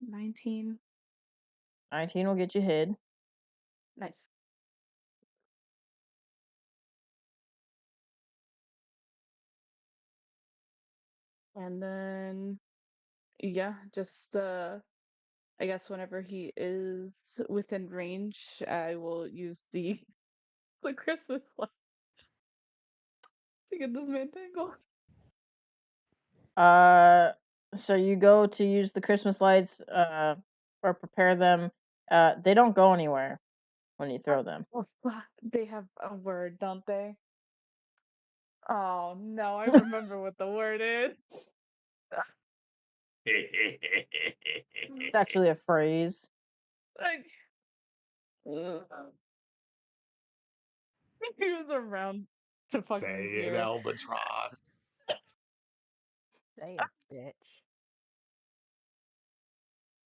19. 19 will get you hid. Nice. And then, yeah, just I guess whenever he is within range, I will use the the Christmas light. to get this man tangled. So you go to use the Christmas lights, or prepare them. They don't go anywhere when you throw them. Oh, fuck. They have a word, don't they? Oh no, I remember what the word is. It's actually a phrase. Like, he was around to fucking Say it, hear. albatross. Say it, bitch.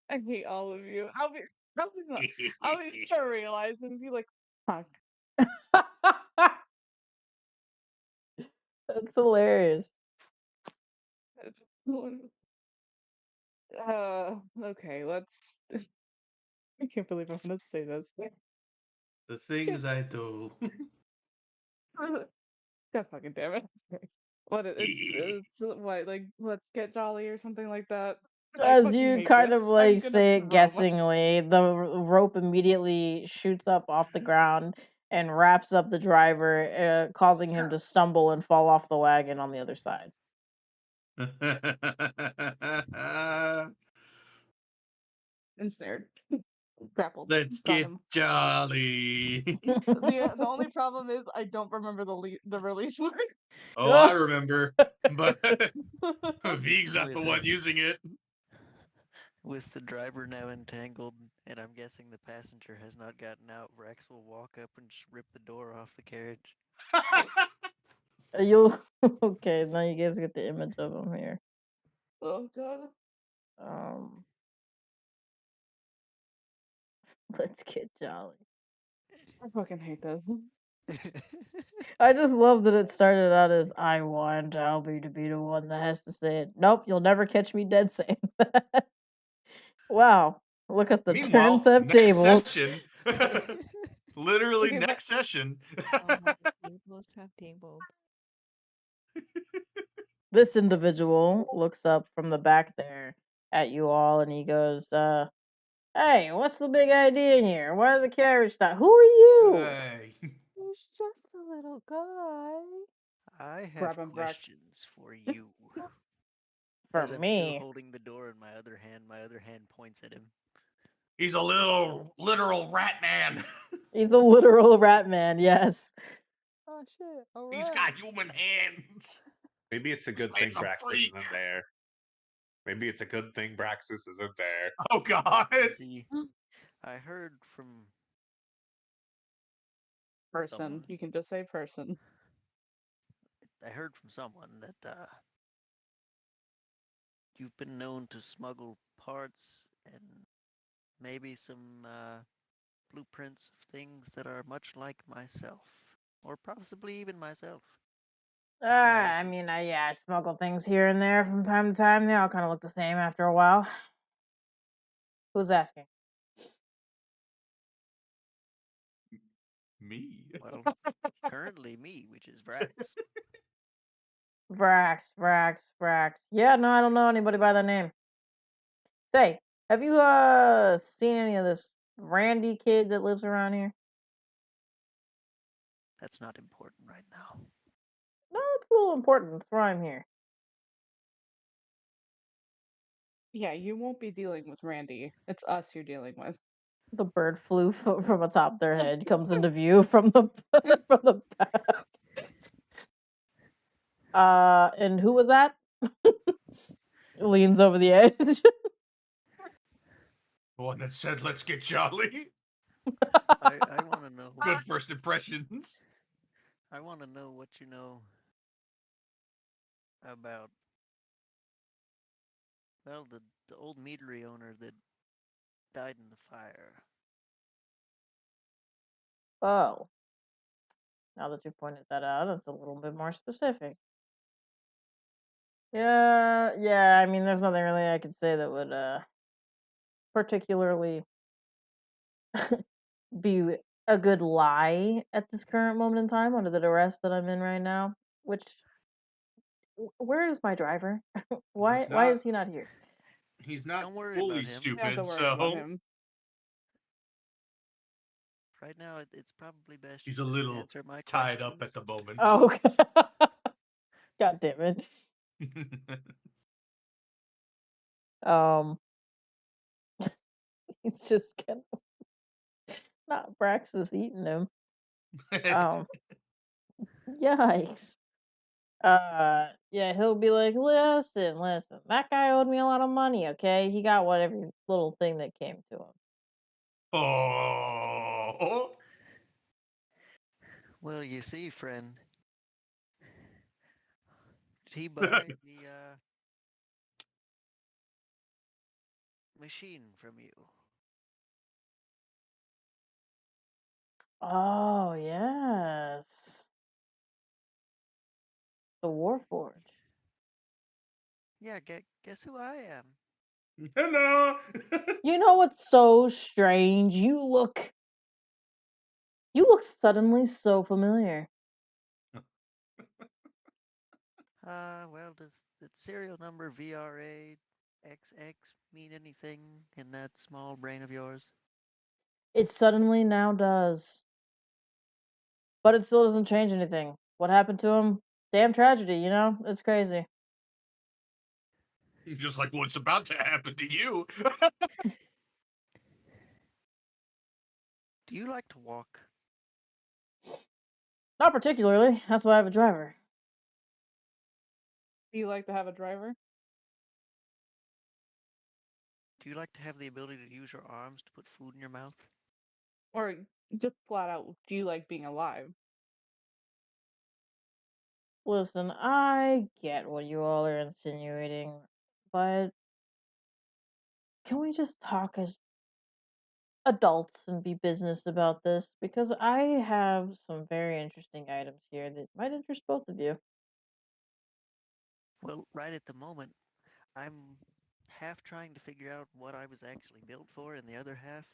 I hate all of you. I'll be sure to realize and be like, fuck. That's hilarious. Okay, let's. I can't believe I'm gonna say this. The things I do. God fucking damn it. What it's what, like, let's get jolly or something like that. I As fucking you hate kind this. of I'm like gonna say it throw my guessingly, the rope immediately shoots up off the ground and wraps up the driver, causing him to stumble and fall off the wagon on the other side. ensnared. Grappled. Let's Got get him. jolly. The only problem is I don't remember the release word. Oh, I remember, but Vig's not the With one it. using it. With the driver now entangled, and I'm guessing the passenger has not gotten out, Rex will walk up and just rip the door off the carriage. You'll okay. Now you guys get the image of him here. Oh god. Um, let's get jolly. I fucking hate this. I just love that it started out as I want Albie to be the one that has to say it. Nope, you'll never catch me dead saying that. Wow, look at the Meanwhile, turntable next tables. session, literally Okay, but- next session. Oh, the tables have tabled. This individual looks up from the back there at you all and he goes, hey, what's the big idea in here? Why did the carriage stop? Who are you? Hey. He's just a little guy. I have Grab him, Brax. questions for you. For As I'm still me. holding the door in my other hand points at him. He's a little literal rat man. He's the literal rat man, yes. Oh shit! All He's got human hands. Maybe it's a good This thing man's a Braxis freak. isn't there. Maybe it's a good thing Braxis isn't there. Oh God. See, I heard from Person. Someone. You can just say person. someone that you've been known to smuggle parts and maybe some blueprints of things that are much like myself, or possibly even myself. I mean, I smuggle things here and there from time to time. They all kind of look the same after a while. Who's asking? Me. Well, currently me, which is Vrax. Vrax. Yeah, no, I don't know anybody by that name. Say, have you seen any of this Randy kid that lives around here? That's not important right now. No, it's a little important. That's why I'm here. Yeah, you won't be dealing with Randy. It's us you're dealing with. The bird flew from atop their head, comes into view from the from the back. And who was that? Leans over the edge. The one that said, "Let's get jolly." I want to know. Good first impressions. I want to know what you know about, well, the old meadery owner that died in the fire. Oh. Now that you pointed that out, it's a little bit more specific. Yeah, I mean, there's nothing really I could say that would, particularly be a good lie at this current moment in time under the duress that I'm in right now. Which, where is my driver? Why is he not here? He's not Don't worry fully about him. You don't have stupid, to worry about so him. Right now, it's probably best he's you a just little answer my tied up questions. at the moment. Oh, okay. God damn it. Um, he's just gonna not Braxis eating him. Um, yikes. Yeah, he'll be like, listen, that guy owed me a lot of money, okay? He got every little thing that came to him. Oh. Well, you see, friend, did he buy the machine from you? Oh, yes. The Warforge. Yeah, guess who I am? Hello. You know what's so strange? You look suddenly so familiar. Well, does the serial number VRA XX mean anything in that small brain of yours? It suddenly now does. But it still doesn't change anything. What happened to him? Damn tragedy, you know? It's crazy. Just like what's about to happen to you. Do you like to walk? Not particularly. That's why I have a driver. Do you like to have a driver? Do you like to have the ability to use your arms to put food in your mouth? Or just flat out, do you like being alive? Listen, I get what you all are insinuating, but can we just talk as adults and be business about this? Because I have some very interesting items here that might interest both of you. Well, right at the moment, I'm half trying to figure out what I was actually built for, and the other half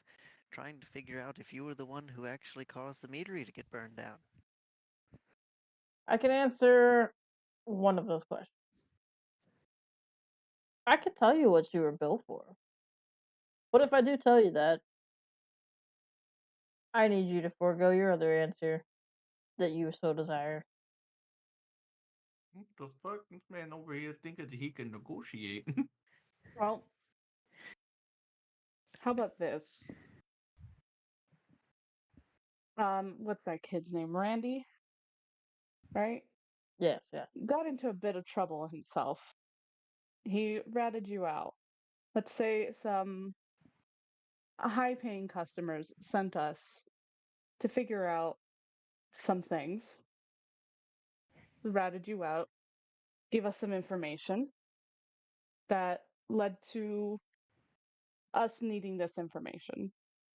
trying to figure out if you were the one who actually caused the meadery to get burned down. I can answer one of those questions. I can tell you what you were built for. But if I do tell you that, I need you to forego your other answer that you so desire. What the fuck? This man over here thinking that he can negotiate. Well, how about this? What's that kid's name? Randy, right? Yes, yes. Got into a bit of trouble himself. He ratted you out. Let's say some high-paying customers sent us to figure out some things, ratted you out, gave us some information that led to us needing this information,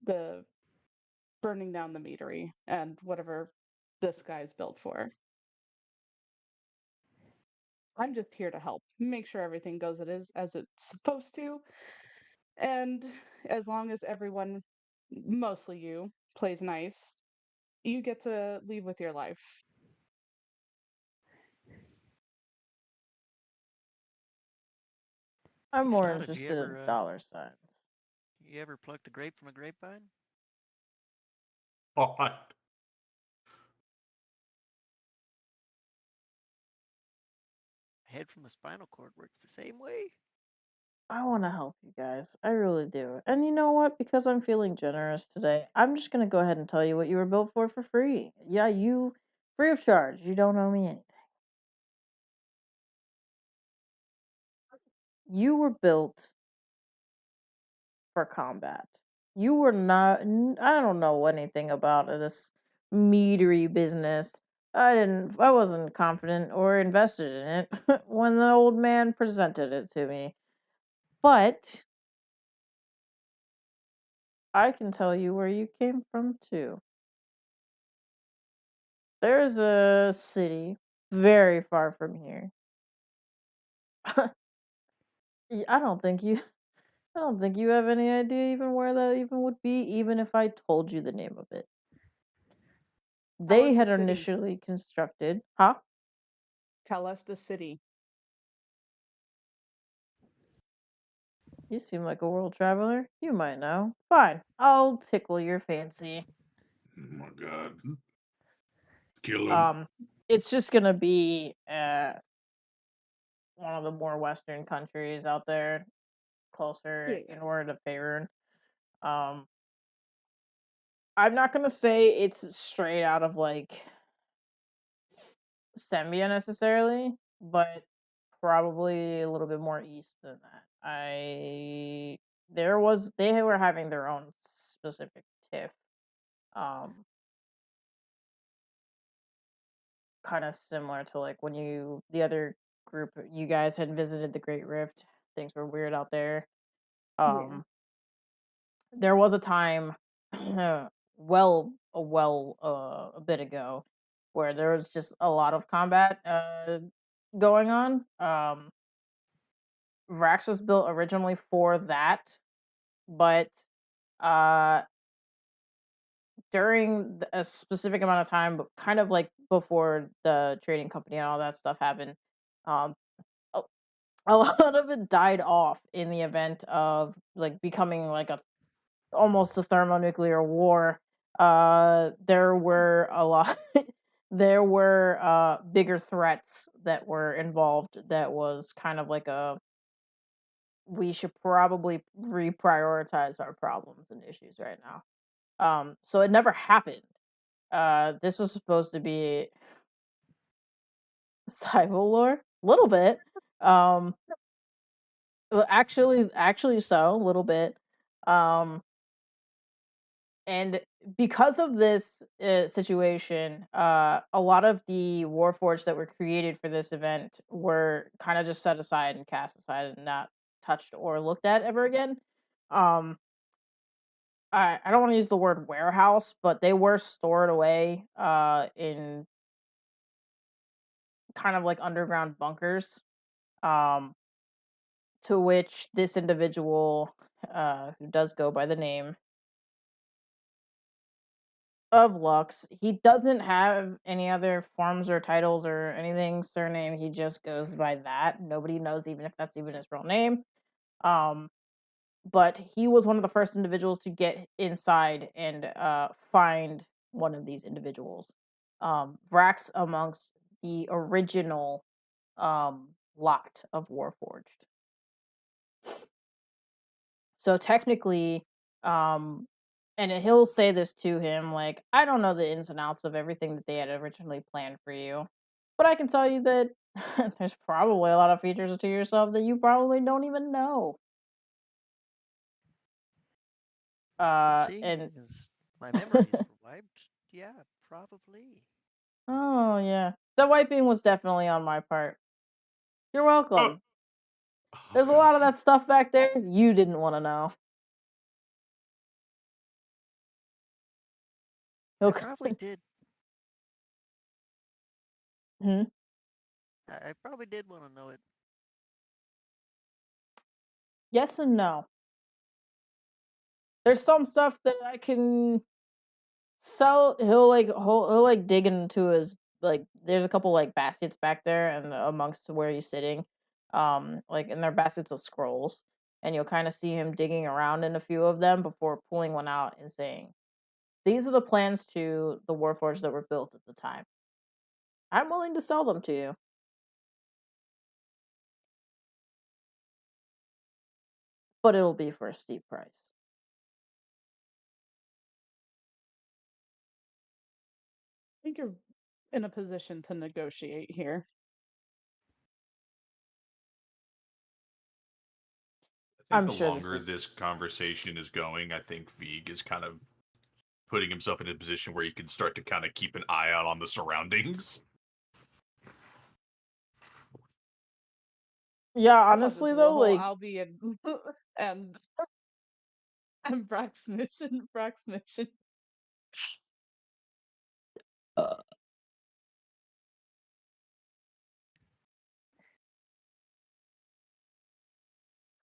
the burning down the meadery and whatever this guy's built for. I'm just here to help, make sure everything goes as it's supposed to, and as long as everyone, mostly you, plays nice, you get to leave with your life. I'm If more not, have interested in dollar signs. you ever plucked a grape from a grapevine? What? A head from a spinal cord works the same way. I want to help you guys. I really do. And you know what? Because I'm feeling generous today, I'm just going to go ahead and tell you what you were built for free. Yeah, free of charge. You don't owe me anything. You were built for combat. You were not. I don't know anything about this meadery business. I wasn't confident or invested in it when the old man presented it to me. But I can tell you where you came from too. There's a city very far from here. I don't think you I don't think you have any idea even where that even would be, even if I told you the name of it. Tell They us the had city. initially constructed, huh? Tell us the city. You seem like a world traveler. You might know. Fine, I'll tickle your fancy. Oh my god. Kill him. It's just gonna be one of the more Western countries out there, closer Yeah. in order to Faerun. I'm not gonna say it's straight out of like Sembia necessarily, but probably a little bit more east than that. They were having their own specific tiff. Um Kind of similar to like when the other group you guys had visited the Great Rift. Things were weird out there. Yeah. There was a time a bit ago where there was just a lot of combat going on. Vrax was built originally for that, but uh during a specific amount of time, but kind of like before the trading company and all that stuff happened, um a, a lot of it died off in the event of like becoming like a almost a thermonuclear war. There were a lot there were bigger threats that were involved that was kind of like a we should probably reprioritize our problems and issues right now. So it never happened. This was supposed to be civil lore, a little bit. Actually, so a little bit. And because of this situation, a lot of the warforged that were created for this event were kind of just set aside and cast aside and not touched or looked at ever again. Um, I don't want to use the word warehouse, but they were stored away in kind of like underground bunkers. Um, to which this individual, who does go by the name of Lux, he doesn't have any other forms or titles or anything surname. He just goes by that. Nobody knows even if that's even his real name. Um, but he was one of the first individuals to get inside and find one of these individuals. Vrax amongst the original lot of Warforged. So technically, and he'll say this to him, like, I don't know the ins and outs of everything that they had originally planned for you, but I can tell you that there's probably a lot of features to yourself that you probably don't even know. See, And because my memories were wiped. Yeah, probably. oh yeah, the wiping was definitely on my part. You're Oh, welcome. There's a lot of that stuff back there you didn't want to know. I Okay. probably did. Hmm? I probably did want to know it. Yes and no. There's some stuff that I can sell. He'll like dig into his like. There's a couple like baskets back there, and amongst where he's sitting, like and they're baskets of scrolls, and you'll kind of see him digging around in a few of them before pulling one out and saying, "These are the plans to the warforged that were built at the time. I'm willing to sell them to you, but it'll be for a steep price." I think you're in a position to negotiate here. I think I'm the sure this longer is. this conversation is going, I think Vig is kind of putting himself in a position where he can start to kind of keep an eye out on the surroundings. Yeah, I thought this honestly was a though, whole like Albie and and Brax mission. Brax mission.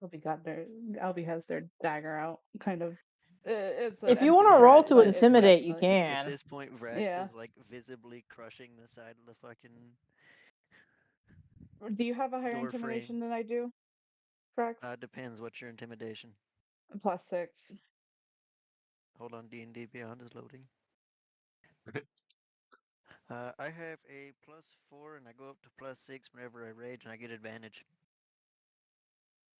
Albie has their dagger out, kind of. It's an if you empty want to Yeah, roll barrel, to but it's intimidate, ready. you at can. this point, Vrax Yeah. is like visibly crushing the side of the fucking Do you have a higher door intimidation frame. than I do, Brax? Depends. What's your intimidation? +6. Hold on, D&D Beyond is loading. I have a +4, and I go up to +6 whenever I rage, and I get advantage.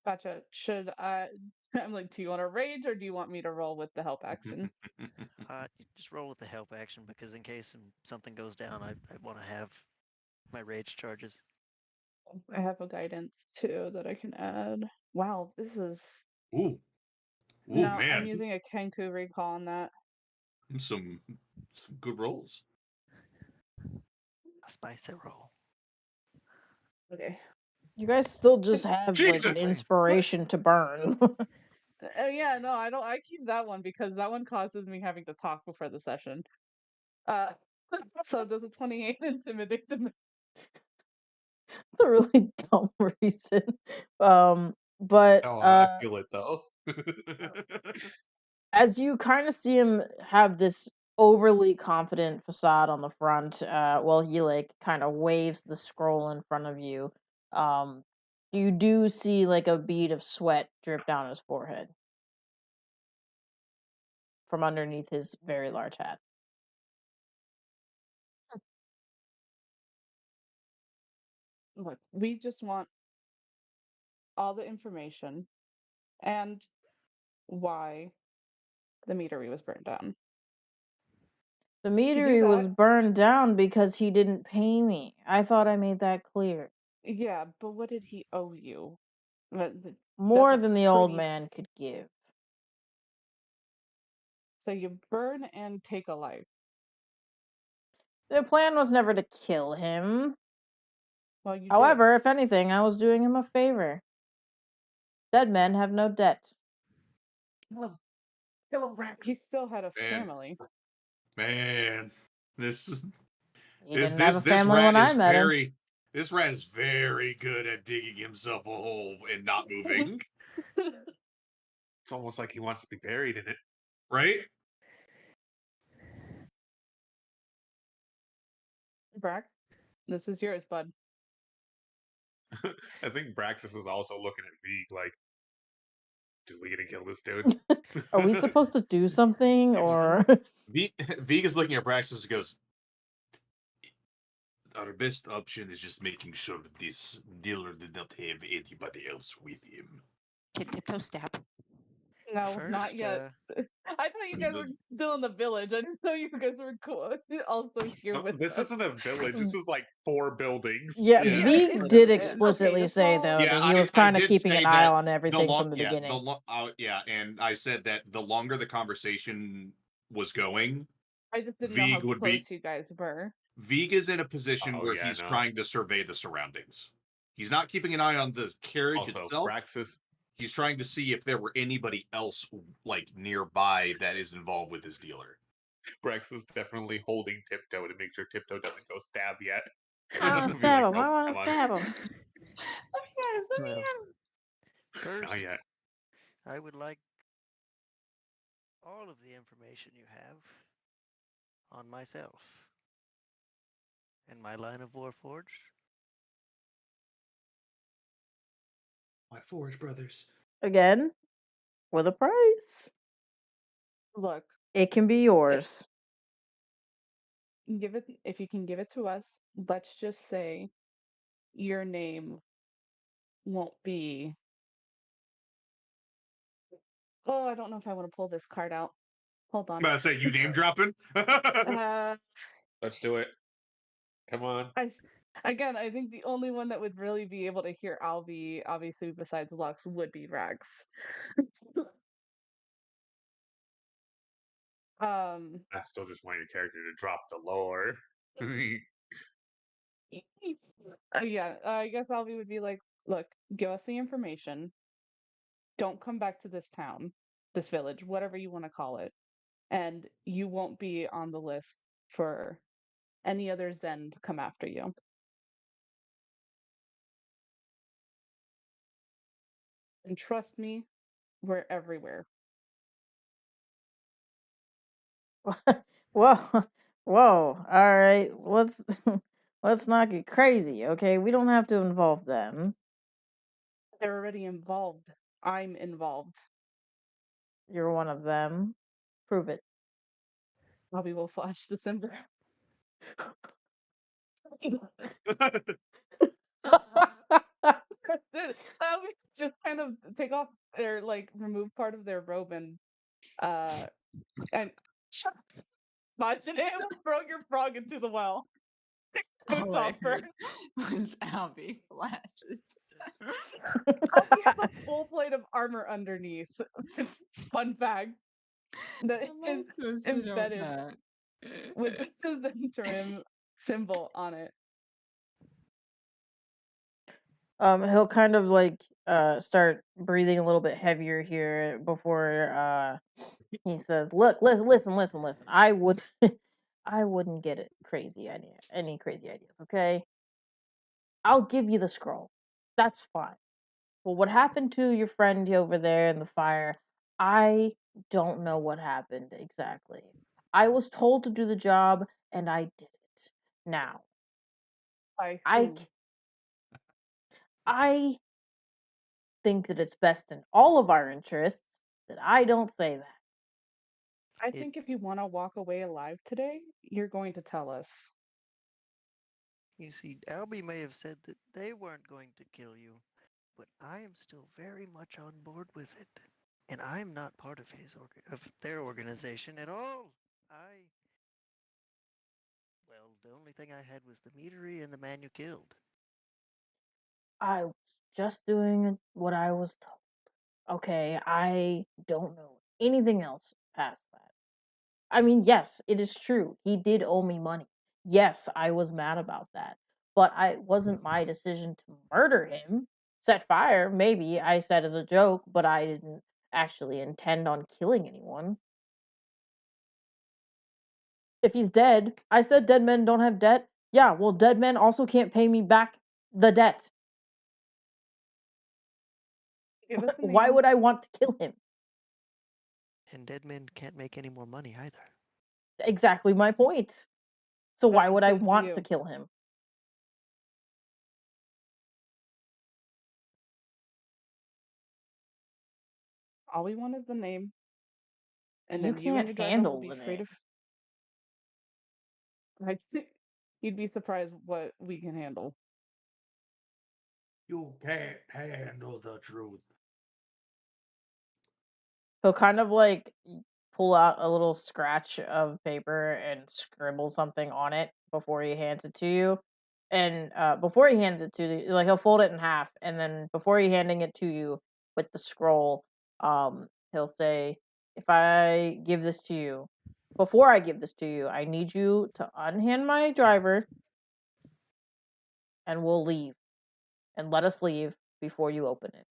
Gotcha. Should I? I'm like, do you want to rage or do you want me to roll with the help action? You just roll with the help action because in case something goes down, I want to have my rage charges. I have a guidance too that I can add. Wow, this is Ooh, no. I'm man, using a Kenku recall on that. some good rolls. A spicy roll. Okay. You guys still just have like an Jesus! inspiration to burn. Yeah, no, I don't. I keep that one because that one causes me having to talk before the session. Uh, so does a 28 intimidate them? It's a really dumb reason. But Oh, I feel it though. as you kind of see him have this overly confident facade on the front, while he like kind of waves the scroll in front of you, you do see like a bead of sweat drip down his forehead from underneath his very large hat. Look, we just want all the information and why the meadery was burned down. The To do meadery was that, burned down because he didn't pay me. I thought I made that clear. yeah, but what did he owe you? That's More a than the old pretty. man could give. So you burn and take a life. The plan was never to kill him. Well, you did. However, if anything, I was doing him a favor. Dead men have no debt. Kill him, Rex. He still had a Man. family. Man, this He this didn't have this a this family rat when I is met him. very this rat is very good at digging himself a hole and not moving. It's almost like he wants to be buried in it. Right? Brack, this is yours, bud. I think Braxis is also looking at Veeg like, dude, we gonna kill this dude? Are we supposed to do something, or Vig is looking at Braxis and goes, our best option is just making sure that this dealer did not have anybody else with him. Can tiptoe stab? No, not First, yet. I thought you guys were still in the village. I didn't know you guys were also here with This us. isn't a village. This is like 4 buildings. yeah, Yeah. Vig it's did okay, explicitly the say small- though Yeah, that he was I kind of did keeping say an eye that on everything from the yeah, beginning. yeah, and I said that the longer the conversation was going, I just didn't know how Vig would be close you guys were. Vig is in a position Oh, where yeah, he's no. trying to survey the surroundings. He's not keeping an eye on the carriage Also, itself. Braxis, He's trying to see if there were anybody else like nearby that is involved with his dealer. Braxis definitely holding Tiptoe to make sure Tiptoe doesn't go stab yet. I want to Be stab like, him. I "Nope, want to come on." stab him. Let me at him. Let me Well, at him. first, Not yet. I would like all of the information you have on myself and my line of Warforged. My Forge brothers. Again, with a price. Look, It can be yours. give it if you can give it to us. Let's just say your name won't be. Oh, I don't know if I want to pull this card out. Hold on. I'm gonna say you name dropping. Let's do it. Come on. I think the only one that would really be able to hear Alvi, obviously besides Lux, would be Rax. I still just want your character to drop the lore. Yeah, I guess Alvi would be like, look, give us the information. Don't come back to this town, this village, whatever you want to call it, and you won't be on the list for any other Zen to come after you. And trust me, we're everywhere. Whoa, whoa. All right, let's let's not get crazy, okay? We don't have to involve them. They're already involved. I'm involved. You're one of them. Prove it. Bobby will flash December. Alby just kind of take off their like remove part of their robe and imagine him throw your frog into the well. All I Top first. heard was Albie flashes. Alby has a full plate of armor underneath. Fun fact that I is like to sit on embedded that. with the Zentrim symbol on it. He'll kind of like start breathing a little bit heavier here before he says, "Look, listen. I would, I wouldn't get it any crazy ideas. Okay, I'll give you the scroll. That's fine. Well, what happened to your friend over there in the fire? I don't know what happened exactly. I was told to do the job, and I did it. Now, By I, who? c- I think that it's best in all of our interests that I don't say that. I It think if you want to walk away alive today, you're going to tell us. You see, Albie may have said that they weren't going to kill you, but I am still very much on board with it, and I'm not part of their organization at all. Well, the only thing I had was the meadery and the man you killed. I was just doing what I was told. Okay, I don't know anything else past that. I mean, yes, it is true. He did owe me money. Yes, I was mad about that. But it wasn't my decision to murder him. Set fire, maybe, I said as a joke, but I didn't actually intend on killing anyone. If he's dead, I said dead men don't have debt. Yeah, well, dead men also can't pay me back the debt. Give us a Why name. would I want to kill him? And dead men can't make any more money either. Exactly my point. So That why would I includes want you. to kill him? All we want is the name, and You then you and can't your driver will handle be the free name. to. I think you'd be surprised what we can handle. You can't handle the truth. He'll kind of like pull out a little scratch of paper and scribble something on it before he hands it to you. And before he hands it to you, like he'll fold it in half, and then before he handing it to you with the scroll, he'll say, "If I give this to you, before I give this to you, I need you to unhand my driver, and we'll leave, and let us leave before you open it."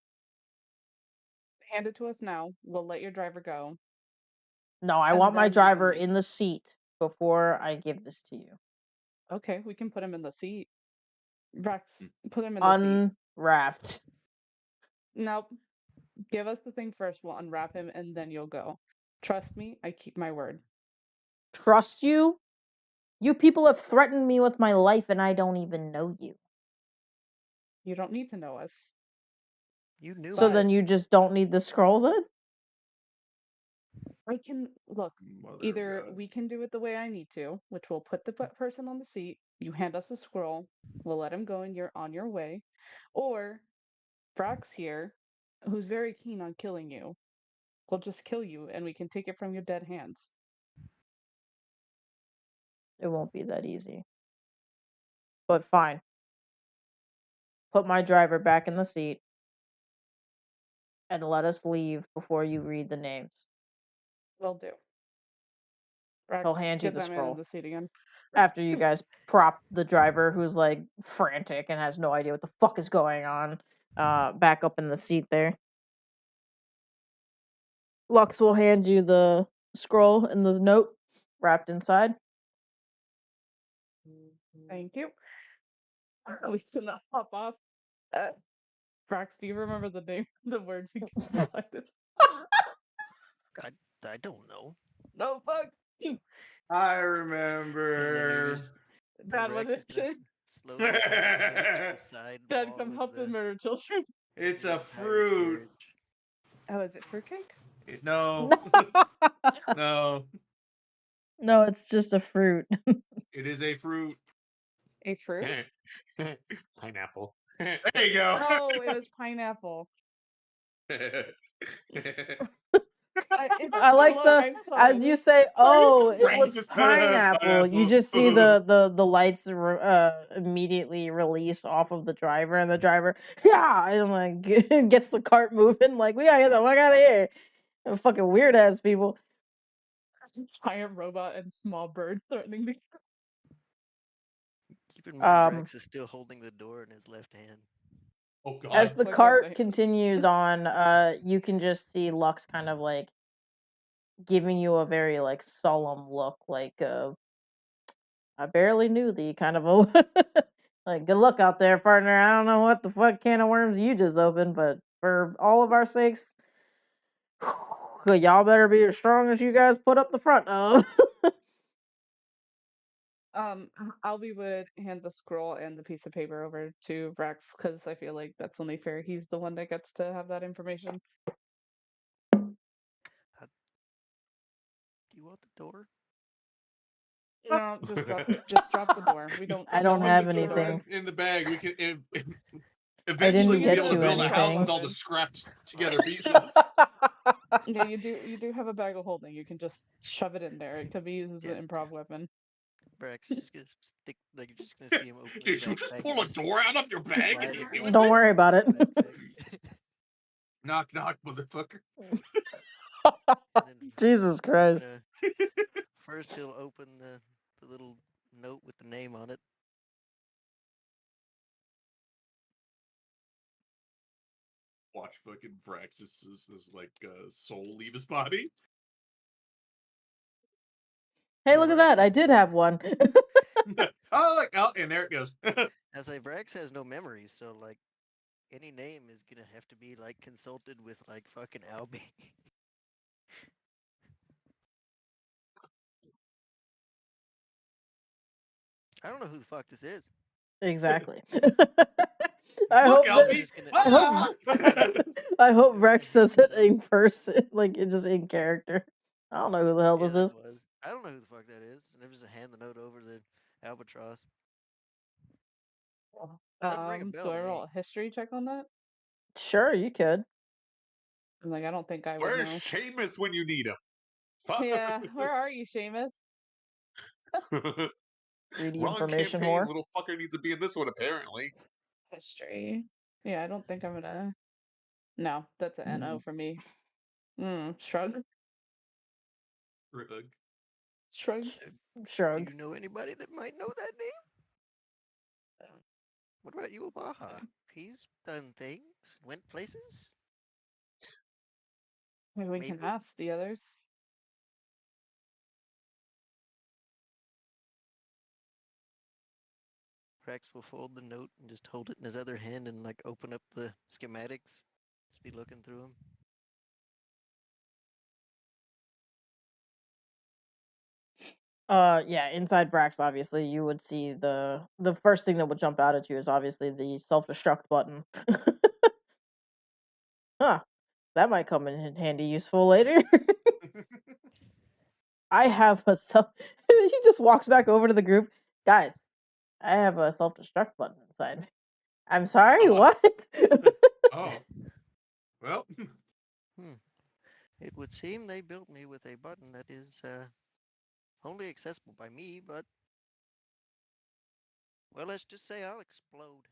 Hand it to us now. We'll let your driver go, No, I and want my then we can driver leave. in the seat before I give this to you. Okay, we can put him in the seat. Rex, put him in the seat. Unwrapped. Nope. Give us the thing first. We'll unwrap him, and then you'll go. Trust me, I keep my word. Trust you? You people have threatened me with my life and I don't even know you. You don't need to know us. You knew So But- then you just don't need the scroll then? I can look. Mother Either of God. we can do it the way I need to, which will put the person on the seat. You hand us the scroll. We'll let him go, and you're on your way. Or Frax here, who's very keen on killing you, will just kill you, and we can take it from your dead hands. It won't be that easy. But fine. Put my driver back in the seat and let us leave before you read the names. Will do. Frax, He'll hand you get the that man in scroll. the seat again. After you guys prop the driver, who's like frantic and has no idea what the fuck is going on, back up in the seat there. Lux will hand you the scroll and the note wrapped inside. Thank you. We should not hop off. Frax, do you remember the name of the words you provided? I don't know. No, fuck. I And then remember. Dad, what Rex is is gonna it? slowly carriage to the side Dad, wall come with help the the murder children. It's the a entire fruit. carriage. Oh, is it fruitcake? No. No. No, it's just a fruit. It is a fruit. A fruit? Pineapple. There you go. Oh, it was pineapple. It's I like look, the I'm sorry. as you say, oh, it was Francis, pineapple. You pineapple. just see the lights immediately release off of the driver, and the driver, yeah, and like gets the cart moving. Like we gotta get the fuck out of here. Fucking weird ass people. Giant robot and small bird threatening to. Keep in mind, Um, Brax is still holding the door in his left hand. Oh as god. the Like what cart the continues on, you can just see Lux kind of like giving you a very like solemn look, like I barely knew thee, kind of a like good luck out there, partner. I don't know what the fuck can of worms you just opened, but for all of our sakes, y'all better be as strong as you guys put up the front of. Albie would hand the scroll and the piece of paper over to Rex because I feel like that's only fair. He's the one that gets to have that information. Do you want the door? No, just drop the door. We don't. I No don't one have needs to Door anything. in the bag. We can I eventually didn't we'll be get able to you build a house with anything. all the scrapped together pieces. Yeah, you do have a bag of holding. You can just shove it in there. It could be used as Yeah. an improv weapon. Brax is just gonna stick, like, you're just gonna see him open his Did you just backpack pull and a door out of your bag and slide hit it me right with Don't it? worry about it. in the backpack. Knock knock, motherfucker. And then Jesus he's Christ. gonna first he'll open the little note with the name on it. Watch fucking Vraxis is like soul leave his body. Hey, look at that! I Brax did have one. And there it goes. As a Brax has no memories, so like any name is gonna have to be like consulted with like fucking Albie. I don't know who the fuck this is. Exactly. I Look, hope They're that Albie. just gonna I hope Ah! I hope they're gonna Rex hand says him it the note. in person, like it just in character. I don't know who the hell Yeah, this that is. was. I don't know who the fuck that is. And they're just gonna hand the note over to Albatross. Doesn't ring a Do bell I to roll me. a history check on that? Sure, you could. I'm like, I don't think I would Where's know. Seamus when you need him? Fuck. Yeah, where are you, Seamus? Greedy Wrong information campaign. whore. Little fucker needs to be in this one, apparently. History. Yeah, I don't think I'm gonna. No, that's an NO for me. Shrug. Rug. Shrug. Do Shrug. you know anybody that might know that name? What about you, Omaha? He's done things, went places. Maybe we can Maybe. ask the others. Rex will fold the note and just hold it in his other hand and like open up the schematics. Just be looking through them. Yeah, inside Brax, obviously, you would see the first thing that would jump out at you is obviously the self-destruct button. Huh. That might come in handy useful later. I have a self he just walks back over to the group. Guys, I have a self-destruct button inside. I'm sorry, Oh, what? Oh. Well. It would seem they built me with a button that is only accessible by me, but well, let's just say I'll explode.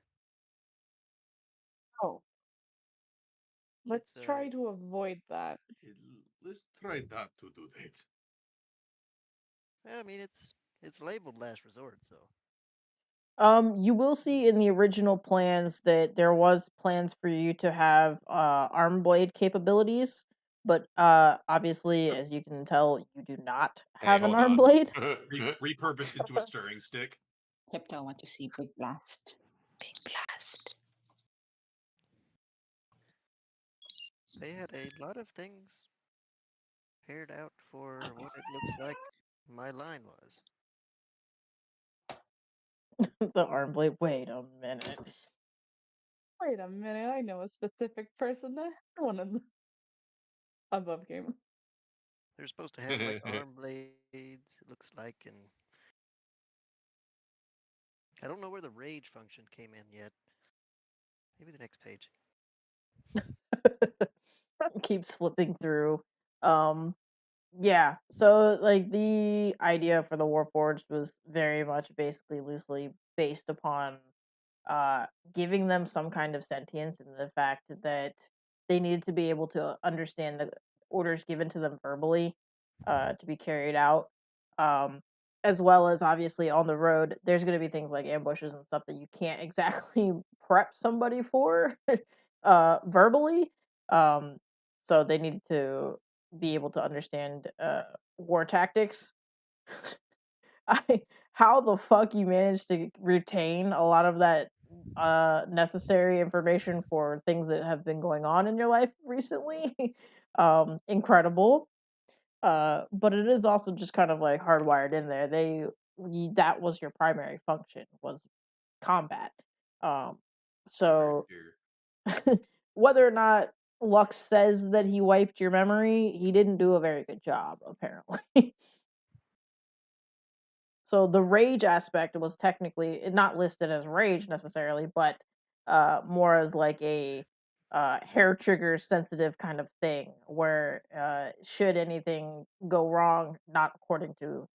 Oh, let's It's try to avoid that. Let's try not to do that. I mean it's labeled last resort, so You will see in the original plans that there was plans for you to have arm blade capabilities, but obviously, as you can tell, you do not Hey, have an hold arm on. blade. Repurposed into a stirring stick. Tiptoe, I want to see Big Blast. Big Blast. they had a lot of things paired out for what it looks like my line was. The arm blade. Wait a minute. Wait a minute, I know a specific person that one of the above game. They're supposed to have like arm blades, it looks like, and I don't know where the rage function came in yet. Maybe the next page. Keeps flipping through. Yeah, so like the idea for the Warforged was very much basically loosely based upon uh giving them some kind of sentience and the fact that they needed to be able to understand the orders given to them verbally to be carried out. Um as well as obviously on the road there's going to be things like ambushes and stuff that you can't exactly prep somebody for verbally. So they need to be able to understand war tactics. I How the fuck you managed to retain a lot of that necessary information for things that have been going on in your life recently? Incredible. But it is also just kind of like hardwired in there. That was your primary function, was combat. So whether or not Lux says that he wiped your memory, he didn't do a very good job, apparently. So the rage aspect was technically not listed as rage necessarily, but more as like a hair trigger sensitive kind of thing, where should anything go wrong, not according to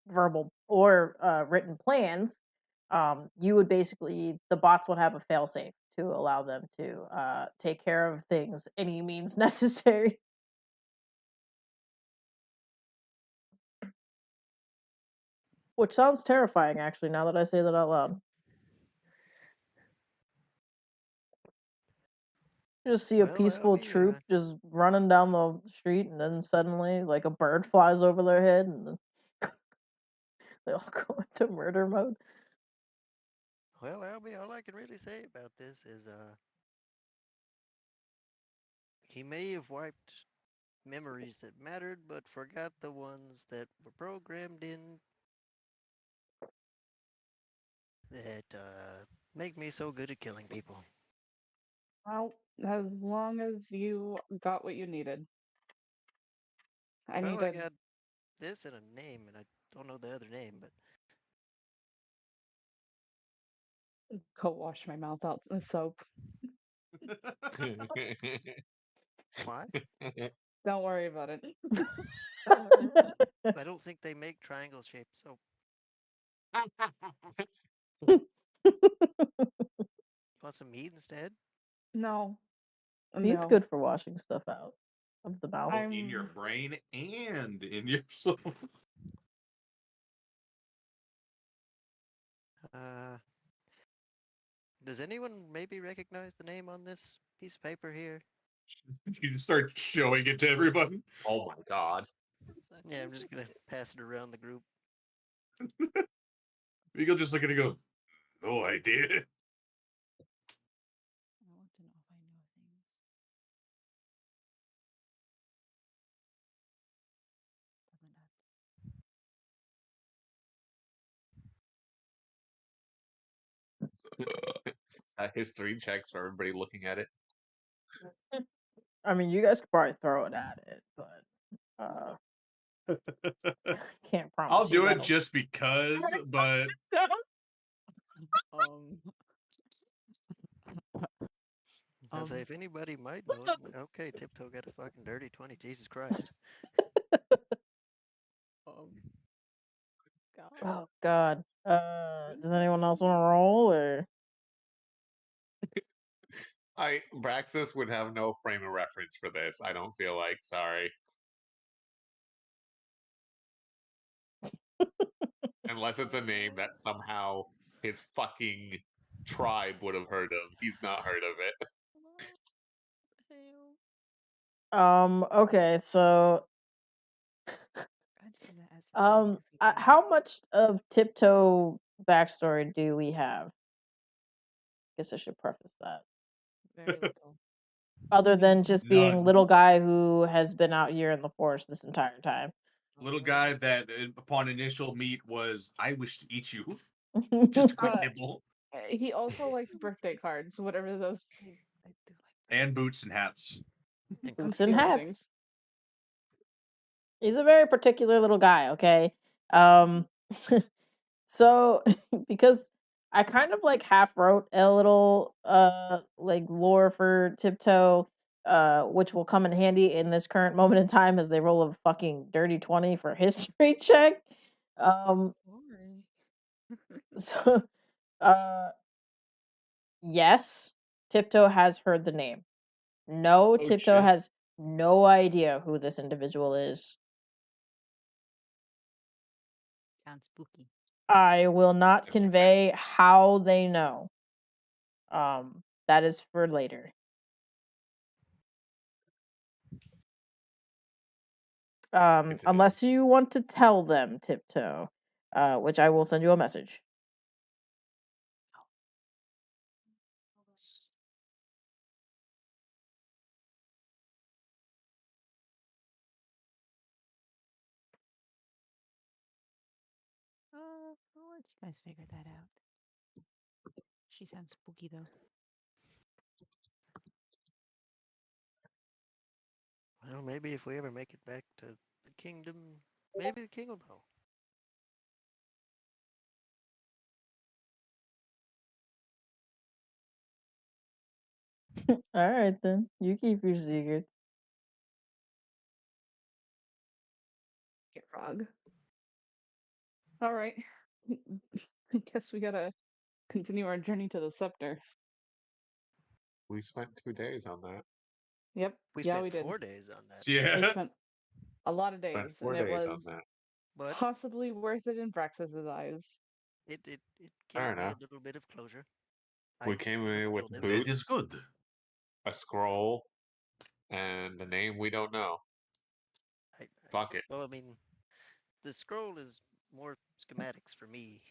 verbal or written plans, you would basically the bots would have a failsafe to allow them to take care of things any means necessary. Which sounds terrifying, actually, now that I say that out loud. You just see a Well, peaceful troop just running down the street, and then suddenly, like, a bird flies over their head, and then they all go into murder mode. Well, Albie, all I can really say about this is he may have wiped memories that mattered, but forgot the ones that were programmed in that make me so good at killing people. Well, as long as you got what you needed. I Well, I needed got this and a name, and I don't know the other name, but to go wash my mouth out with soap. why? Don't worry about it. I don't think they make triangle shaped soap. Want some meat instead? No. Meat's No. good for washing stuff out of the mouth. Both in your brain and in your soul. Does anyone maybe recognize the name on this piece of paper here? You just start showing it to everybody. Oh my god. Yeah, I'm just gonna pass it around the group. Eagle just look at it and go, no idea. I want to know if I know things. History checks for everybody looking at it. I mean, you guys could probably throw it at it, but can't promise I'll do you it that'll- just because, but I'll say if anybody might know it, okay, Tiptoe got a fucking dirty 20. Jesus Christ. God. Oh God. Does anyone else want to roll or? Braxis would have no frame of reference for this. I don't feel like. Sorry. Unless it's a name that somehow his fucking tribe would have heard of. He's not heard of it. Okay, so how much of Tiptoe backstory do we have? Guess I should preface that. Very little. Other than just being None. little guy who has been out here in the forest this entire time. Little guy that upon initial meet was, I wish to eat you. Just a quick nibble. He also likes birthday cards, whatever those. I do like And boots and hats. And Boots cookies. and stealing hats. things. He's a very particular little guy, okay? So because I kind of like half wrote a little like lore for Tiptoe, which will come in handy in this current moment in time as they roll a fucking dirty 20 for a history check. Boring. So yes, Tiptoe has heard the name. No, Oh Tiptoe shit. has no idea who this individual is. Sounds spooky. I will not Different convey how they know. That is for later. It's Unless you want to tell them, Tiptoe, which I will send you a message. I'll let you guys figure that out. She sounds spooky though. Well, maybe if we ever make it back to the kingdom, maybe the king will know. All right, then. You keep your secrets. Get frog. All right. I guess we gotta continue our journey to the scepter. We spent 2 days on that. Yep. We Yeah, spent we did. 4 days on that, We Yeah. spent a lot of Spent days, four and it days on was that. but possibly worth it in Braxis's eyes. it Fair gave me a enough. little bit of closure. We I came almost in with killed him. It is boots, good. a scroll, and a name we don't know. Fuck it. Well, I mean, the scroll is more schematics for me,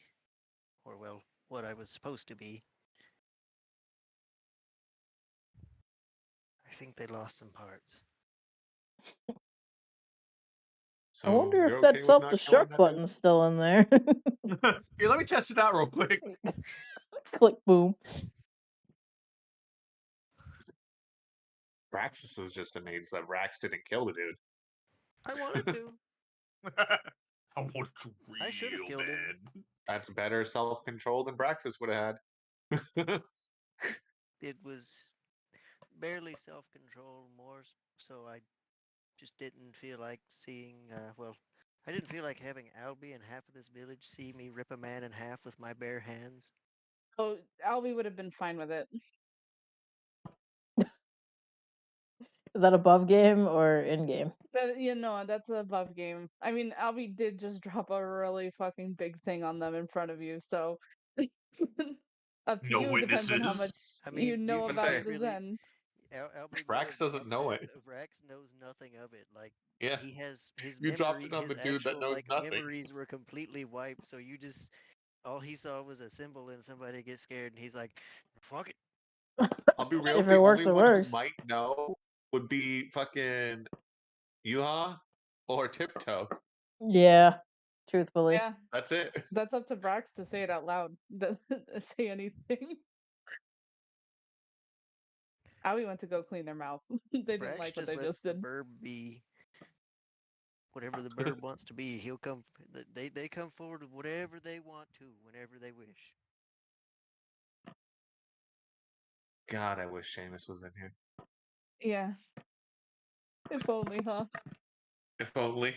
or well, what I was supposed to be. I think they lost some parts. I So wonder you're if that okay with self not killing destruct that dude? button's still in there. Here, let me test it out real quick. Click, boom. Praxis is just a name, so Rax didn't kill the dude. I wanted to. I want you I should have real killed him. bad. That's better self-control than Braxis would have had. It was barely self-control, more so I just didn't feel like seeing. Well, I didn't feel like having Albie and half of this village see me rip a man in half with my bare hands. Oh, Albie would have been fine with it. Is that above game or in game? But that's above game. I mean, Albie did just drop a really fucking big thing on them in front of you, so up to No you. Depends on how much witnesses. I you mean, know Let's about say the really, Zen. Albie may Rax have doesn't dropped know that, it. but Rax knows nothing of it. Like Yeah, he has his you dropped it on the his dude that actual knows like nothing. memories were completely wiped. So you just all he saw was a symbol and somebody get scared, and he's like, "Fuck it." I'll be real. If The it only works, it one who works. might know would be fucking Yuha or Tiptoe. Yeah, truthfully. Yeah, That's it. that's up to Brax to say it out loud. Doesn't say anything. Albie went to go clean their mouth. They didn't Rax like what just they lets just the did. burb be whatever the bird wants to be. He'll come. They come forward with whatever they want to, whenever they wish. God, I wish Seamus was in here. Yeah. If only, huh? If only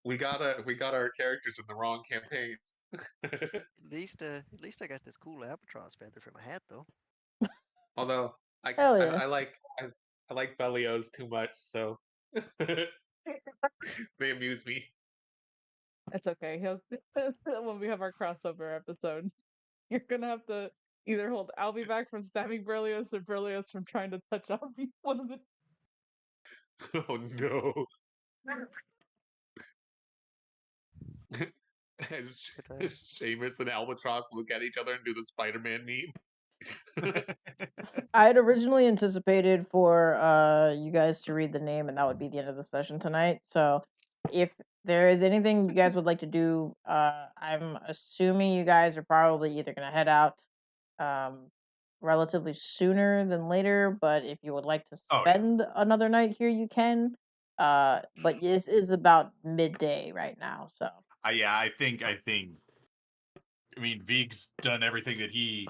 we got our characters in the wrong campaigns. At least I got this cool albatross feather for my hat, though. Although I Hell I, yeah. I like I like Belios too much, so they amuse me. It's okay. He'll when we have our crossover episode, you're gonna have to either hold Albie back from stabbing Berlioz or Berlioz from trying to touch Albie. One of the Oh no. As But Seamus and Albatross look at each other and do the Spider-Man meme. I had originally anticipated for you guys to read the name, and that would be the end of the session tonight. So, if there is anything you guys would like to do, I'm assuming you guys are probably either going to head out um, relatively sooner than later. But if you would like to Oh yeah. spend another night here, you can. But this is about midday right now, so Yeah, I think I mean, Vig's done everything that he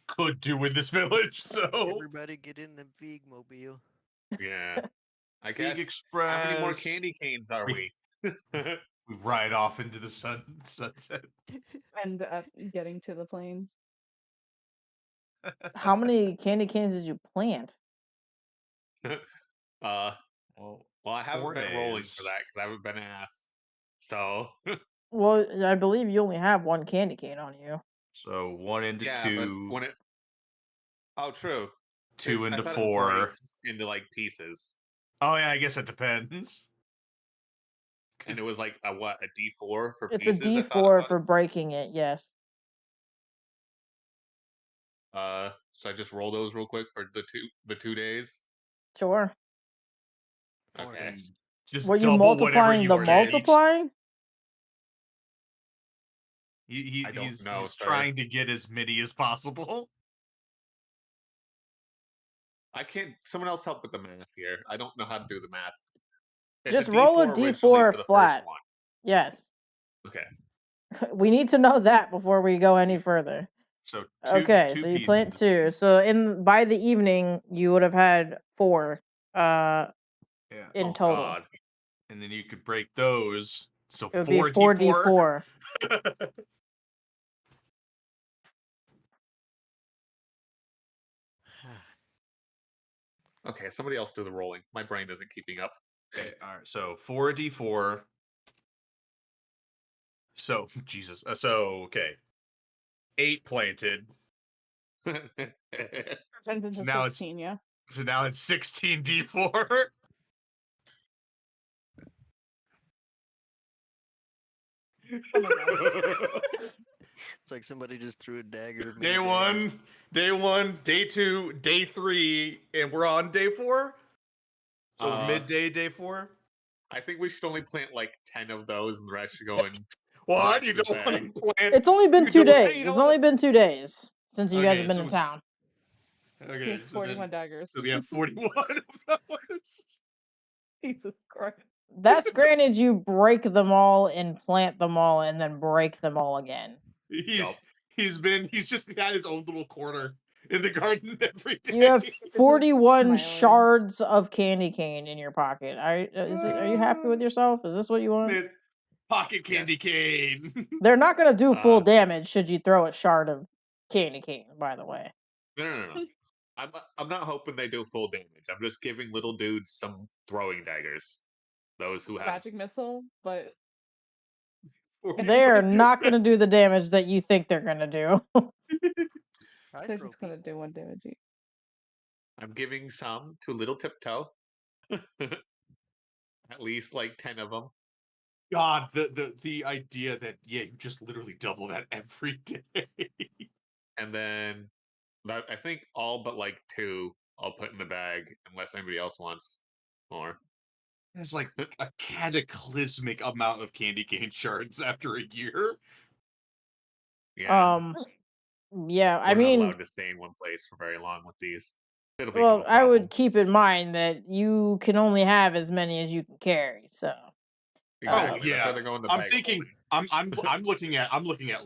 could do with this village, so Everybody get in the Vig mobile. Yeah. I Vig guess. How many more Express. candy canes are we? We ride off into the sunset. And getting to the plane. How many candy canes did you plant? Well, I haven't 4 been rolling for days. that because I haven't been asked. So Well, I believe you only have one candy cane on you. So 1 into yeah, but 2, when it oh true, 2 I into thought it 4. breaks into like pieces, Oh yeah, I guess it depends. and it was like a what, a D4 for It's a pieces. I thought it D4 for was. breaking it. Yes. So I just roll those real quick for the 2 days. Sure. 4 Okay. days. Just Were you double whatever multiplying you the get. multiplying? I don't He's know, he's sir. trying to get as many as possible. I can't. Someone else help with the math here. I don't know how to do the math. It's Just a roll a D4 originally D4 for the first flat. one. Yes. Okay. We need to know that before we go any further. So Okay, two so you plant pieces. 2. So by the evening you would have had 4 Yeah. in Oh total. God. And then you could break those. So It would be 4 4d4. Okay, somebody else do the rolling. My brain isn't keeping up. Okay, all right. So 4d4. So Jesus. So okay. 8 planted. Turns into So now 16, yeah. So now it's 16d4. Oh my god. It's like somebody just threw a dagger. Day 1, day 2, day 3, and we're on day 4. So midday, day 4. I think we should only plant like 10 of those, and the rest should go in. What? You Rex's don't want bag. to plant? It's only been you 2 don't- days. You know It's what? only been 2 days since you guys Okay, have been so in town. He Okay, has 41 daggers. so we have 41 of those. Jesus Christ. That's granted you break them all and plant them all and then break them all again. Yup. He's just had his own little corner in the garden every day. You have 41 smiling. shards of candy cane in your pocket. Are you happy with yourself? Is this what you want? Man, pocket candy cane. They're not going to do full Uh, damage should you throw a shard of candy cane, by the way. No. I'm not hoping they do full damage. I'm just giving little dudes some throwing daggers. Those who have Magic missile, but They're not going to do the damage that you think they're going to do. I they're throw just gonna do 1 damage each. I'm giving some to Little Tiptoe. At least like 10 of them. God, the idea that you just literally double that every day. And then I think all but like 2 I'll put in the bag unless anybody else wants more. It's like a cataclysmic amount of candy cane shards after a year. Yeah. Yeah, I We're not mean, allowed to stay in one place for very long with these. It'll become well, a I problem. would keep in mind that you can only have as many as you can carry. So, Exactly. Oh That's why yeah, they're going the I'm bag thinking. I'm looking at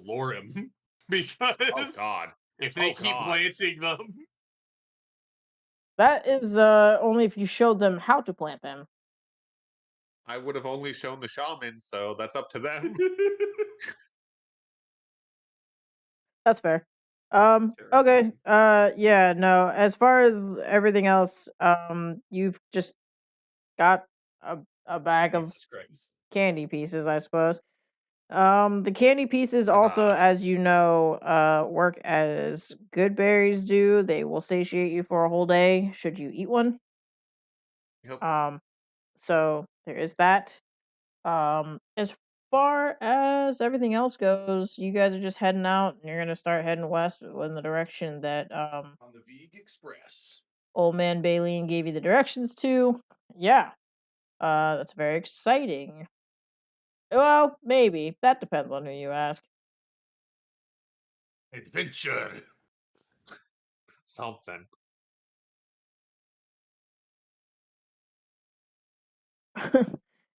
Lorem because Oh God. if they Oh, keep God. planting them, that is only if you showed them how to plant them. I would have only shown the shamans, so that's up to them. That's fair. Okay. Yeah, no. As far as everything else, you've just got a bag of Jesus Christ. candy pieces, I suppose. The candy pieces also, Huzzah. as you know, work as good berries do. They will satiate you for a whole day should you eat one. Yep. So there is that. As far as everything else goes, you guys are just heading out and you're gonna start heading west in the direction that On the Vig Express. old man Baleen gave you the directions to. Yeah. That's very exciting. Well, maybe. That depends on who you ask. Adventure. Something.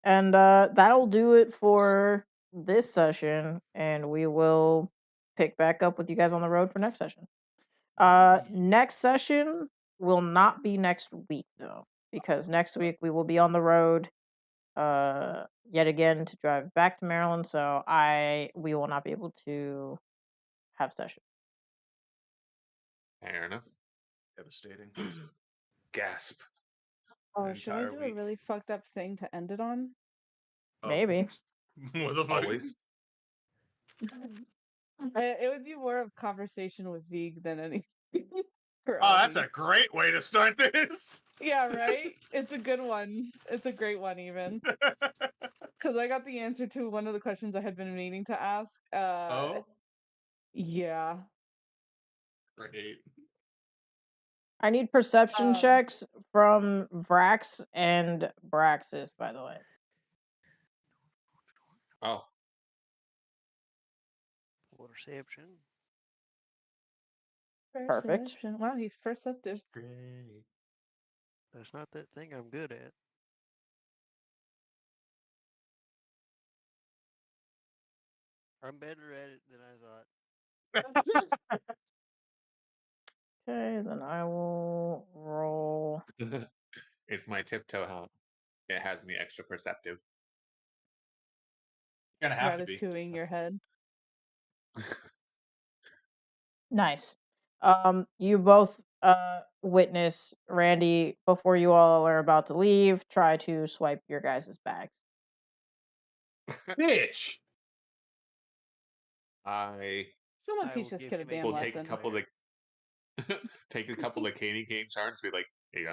And that'll do it for this session, and we will pick back up with you guys on the road for next session. Next session will not be next week though, because next week we will be on the road yet again to drive back to Maryland, so we will not be able to have session. Fair enough. Devastating. Gasp. Oh, An should I entire do a week. really fucked up thing to end it on? Oh. Maybe. What the fuck? Always. It would be more of conversation with Vig than anything. For Oh, that's Avi. a great way to start this. Yeah, right? It's a good one. It's a great one, even. Because I got the answer to one of the questions I had been meaning to ask. Oh, Yeah. great. I need perception Um, checks from Vrax and Braxis, by the way. Oh, Perception. Perfect. Perception. Wow, he's perceptive. Great. That's not that thing I'm good at. I'm better at it than I thought. Okay, then I will roll. it's my tiptoe help. It has me extra perceptive. Gonna have to be. Ratatouille in your head. Nice. You both witness Randy before you all are about to leave try to swipe your guys' bags. Bitch. I Someone I teach will this give kid a him a damn will gift take a lesson. couple of where- take a couple of candy cane shards. Be like, here you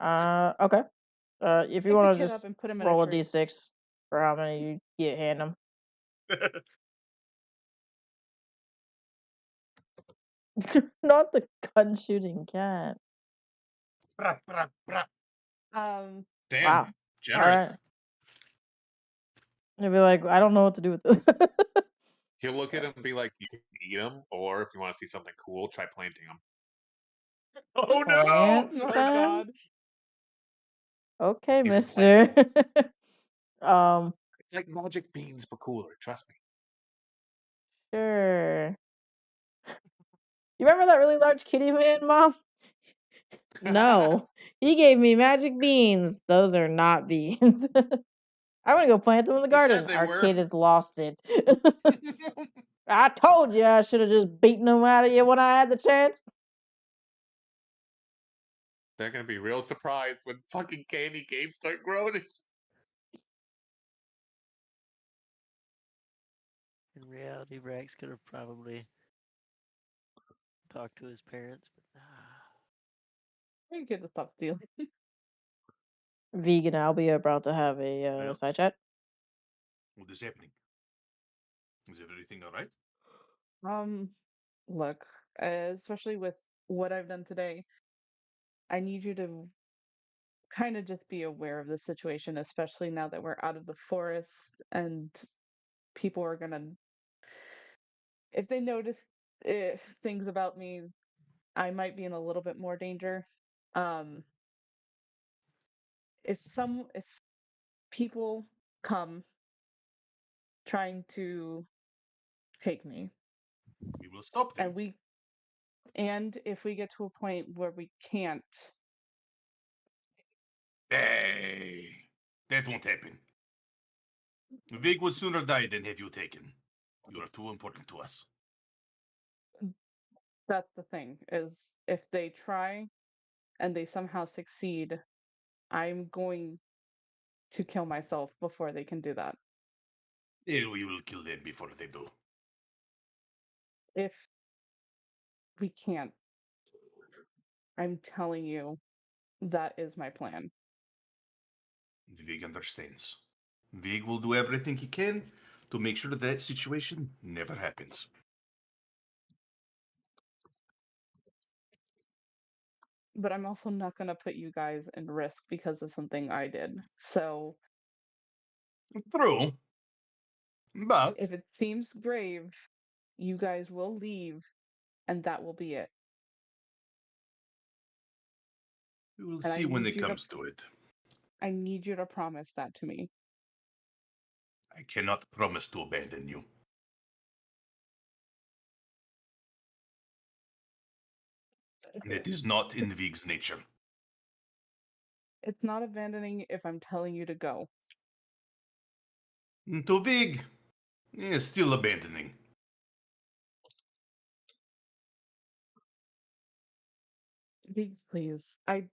go. Okay. If you Pick the want to kid up just and put him in a roll a tree. d6 for how many you get hand them. Not the gun shooting cat. Brah, brah, brah. Damn. Wow. All Generous. right. You'll be like, I don't know what to do with this. He'll look at him and be like, you can eat them, or if you want to see something cool, try planting them. Oh Plant no! Oh them? god. Okay, You can plant mister. It's like magic beans, but cooler. Trust me. Sure. You remember that really large kitty man, Mom? No. He gave me magic beans. Those are not beans. I'm gonna go plant them in the You said garden. they Our were. kid has lost it. I told you I should have just beaten them out of you when I had the chance. They're gonna be real surprised when fucking candy canes start growing. In reality, Brax could have probably talked to his parents, but You kid to stop stealing. Vegan Albie about to have a Yeah. side chat. What is happening? Is everything alright? Look, especially with what I've done today, I need you to kind of just be aware of the situation, especially now that we're out of the forest and people are gonna, if they notice things about me, I might be in a little bit more danger. Um, if people come trying to take me, We will stop them. and if we get to a point where we can't, Hey, that won't happen. Vig would sooner die than have you taken. You are too important to us. that's the thing, is if they try and they somehow succeed, I'm going to kill myself before they can do that. We will kill them before they do. If we can't, I'm telling you, that is my plan. Vig understands. Vig will do everything he can to make sure that situation never happens. But I'm also not going to put you guys in risk because of something I did. So True. But if it seems grave, you guys will leave, and that will be it. we will And see when it comes to it. I need you to promise that to me. I cannot promise to abandon you. And it is not in Vig's nature. It's not abandoning if I'm telling you to go. To Vig, is still abandoning. Please. I'm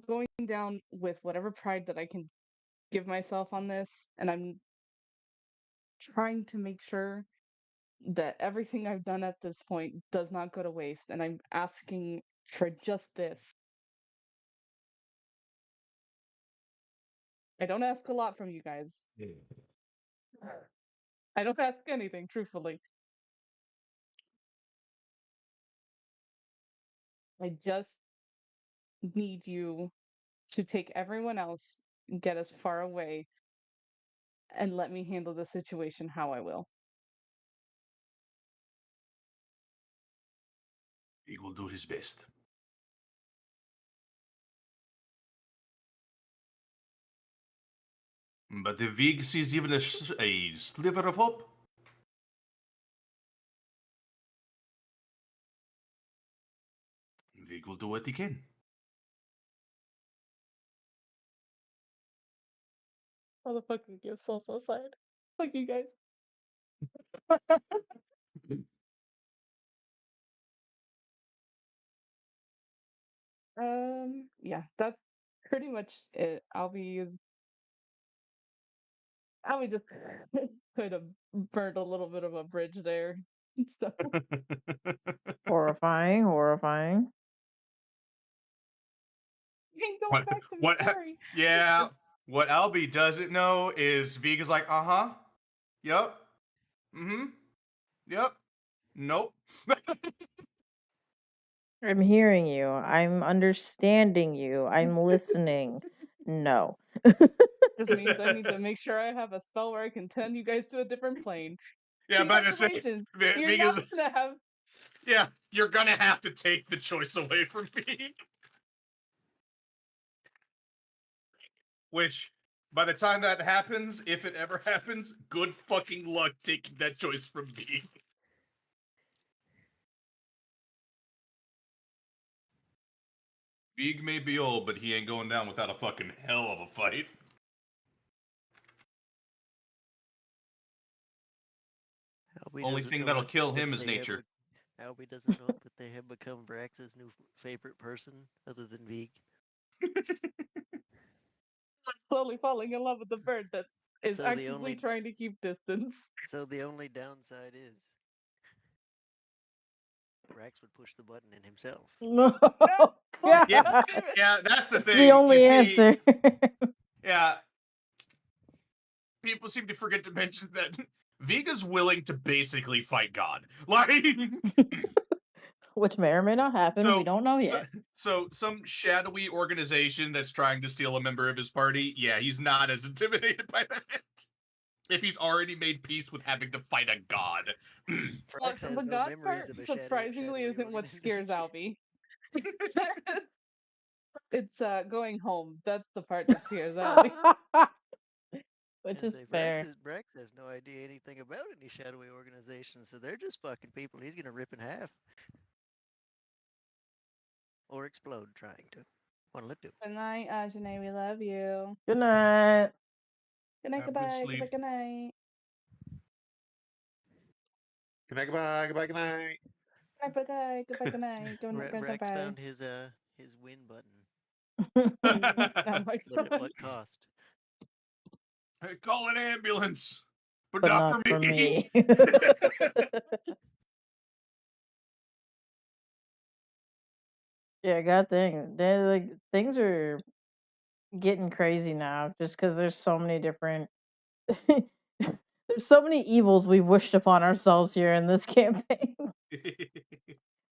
going down with whatever pride that I can give myself on this, and I'm trying to make sure that everything I've done at this point does not go to waste, and I'm asking for just this. I don't ask a lot from you guys. I don't ask anything, truthfully. I just need you to take everyone else, get us far away, and let me handle the situation how I will. Vig will do his best. But if Vig sees even a sliver of hope, Vig will do what he can. Motherfucker, give self aside. Fuck you guys. Yeah, that's pretty much it. I'll be just could have burned a little bit of a bridge there. So Horrifying, horrifying. ain't going What? back to the What? story. Yeah. What Albie doesn't know is Vig is like, yep, yep, nope. I'm hearing you. I'm understanding you. I'm listening. No. Just means I need to make sure I have a spell where I can send you guys to a different plane. Yeah, but to say, Congratulations, Vig you're is, not gonna have. yeah, you're gonna have to take the choice away from Vig. Which, by the time that happens, if it ever happens, good fucking luck taking that choice from me. Vig may be old, but he ain't going down without a fucking hell of a fight. Only thing that'll kill him is nature. Albie doesn't know that they have become Brax's new favorite person, other than Vig. Slowly falling in love with the bird that is So the actively only- trying to keep distance. So the only downside is Brax would push the button in himself. No. God Yeah, damn it. yeah, that's the It's thing. the only you see, answer. Yeah, people seem to forget to mention that Viga's willing to basically fight God. Like, Which may or may not happen. We don't know yet. So some shadowy organization that's trying to steal a member of his party, yeah, he's not as intimidated by that. If he's already made peace with having to fight a god. Look, Brax has the no God memories part of a surprisingly shadowy isn't what scares organization. Albie. It's going home. That's the part that scares Albie. Which And is say fair. Brax has no idea anything about any shadowy organizations, so they're just fucking people he's gonna rip in half. Or explode trying to. One of the two. Good night, Ajane. We love you. Good night. Good night, Have good goodbye. sleep. Goodbye, good night. Good night, goodbye, goodbye, good night. Goodbye, goodbye, good night. Brax Goodbye. found his win button, Oh my but at god. what cost? Hey, call an ambulance, but But not not for for me. me. Yeah, god dang. Like things are getting crazy now just because there's so many different there's so many evils we've wished upon ourselves here in this campaign.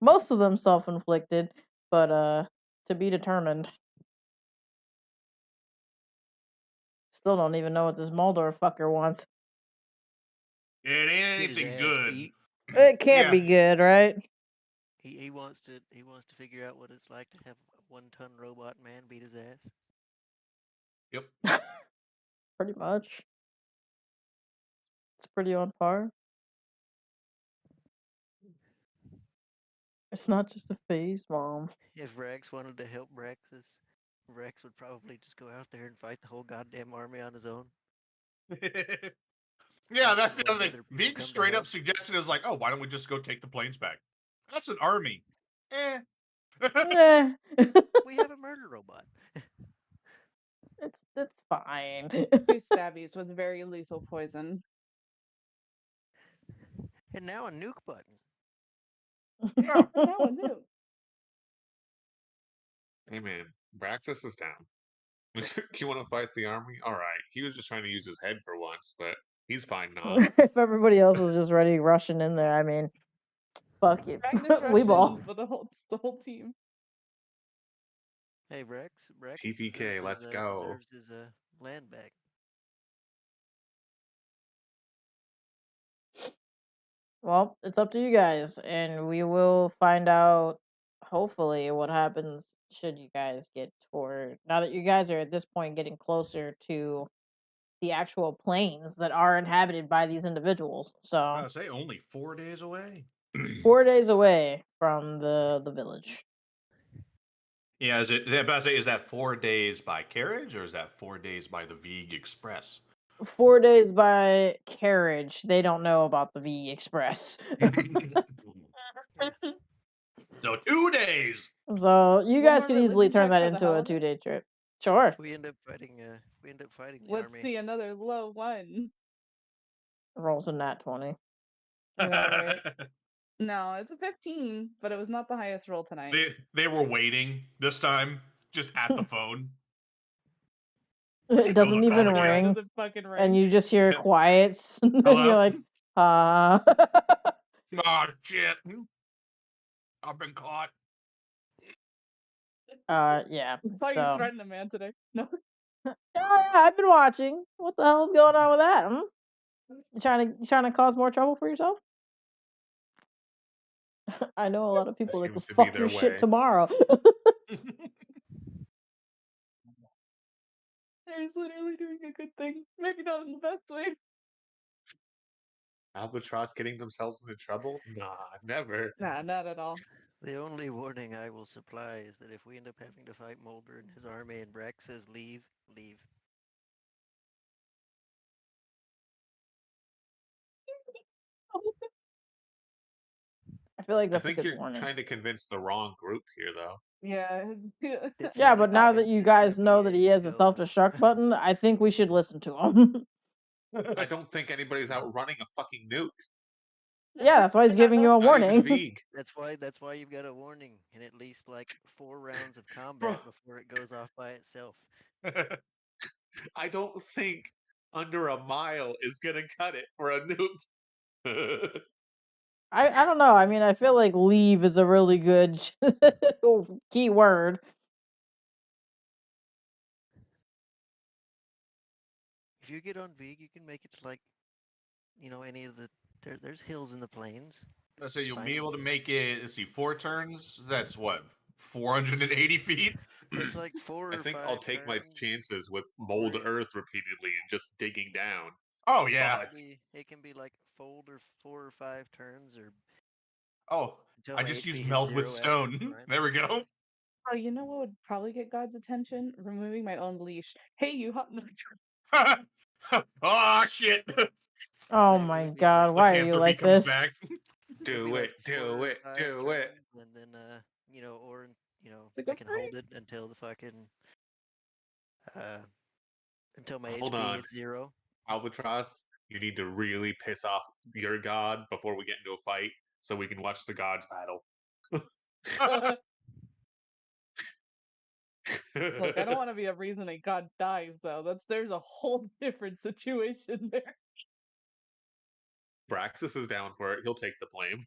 Most of them self-inflicted, but to be determined. Still don't even know what this Moldor fucker wants. It ain't Get his anything ass good. beat. It can't Yeah. be good, right? He wants to figure out what it's like to have a 1-ton robot man beat his ass. Yep. Pretty much. It's pretty on par. It's not just a phase, Mom. If Rex wanted to help Rexus, Rex would probably just go out there and fight the whole goddamn army on his own. Yeah, Let that's let the other thing. other people Veek come to straight up help. suggested is like, oh, why don't we just go take the planes back? That's an army. Eh. Eh, We have a murder robot. it's fine. 2 stabbies with very lethal poison. And now a nuke button. Yeah. And now a nuke. Hey man, Braxis is down. You want to fight the army? All right. He was just trying to use his head for once, but he's fine now. If everybody else is just ready rushing in there, I mean, fuck it. Magnus We ball. Russian for the whole team. Hey, Rex TPK, let's go. deserves his land back. Well, it's up to you guys, and we will find out hopefully what happens should you guys get toward now that you guys are at this point getting closer to the actual plains that are inhabited by these individuals. I So was say only 4 days away. 4 days away from the village. Yeah, is it? About to say, is that 4 days by carriage or is that 4 days by the Veeg Express? 4 days by carriage. They don't know about the V Express. So 2 days. So you One guys more could easily religion turn check that for the into hell a of it? 2-day trip. Sure. If we end up fighting the Let's army. see another low one. Rolls a nat 20. Yeah, right. No, it's a 15, but it was not the highest roll tonight. They were waiting this time, just at the phone. It doesn't even calling you. Yeah, it ring, doesn't fucking ring. and you just hear quiets, and Hello? you're like, Oh shit! I've been caught. yeah. I saw you So, threaten a man today. No. yeah, I've been watching. What the hell's going on with that? You trying to cause more trouble for yourself? I know a lot of people that could Seems to be fuck their your shit way. tomorrow. There's literally doing a good thing. Maybe not in the best way. Albatross getting themselves into trouble? Nah, never. Nah, not at all. The only warning I will supply is that if we end up having to fight Mulder and his army and Rex says leave, leave. I feel like I that's a think good you're warning. trying to convince the wrong group here, though. Yeah. It's Yeah, only but now that you convinced guys if know that he has a go. self-destruct button, I think we should listen to him. I don't think anybody's out running a fucking nuke. Yeah, that's why he's giving you a Not even warning. Veeg. That's why you've got a warning and at least like 4 rounds of combat before it goes off by itself. I don't think under a mile is gonna cut it for a nuke. I don't know. I mean, I feel like leave is a really good key word. If you get on Vig, you can make it to like, any of the there's hills in the plains. Let's say It's you'll fine be to able to do. make it. Let's see, 4 turns. That's what 480 feet. It's like 4 I or think 5 I'll take my turns. chances with mold Right. earth repeatedly and just digging down. Oh It yeah. can be, it can be like fold or 4 or 5 turns or Oh, until I my just HP used hits meld with 0 after its stone. prime. There we go. Oh, you know what would probably get God's attention? Removing my own leash. Hey, you hot no. Oh shit! Oh It my would be like god, why are you Lycanthropy like comes this? back. it'll be Do it, like 4 do or it, 5 do it. turns, and then or Like, I go can for it. hold it until the fucking uh until my Hold HP on. hits 0. Albatross, you need to really piss off your god before we get into a fight so we can watch the gods battle. Look, I don't want to be a reason a god dies, though. There's a whole different situation there. Braxis is down for it. He'll take the blame.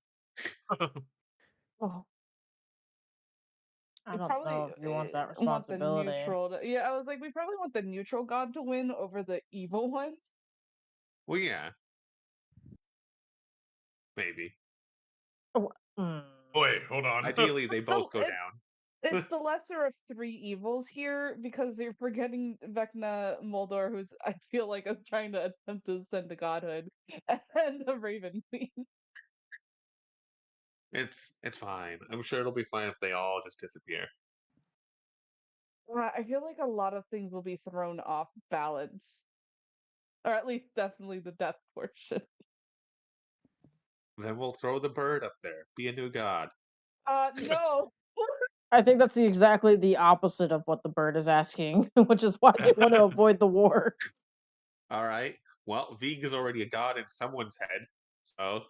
Oh, I we don't probably know if you want that want the responsibility. neutral. Yeah, I was like, we probably want the neutral god to win over the evil ones. Well, yeah. Maybe. Oh, mm. Wait, hold on. Ideally, they both go down. It's the lesser of 3 evils here because you're forgetting Vecna Moldor, who's I feel like is trying to attempt to ascend to godhood, and the Raven Queen. It's fine. I'm sure it'll be fine if they all just disappear. I feel like a lot of things will be thrown off balance, or at least definitely the death portion. Then we'll throw the bird up there. Be a new god. No. I think that's exactly the opposite of what the bird is asking, which is why they want to avoid the war. All right. Well, Vig is already a god in someone's head, so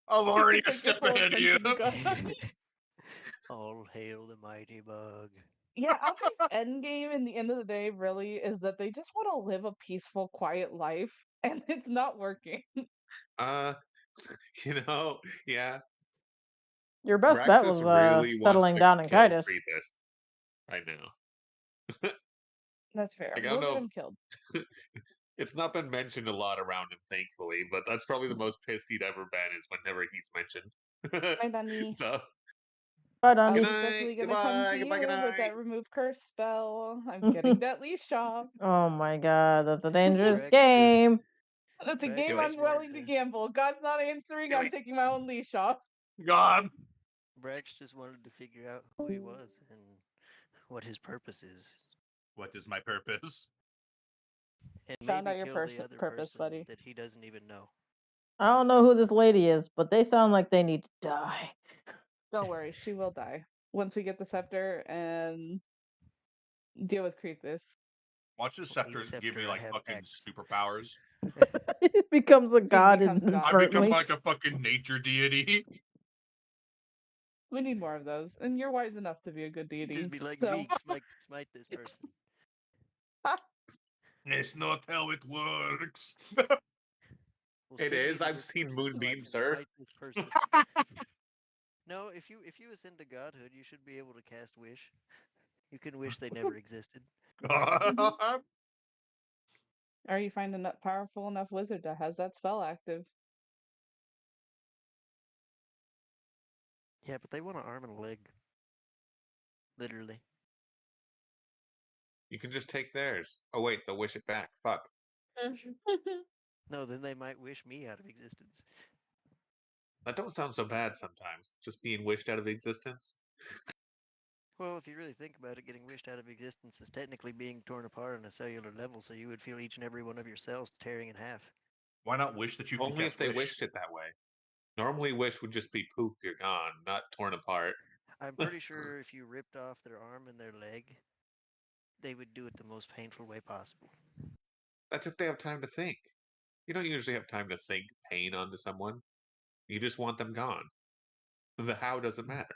I'm already a Take step full ahead of you. attention, God. All hail the mighty bug. Yeah, Alpha's end game in the end of the day really is that they just want to live a peaceful, quiet life, and it's not working. uh, yeah. Your best bet Braxis was really wants settling to down in kill Kitus. Kretus right now. That's fair. Like, I We'll don't get know. him killed. It's not been mentioned a lot around him, thankfully, but that's probably the most pissed he'd ever been is whenever he's mentioned. Hi, Dunny. So, Bye, good Donnie. Alpha's night, definitely gonna come goodbye, to goodbye, good you with night. that remove curse spell. I'm getting that leash off. Oh my god, that's a dangerous Brax game. That's a Brax game Do it. I'm just wanted willing to to gamble. God's not answering. Do I'm it. taking my own leash off. God. Brax just wanted to figure out who he was and what his purpose is. What is my purpose? And Found maybe out your kill the other purpose, person buddy. that he doesn't even know. I don't know who this lady is, but they sound like they need to die. Don't worry, she will die once we get the scepter and deal with Kreethus. Watch this Well, scepter give me Scepter, I like have fucking X. superpowers. He becomes a god becomes God. I become inadvertently. like a fucking nature deity. We need more of those, and you're wise enough to be a good Just deity. be like, So, Vig, smite this person. It's not how it works. We'll It send you is. to I've this seen person so I Moonbeam, can sir. smite this person. No, if you ascend to godhood, you should be able to cast wish. You can wish they never existed. or you find a powerful enough wizard that has that spell active. Yeah, but they want an arm and a leg. Literally. You can just take theirs. Oh wait, they'll wish it back. Fuck. No, then they might wish me out of existence. That don't sound so bad sometimes. Just being wished out of existence. Well, if you really think about it, getting wished out of existence is technically being torn apart on a cellular level, so you would feel each and every one of your cells tearing in half. Why not wish that you can Only cast if they wish? wished it that way. Normally, wish would just be poof, you're gone, not torn apart. I'm pretty sure if you ripped off their arm and their leg, they would do it the most painful way possible. That's if they have time to think. You don't usually have time to think pain onto someone. You just want them gone. The how doesn't matter.